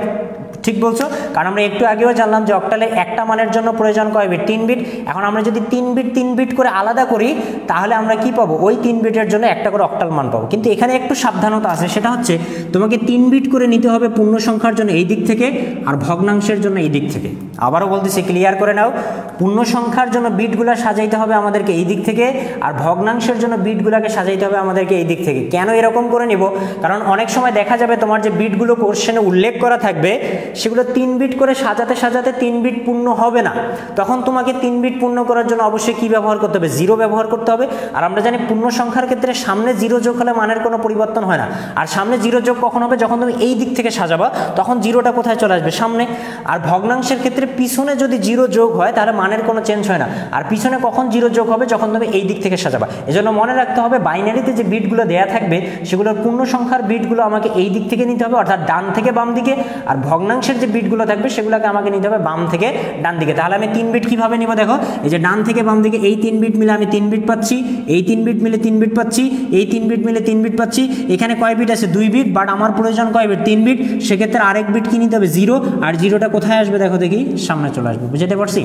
ঠিক বলছো, কারণ আমরা একটু আগেও জানলাম যে অক্টালে একটা মানের জন্য প্রয়োজন কয় বিট? 3 বিট। এখন আমরা যদি 3 বিট করে আলাদা করি তাহলে আমরা কি পাবো? ওই 3 বিটের জন্য একটা করে অক্টাল মান পাবো। কিন্তু এখানে একটু সাবধানতা আছে, সেটা হচ্ছে তোমাকে 3 বিট করে নিতে হবে পূর্ণ সংখ্যার জন্য এই দিক থেকে, আর ভগ্নাংশের জন্য এই দিক থেকে। আবারও বলতেছি, ক্লিয়ার করে নাও। পূর্ণ সংখ্যার জন্য বিটগুলো সাজাইতে হবে আমাদেরকে এই দিক থেকে, আর ভগ্নাংশের জন্য বিটগুলোকে সাজাইতে হবে আমাদেরকে এই দিক থেকে। কেন এরকম করে নিব? কারণ অনেক সময় দেখা যাবে তোমার যে বিটগুলো কোশ্চেনে উল্লেখ করা থাকবে সেগুলো 3 বিট করে সাজাতে সাজাতে 3 বিট পূর্ণ হবে না। তখন তোমাকে 3 বিট পূর্ণ করার জন্য অবশ্যই কি ব্যবহার করতে হবে? 0 ব্যবহার করতে হবে। আর আমরা জানি পূর্ণ সংখ্যার ক্ষেত্রে সামনে 0 যোগ হলে মানের কোনো পরিবর্তন হয় না। আর সামনে 0 যোগ কখন হবে? যখন তুমি এই দিক থেকে সাজাবা, তখন 0টা কোথায় চলে আসবে? সামনে। আর ভগ্নাংশের ক্ষেত্রে পিছনে যদি 0 যোগ হয় তাহলে মানের কোনো চেঞ্জ হয় না। আর পিছনে কখন 0 যোগ হবে? যখন তুমি এই দিক থেকে সাজাবা। এজন্য মনে রাখতে হবে বাইনারিতে যে বিটগুলো দেয়া থাকবে সেগুলোর পূর্ণ সংখ্যার বিটগুলো আমাকে এই দিক থেকে নিতে হবে, অর্থাৎ ডান থেকে বাম দিকে। আর ভগ্নাংশের যে বিটগুলো থাকবে সেগুলোকে আমাকে নিতে হবে বাম থেকে ডান দিকে। তাহলে আমি 3 বিট কিভাবে নিব? দেখো এই যে ডান থেকে বাম দিকে এই 3 বিট মিলে আমি 3 বিট পাচ্ছি, এই 3 বিট মিলে 3 বিট পাচ্ছি, এই 3 বিট মিলে 3 বিট পাচ্ছি। এখানে কয় বিট আছে? 2 বিট, বাট আমার প্রয়োজন কয় বিট? 3 বিট। সেক্ষেত্রে আরেক বিট কি নিতে হবে? 0। আর 0টা কোথায় আসবে? দেখো দেখি, সামনে চলে আসবে। বুঝতে পারছি?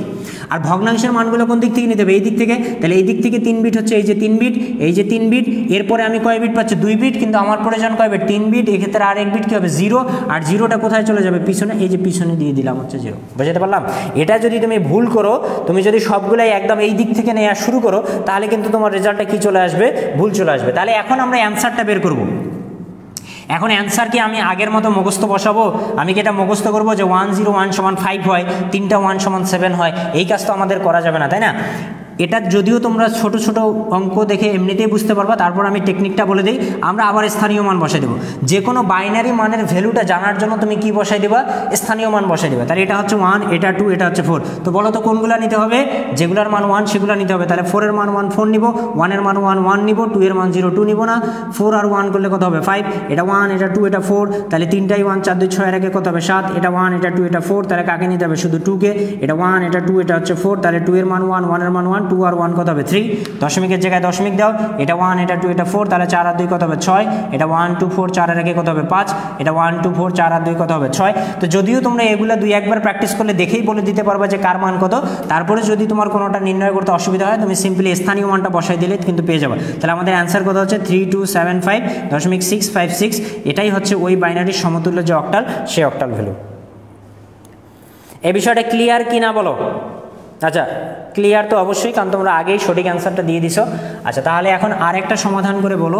আর ভগ্নাংশের মানগুলো কোন দিক থেকে নিতে হবে? এই দিক থেকে। তাহলে এই দিক থেকে 3 বিট হচ্ছে এই যে 3 বিট, এই যে 3 বিট। এরপরে আমি কয় বিট পাচ্ছি? 2 বিট, কিন্তু আমার প্রয়োজন কয় বিট? 3 বিট। এক্ষেত্রে আরেক বিট কি হবে? 0। আর 0টা কোথায় চলে যাবে? পিছনে। এই যে পিছনে দিয়ে দিলাম হচ্ছে 0। বুঝতে পারলাম? এটা যদি তুমি ভুল করো, তুমি যদি সবগুলাই একদম এই দিক থেকে নেওয়া শুরু করো, তাহলে কিন্তু তোমার রেজাল্টটা কি চলে আসবে? ভুল চলে আসবে। তাহলে এখন আমরা অ্যান্সারটা বের করব। এখন অ্যান্সার কি আমি আগের মতো মুখস্থ বসাবো? আমি কি এটা মুখস্থ করবো যে 101 সমান 5 হয়, 3টা 1 সমান 7 হয়? এই কাজ তো আমাদের করা যাবে না, তাই না? এটা যদিও তোমরা ছোট ছোট অঙ্ক দেখে এমনিতেই বুঝতে পারবা, তারপর আমি টেকনিকটা বলে দিই। আমরা আবার স্থানীয় মান বসাই দেবো। যে কোনো বাইনারি মানের ভ্যালুটা জানার জন্য তুমি কি বসাই দেবা? স্থানীয় মান বসাই দেবা। তাহলে এটা হচ্ছে 1, এটা 2, এটা হচ্ছে 4। তো বলো তো কোনগুলো নিতে হবে? যেগুলোর মান 1 সেগুলো নিতে হবে। তাহলে 4 এর মান 1 4 নিব, 1 এর মান 1 1 নিব, 2 এর মান 0 2 নিব না। 4 আর 1 করলে কত হবে? 5। এটা 1, এটা 2, এটা 4, তাহলে তিনটাই 1, 4 2 6 এর আগে কত হবে? 7। এটা 1, এটা 2, এটা 4, তাহলে কাকে নিতে হবে? শুধু 2 কে। এটা 1, এটা 2, এটা হচ্ছে 4, তাহলে 2 এর মান 1, 1 এর মান 1, 2 আর 1 কত হবে? 3। দশমিকের জায়গায় দশমিক দাও। এটা 1, এটা 2, এটা 4, তাহলে 4 আর 2 কত হবে? 6। এটা 1 2 4 4 এর আগে কত হবে? 5। এটা 1 2 4 4 আর 2 কত হবে? 6। তো যদিও তোমরা এগুলা দুই একবার প্র্যাকটিস করলে দেখেই বলে দিতে পারবা যে কার মান কত। তারপরে যদি তোমার কোনোটা নির্ণয় করতে অসুবিধা হয়, তুমি সিম্পলি স্থানীয় মানটা বসাই দিলে কিন্তু পেয়ে যাবে। তাহলে আমাদের অ্যান্সার কত হচ্ছে? 3275.656। এটাই হচ্ছে ওই বাইনারির সমতুল্য যে অক্টাল, সেই অক্টাল ভ্যালু। এই বিষয়টা ক্লিয়ার কি না বলো? আচ্ছা, ক্লিয়ার তো অবশ্যই, কারণ তোমরা আগেই সঠিক অ্যান্সারটা দিয়ে দিছো। আচ্ছা, তাহলে এখন আরেকটা সমাধান করে বলো,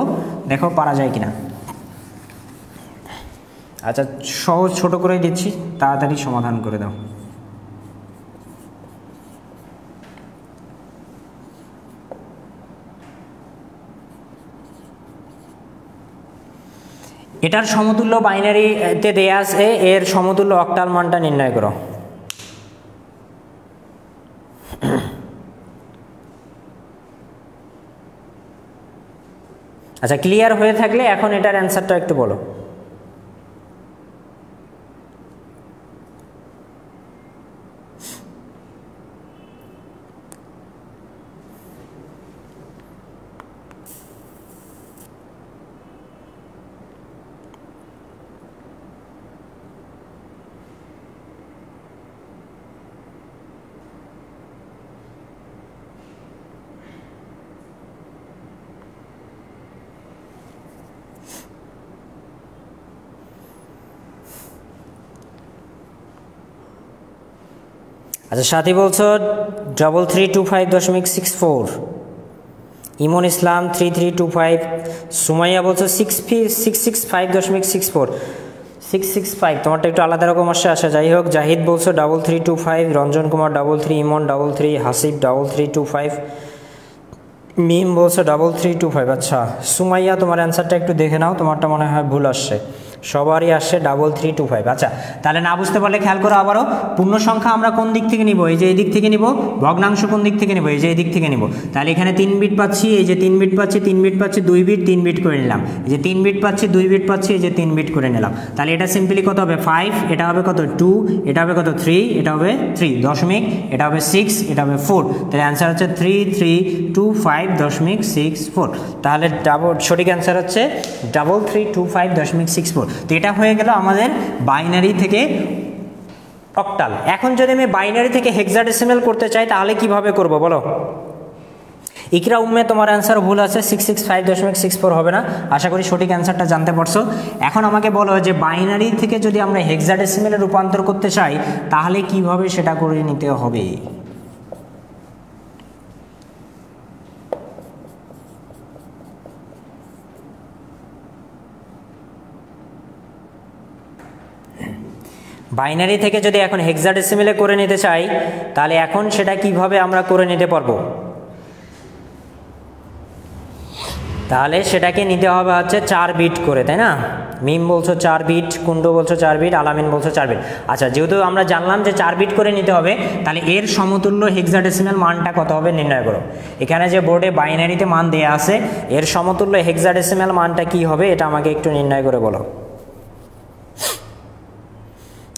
দেখো পারা যায় কিনা। আচ্ছা, সহজ ছোট করেই দিচ্ছি, তাড়াতাড়ি সমাধান করে দাও। এটার সমতুল্য বাইনারিতে দেয়া আছে, এর সমতুল্য অক্টাল মানটা নির্ণয় করো। আচ্ছা, ক্লিয়ার হয়ে থাকলে এখন এটার অ্যান্সারটা একটু বলো। আচ্ছা, সাথী বলছো 3325.64, ইমন ইসলাম 3325, সুমাইয়া বলছো 665.64, 665, তোমারটা একটু আলাদা রকম আসে। যাই হোক, জাহিদ বলছো 3325, রঞ্জন কুমার 33, ইমন 33, হাসিব 3325, মিম বলছো 3325। আচ্ছা সুমাইয়া, তোমার অ্যান্সারটা একটু দেখে নাও, তোমারটা মনে হয় ভুল আসছে, সবারই আসছে 3325। আচ্ছা, তাহলে না বুঝতে পারলে খেয়াল করো আবারও। পূর্ণ সংখ্যা আমরা কোন দিক থেকে নিব? এই যে এই দিক থেকে নিব। ভগ্নাংশ কোন দিক থেকে নিব? এই যে এই দিক থেকে নিব। তাহলে এখানে 3 বিট পাচ্ছি, এই যে 3 বিট পাচ্ছি, 3 বিট পাচ্ছি, 2 বিট 3 বিট করে নিলাম। এই যে 3 বিট পাচ্ছি, 2 বিট পাচ্ছি, এই যে 3 বিট করে নিলাম। তাহলে এটা সিম্পলি কত হবে? 5, এটা হবে কত? 2, এটা হবে কত? 3, এটা হবে 3 দশমিক, এটা হবে 6, এটা হবে 4। তাহলে অ্যান্সার হচ্ছে 3325.64। তাহলে সঠিক অ্যান্সার হচ্ছে 3325.64। তো এটা হয়ে গেল আমাদের বাইনারি থেকে অক্টাল। এখন যদি আমি বাইনারি থেকে হেক্সাডেসিমাল করতে চাই তাহলে কিভাবে করব বলো? ইকরা উম্মে, তোমার অ্যান্সার ভুল আছে, 665.64 হবে না। আশা করি সঠিক অ্যান্সারটা জানতে পারছো। এখন আমাকে বলো যে বাইনারি থেকে যদি আমরা হেক্সাডেসিমালে রূপান্তর করতে চাই তাহলে কিভাবে সেটা করে নিতে হবে? বাইনারি থেকে যদি এখন হেক্সাডেসিমালে করে নিতে চাই তাহলে এখন সেটা কিভাবে আমরা করে নিতে পারবো? তাহলে সেটাকে নিতে হবে হচ্ছে 4 বিট করে, তাই না? মিম বলছো 4 বিট, কুন্ডু বলছো 4 বিট, আলামিন বলছো 4 বিট। আচ্ছা, যেহেতু আমরা জানলাম যে 4 বিট করে নিতে হবে, তাহলে এর সমতুল্য হেক্সাডেসিমাল মানটা কত হবে নির্ণয় করো। এখানে যে বোর্ডে বাইনারিতে মান দেয়া আছে, এর সমতুল্য হেক্সাডেসিমাল মানটা কি হবে এটা আমাকে একটু নির্ণয় করে বলো।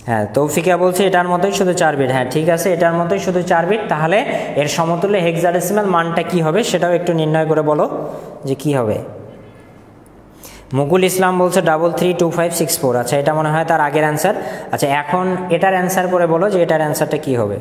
হ্যাঁ, তৌফিকা বলছে এটার মতোই শুধু 4 বিট। হ্যাঁ ঠিক আছে, এটার মতোই শুধু 4 বিট। তাহলে এর সমতুল্য হেক্সাডেসিমাল মানটা কি হবে সেটাও একটু নির্ণয় করে বলো যে কি হবে। মুকুল ইসলাম বলছে 332564। আচ্ছা, এটা মনে হয় তার আগের অ্যান্সার। আচ্ছা, এখন এটার অ্যান্সার করে বলো যে এটার অ্যান্সারটা কি হবে।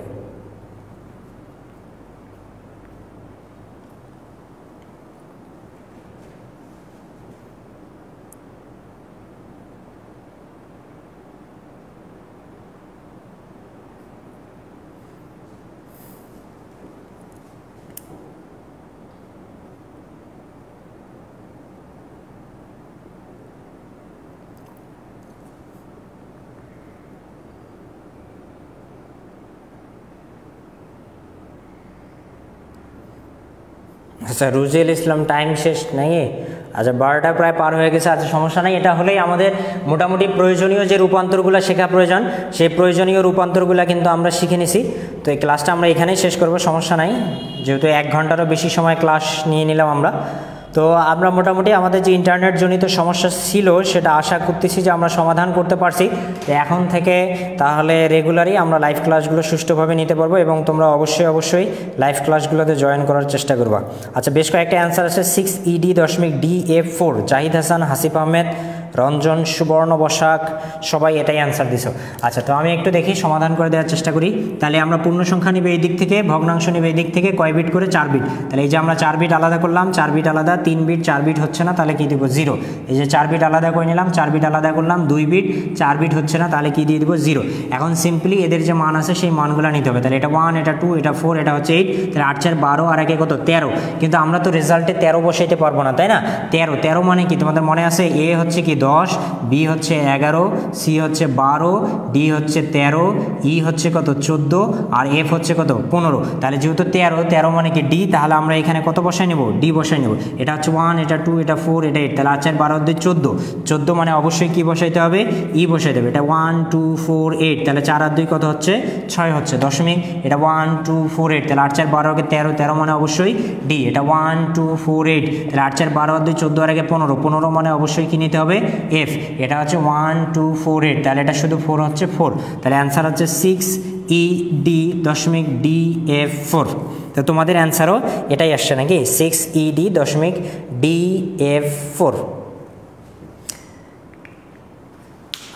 আচ্ছা রুজেল ইসলাম টাইম শেষ নাকি? আচ্ছা 12টা প্রায় পার হয়ে গেছে। আচ্ছা সমস্যা নাই, এটা হলেই আমাদের মোটামুটি প্রয়োজনীয় যে রূপান্তরগুলো শেখা প্রয়োজন সেই প্রয়োজনীয় রূপান্তরগুলো কিন্তু আমরা শিখে নিছি। তো এই ক্লাসটা আমরা এখানেই শেষ করব, সমস্যা নাই, যেহেতু 1 ঘন্টারও বেশি সময় ক্লাস নিয়ে নিলাম আমরা। তো আমরা মোটামুটি আমাদের যে ইন্টারনেট জনিত সমস্যা ছিল সেটা আশা করতেছি যে আমরা সমাধান করতে পারছি। তো এখন থেকে তাহলে রেগুলারই আমরা লাইভ ক্লাসগুলো সুষ্ঠুভাবে নিতে পারবো এবং তোমরা অবশ্যই লাইভ ক্লাসগুলোতে জয়েন করার চেষ্টা করবা। আচ্ছা বেশ কয়েকটা অ্যান্সার আছে। 6ED.DF4 জাহিদ হাসান, হাসিফ আহমেদ, রঞ্জন, সুবর্ণ বসাক, সবাই এটাই অ্যান্সার দিছো। আচ্ছা তো আমি একটু দেখি সমাধান করে দেওয়ার চেষ্টা করি। তাহলে আমরা পূর্ণ সংখ্যা নিবে এই দিক থেকে, ভগ্নাংশ নিবে এই দিক থেকে, কয় বিট করে? 4 বিট। তাহলে এই যে আমরা 4 বিট আলাদা করলাম, 4 বিট আলাদা, 3 বিট, 4 বিট হচ্ছে না, তাহলে কি দিব? 0। এই যে 4 বিট আলাদা করে নিলাম, 4 বিট আলাদা করলাম, 2 বিট, 4 বিট হচ্ছে না, তাহলে কি দিয়ে দিব? 0। এখন সিম্পলি এদের যে মান আছে সেই মানগুলো নিতে হবে। তাহলে এটা 1, এটা 2, এটা 4, এটা হচ্ছে 8। তাহলে 8 4 12 আর একে কত? 13। কিন্তু আমরা তো রেজাল্টে 13 বসাইতে পারবো না, তাই না? 13 মানে কি তোমাদের মনে আছে? এ হচ্ছে কি 10, বি হচ্ছে 11, সি হচ্ছে 12, ডি হচ্ছে 13, ই হচ্ছে কত? 14, আর এফ হচ্ছে কত? 15। তাহলে যেহেতু 13 মানে কি ডি, তাহলে আমরা এখানে কত বসাই নেব? ডি বসাই নেব। এটা হচ্ছে 1, এটা 2, এটা 4, এটা 8। তাহলে 8 4 12 2 14। 14 মানে অবশ্যই কি বসাইতে হবে? ই বসাই দেবে। এটা 1 2 4 8। তাহলে 4 আর 2 কত হচ্ছে? 6 হচ্ছে দশমিক। এটা 1 2 4 8। তাহলে 8 4 12 কে 13, 13 মানে অবশ্যই ডি। এটা 1 2 4 8। তাহলে 8 4 12 আর 2 14 আর আগে 15, 15 মানে অবশ্যই কি নিতে হবে? এফ। এটা হচ্ছে 1 2 4 8। তাহলে এটা শুধু 4 হচ্ছে 4। তাহলে অ্যান্সার হচ্ছে 6ED.DF4। তো তোমাদের অ্যান্সারও এটাই আসছে নাকি? 6ED.DF4।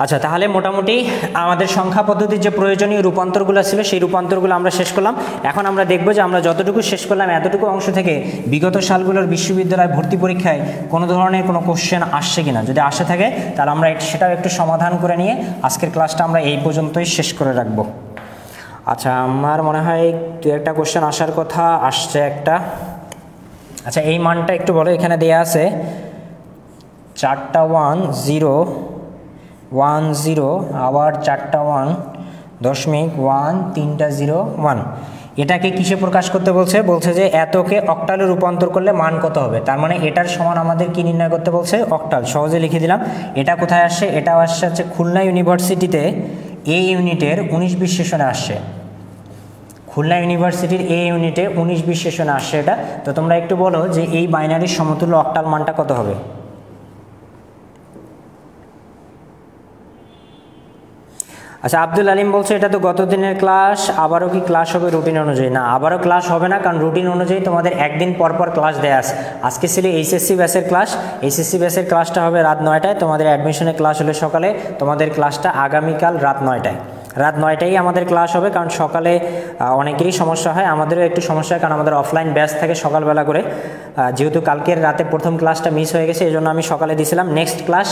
আচ্ছা তাহলে মোটামুটি আমাদের সংখ্যা পদ্ধতির যে প্রয়োজনীয় রূপান্তরগুলো ছিল সেই রূপান্তরগুলো আমরা শেষ করলাম। এখন আমরা দেখব যে আমরা যতটুকু শেষ করলাম এতটুকু অংশ থেকে বিগত সালগুলোর বিশ্ববিদ্যালয় ভর্তি পরীক্ষায় কোনো ধরনের কোনো কোশ্চেন আসছে কিনা। যদি আসে থাকে তাহলে আমরা সেটাও একটু সমাধান করে নিয়ে আজকের ক্লাসটা আমরা এই পর্যন্তই শেষ করে রাখব। আচ্ছা আমার মনে হয় 2-একটা কোশ্চেন আসার কথা, আসছে একটা। আচ্ছা এই মানটা একটু বলো, এখানে দেয়া আছে 4টা 1 0 1 0, আবার 4টা 1 দশমিক 1 3টা 0 1। এটাকে কিসে প্রকাশ করতে বলছে? বলছে যে এতকে অক্টালে রূপান্তর করলে মান কত হবে। তার মানে এটার সমান আমাদের কি নির্ণয় করতে বলছে? অক্টাল। সহজে লিখে দিলাম। এটা কোথায় আসছে? এটা আসছে হচ্ছে খুলনা ইউনিভার্সিটিতে এ ইউনিটের 19-20 সেশনে আসছে। খুলনা ইউনিভার্সিটির এ ইউনিটে 19-20 সেশনে আসছে এটা। তো তোমরা একটু বলো যে এই বাইনারির সমতুল্য অক্টাল মানটা কত হবে? আচ্ছা আব্দুল আলিম বলছে এটা তো গত দিনের ক্লাস, আবারও কি ক্লাস হবে রুটিন অনুযায়ী? না, আবারও ক্লাস হবে না, কারণ রুটিন অনুযায়ী তোমাদের একদিন পর ক্লাস দেয়া আছে। আজকে ছিল এইচএসসি ব্যাচের ক্লাস। এইচএসসি ব্যাচের ক্লাসটা হবে রাত 9টায়, তোমাদের অ্যাডমিশনের ক্লাস হলে সকালে, তোমাদের ক্লাসটা আগামীকাল রাত 9টায়। রাত 9টায় আমাদের ক্লাস হবে, কারণ সকালে অনেকেরই সমস্যা হয়, আমাদেরও একটু সমস্যা হয়, কারণ আমাদের অফলাইন ব্যাচ থাকে সকালবেলা করে। যেহেতু কালকের রাতে প্রথম ক্লাসটা মিস হয়ে গেছে এই জন্য আমি সকালে দিয়েছিলাম। নেক্সট ক্লাস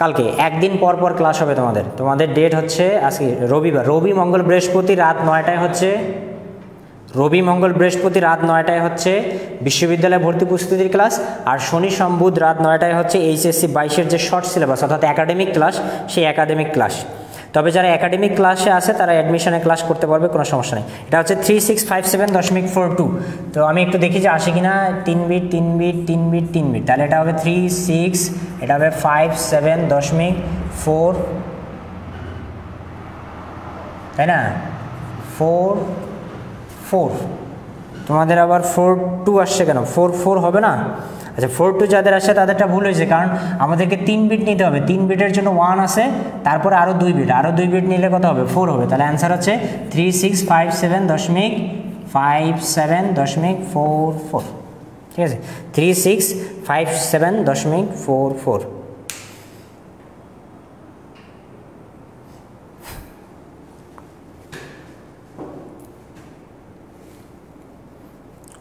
কালকে, একদিন পর ক্লাস হবে তোমাদের। তোমাদের ডেট হচ্ছে আজকে রবিবার, রবি মঙ্গল বৃহস্পতি রাত 9টায় হচ্ছে, রবি মঙ্গল বৃহস্পতি রাত 9টায় হচ্ছে বিশ্ববিদ্যালয় ভর্তি প্রস্তুতির ক্লাস, আর শনি সোম বুধ রাত 9টায় হচ্ছে এইচএসসি 22-এর যে শর্ট সিলেবাস অর্থাৎ একাডেমিক ক্লাস, সেই একাডেমিক ক্লাস। তবে যারা একাডেমিক ক্লাসে আছে তারা অ্যাডমিশনে ক্লাস করতে পারবে, কোনো সমস্যা নেই। এটা হচ্ছে 3657.42। তো আমি একটু দেখি যে আসে কিনা। 3 বিট 3 বিট 3 বিট 3 বিট, তাহলে এটা হবে 36, এটা হবে 57.4, তাই না? 4 4। তোমাদের আবার 4 2 আসছে কেন? 4 4 হবে না? আচ্ছা 4 2 যাদের আসে তাদেরটা ভুল হয়েছে, কারণ আমাদেরকে 3 বিট নিতে হবে। 3 বিটের জন্য 1 আছে, তারপরে আরও 2 বিট, আরও 2 বিট নিলে কত হবে? 4 হবে। তাহলে অ্যান্সার হচ্ছে 3657.57.44। ঠিক আছে, 3657.44।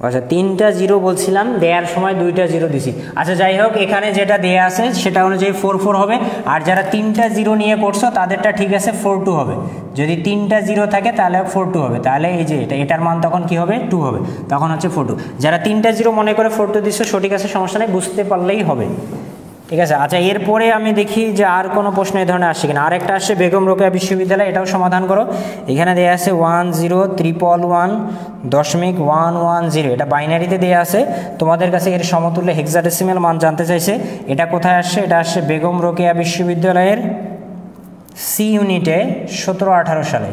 আচ্ছা 3টা 0 বলছিলাম, দেওয়ার সময় 2টা 0 দিছি। আচ্ছা যাই হোক, এখানে যেটা দেয়া আছে সেটা অনুযায়ী 4 4 হবে। আর যারা 3টা 0 নিয়ে করছো তাদেরটা ঠিক আছে 4 2 হবে। যদি 3টা 0 থাকে তাহলে 4 2 হবে। তাহলে এই যে এটার মান তখন কি হবে? 2 হবে, তখন হচ্ছে 4 2। যারা 3টা 0 মনে করে 4 2 দিচ্ছ সঠিক আছে, সমস্যা নেই, বুঝতে পারলেই হবে। ঠিক আছে। আচ্ছা, এরপরে আমি দেখি যে আর কোনো প্রশ্ন এই ধরনের আসছে কিনা। আরেকটা আসছে বেগম রোকেয়া বিশ্ববিদ্যালয়, এটাও সমাধান করো। এখানে দেওয়া আছে 10.1.1.110, এটা বাইনারিতে দেওয়া আছে। তোমাদের কাছে এর সমতুল্য হেক্সাডেসিমাল মান জানতে চাইছে। এটা কোথায় আসছে? এটা আসছে বেগম রোকেয়া বিশ্ববিদ্যালয়ের সি ইউনিটে 17-18 সালে।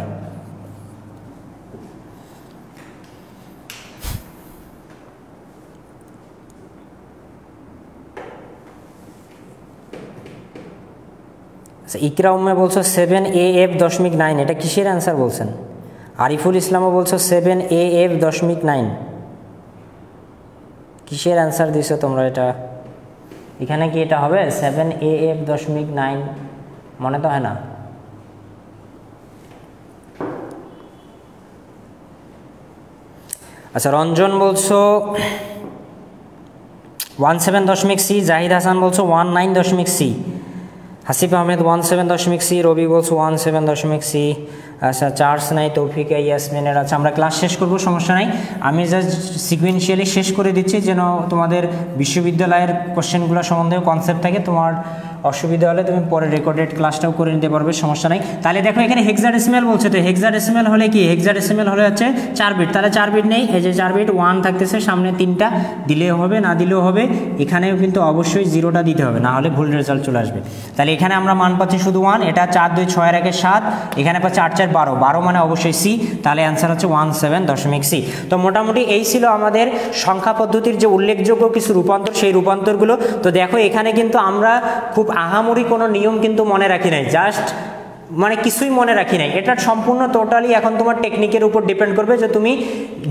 ইকরা উম্মে বলছো 7AF.9, এটা কিসের অ্যান্সার বলছেন? আরিফুল ইসলামও বলছো 7AF.9, কিসের অ্যান্সার দিছো তোমরা? এটা এখানে কি এটা হবে 7AF.9? মনে তো হয় না। আচ্ছা, রঞ্জন বলছো 17.C, জাহিদ হাসান বলছো 19.C, হাসিফ আহমেদ 17.C, রবি বলছো 17.C। আচ্ছা, চার্জ নাই, তৌফিক, ইয়াসমিনের। আচ্ছা, আমরা ক্লাস শেষ করব, সমস্যা নাই। আমি জাস্ট সিকুয়েন্সিয়ালি শেষ করে দিচ্ছি যেন তোমাদের বিশ্ববিদ্যালয়ের কোশ্চেনগুলো সম্বন্ধে কনসেপ্ট থাকে। তোমার অসুবিধা হলে তুমি পরে রেকর্ডেড ক্লাসটাও করে নিতে পারবে, সমস্যা নাই। তাহলে দেখো এখানে হেক্সাডেসিমাল বলছে, তো হেক্সাডেসিমাল হলে কি? হেক্সাডেসিমাল হলে হচ্ছে 4 বিট। তাহলে 4 বিট নেই, এই যে 4 বিট 1 থাকতেছে, সামনে 3টা দিলেও হবে, না দিলেও হবে। এখানেও কিন্তু অবশ্যই 0টা দিতে হবে, না হলে ভুল রেজাল্ট চলে আসবে। তাহলে এখানে আমরা মান পাচ্ছি শুধু 1, এটা 4 2 6 1 7, এখানে পাচ্ছি 8 4 12, 12 মানে অবশ্যই সি। তাহলে অ্যান্সার হচ্ছে 17.C। তো মোটামুটি এই ছিল আমাদের সংখ্যা পদ্ধতির যে উল্লেখযোগ্য কিছু রূপান্তর, সেই রূপান্তরগুলো। তো দেখো এখানে কিন্তু আমরা খুব আহামরি কোনো নিয়ম কিন্তু মনে রাখি নাই, জাস্ট মানে কিছুই মনে রাখি নাই। এটা সম্পূর্ণ টোটালি এখন তোমার টেকনিকের উপর ডিপেন্ড করবে যে তুমি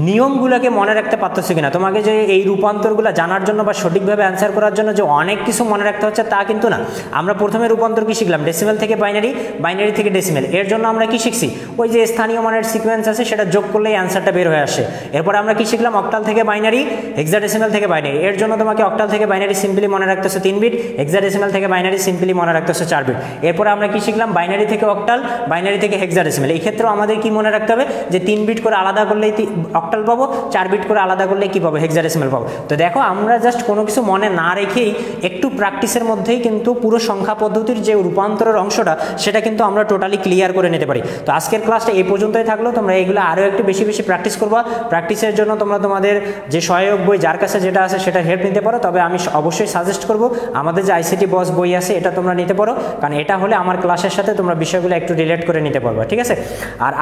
নিয়মগুলোকে মনে রাখতে পারতেছো কিনা। তোমাকে যে এই রূপান্তরগুলো জানার জন্য বা সঠিকভাবে অ্যান্সার করার জন্য যে অনেক কিছু মনে রাখতে হচ্ছে তা কিন্তু না। আমরা প্রথমে রূপান্তর কি শিখলাম? ডেসিমেল থেকে বাইনারি, বাইনারি থেকে ডেসিমেল। এর জন্য আমরা কি শিখছি? ওই যে স্থানীয় মানের সিকোয়েন্স আছে সেটা যোগ করলেই অ্যান্সারটা বের হয়ে আসে। এরপরে আমরা কি শিখলাম? অক্টাল থেকে বাইনারি, হেক্সাডেসিমাল থেকে বাইনারি। এর জন্য তোমাকে অক্টাল থেকে বাইনারি সিম্পলি মনে রাখতেছো 3 বিট, হেক্সাডেসিমাল থেকে বাইনারি সিম্পলি মনে রাখতেছো 4 বিট। এরপরে আমরা কি শিখলাম? বাইনারি থেকে অক্টাল, বাইনারি থেকে হেক্সাডেসিমাল। এই ক্ষেত্রেও আমাদের কি মনে রাখতে হবে? যে 3 বিট করে আলাদা করলেই অক্টাল পাবো, 4 বিট করে আলাদা করলে কি পাবো? হেক্সাডেসিমাল পাবো। তো দেখো আমরা জাস্ট কোনো কিছু মনে না রেখেই একটু প্র্যাকটিসের মধ্যেই কিন্তু পুরো সংখ্যা পদ্ধতির যে রূপান্তরের অংশটা সেটা কিন্তু আমরা টোটালি ক্লিয়ার করে নিতে পারি। তো আজকের ক্লাসটা এই পর্যন্তই থাকলো। তোমরা এইগুলো আরও একটু বেশি বেশি প্র্যাকটিস করবা। প্র্যাকটিসের জন্য তোমরা তোমাদের যে সহায়ক বই যার কাছে যেটা আছে সেটা হেল্প নিতে পারো। তবে আমি অবশ্যই সাজেস্ট করবো আমাদের যে আইসিটি বস বই আছে এটা তোমরা নিতে পারো, কারণ এটা হলে আমার ক্লাসের সাথে তোমরা বিষয়গুলো একটু রিলেট করে নিতে পারবা, ঠিক আছে? আর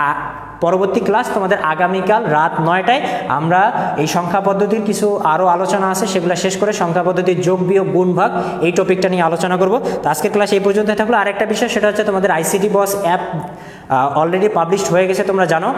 পরবর্তী ক্লাস তোমাদের আগামীকাল রাত 9টায় আমরা এই সংখ্যা পদ্ধতির কিছু আরও আলোচনা আছে সেগুলো শেষ করে সংখ্যা পদ্ধতির যোগ বিয়োগ গুণ ভাগ এই টপিকটা নিয়ে আলোচনা করব। তো আজকের ক্লাস এই পর্যন্ত থাকলো। আরেকটা বিষয় সেটা হচ্ছে তোমাদের আইসিটি বস অ্যাপ অলরেডি পাবলিশড হয়ে গেছে, তোমরা জানো।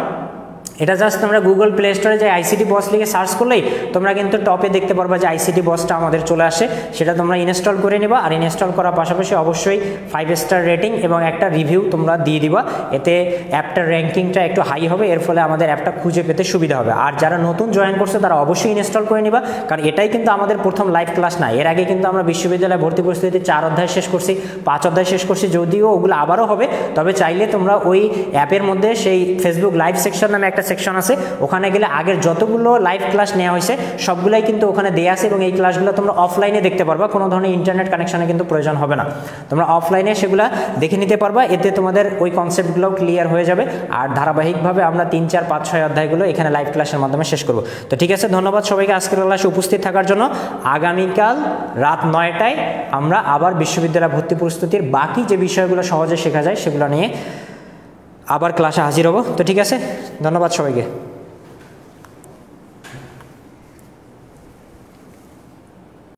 এটা জাস্ট তোমরা গুগল প্লে স্টোরে যে আইসিটি বস লিখে সার্চ করলেই তোমরা কিন্তু টপে দেখতে পারবা যে আইসিটি বসটা আমাদের চলে আসে। সেটা তোমরা ইনস্টল করে নিবা, আর ইনস্টল করার পাশাপাশি অবশ্যই 5 স্টার রেটিং এবং একটা রিভিউ তোমরা দিয়ে দিবা। এতে অ্যাপটার র্যাঙ্কিংটা একটু হাই হবে, এর ফলে আমাদের অ্যাপটা খুঁজে পেতে সুবিধা হবে। আর যারা নতুন জয়েন করছে তারা অবশ্যই ইনস্টল করে নিবা, কারণ এটাই কিন্তু আমাদের প্রথম লাইভ ক্লাস না। এর আগে কিন্তু আমরা বিশ্ববিদ্যালয়ে ভর্তি পরিস্থিতি 4 অধ্যায় শেষ করছি, 5 অধ্যায় শেষ করছি, যদিও ওগুলো আবারও হবে। তবে চাইলে তোমরা ওই অ্যাপের মধ্যে সেই ফেসবুক লাইভ সেকশন নামে একটা সেকশন আছে, ওখানে গেলে আগের যতগুলো লাইভ ক্লাস নেওয়া হয়েছে সবগুলাই কিন্তু ওখানে দেওয়া আছে, এবং এই ক্লাসগুলো তোমরা অফলাইনে দেখতে পারবা। কোনো ধরনের ইন্টারনেট কানেকশনে কিন্তু প্রয়োজন হবে না, তোমরা অফলাইনে সেগুলো দেখে নিতে পারবা। এতে তোমাদের ওই কনসেপ্টগুলোও ক্লিয়ার হয়ে যাবে। আর ধারাবাহিকভাবে আমরা 3 4 5 6 অধ্যায়গুলো এখানে লাইভ ক্লাসের মাধ্যমে শেষ করব। তো ঠিক আছে, ধন্যবাদ সবাইকে আজকের ক্লাসে উপস্থিত থাকার জন্য। আগামীকাল রাত 9টায় আমরা আবার বিশ্ববিদ্যালয় ভর্তি প্রস্তুতির বাকি যে বিষয়গুলো সহজে শেখা যায় সেগুলো নিয়ে আবার ক্লাসে হাজির হব। তো ঠিক আছে, ধন্যবাদ সবাইকে।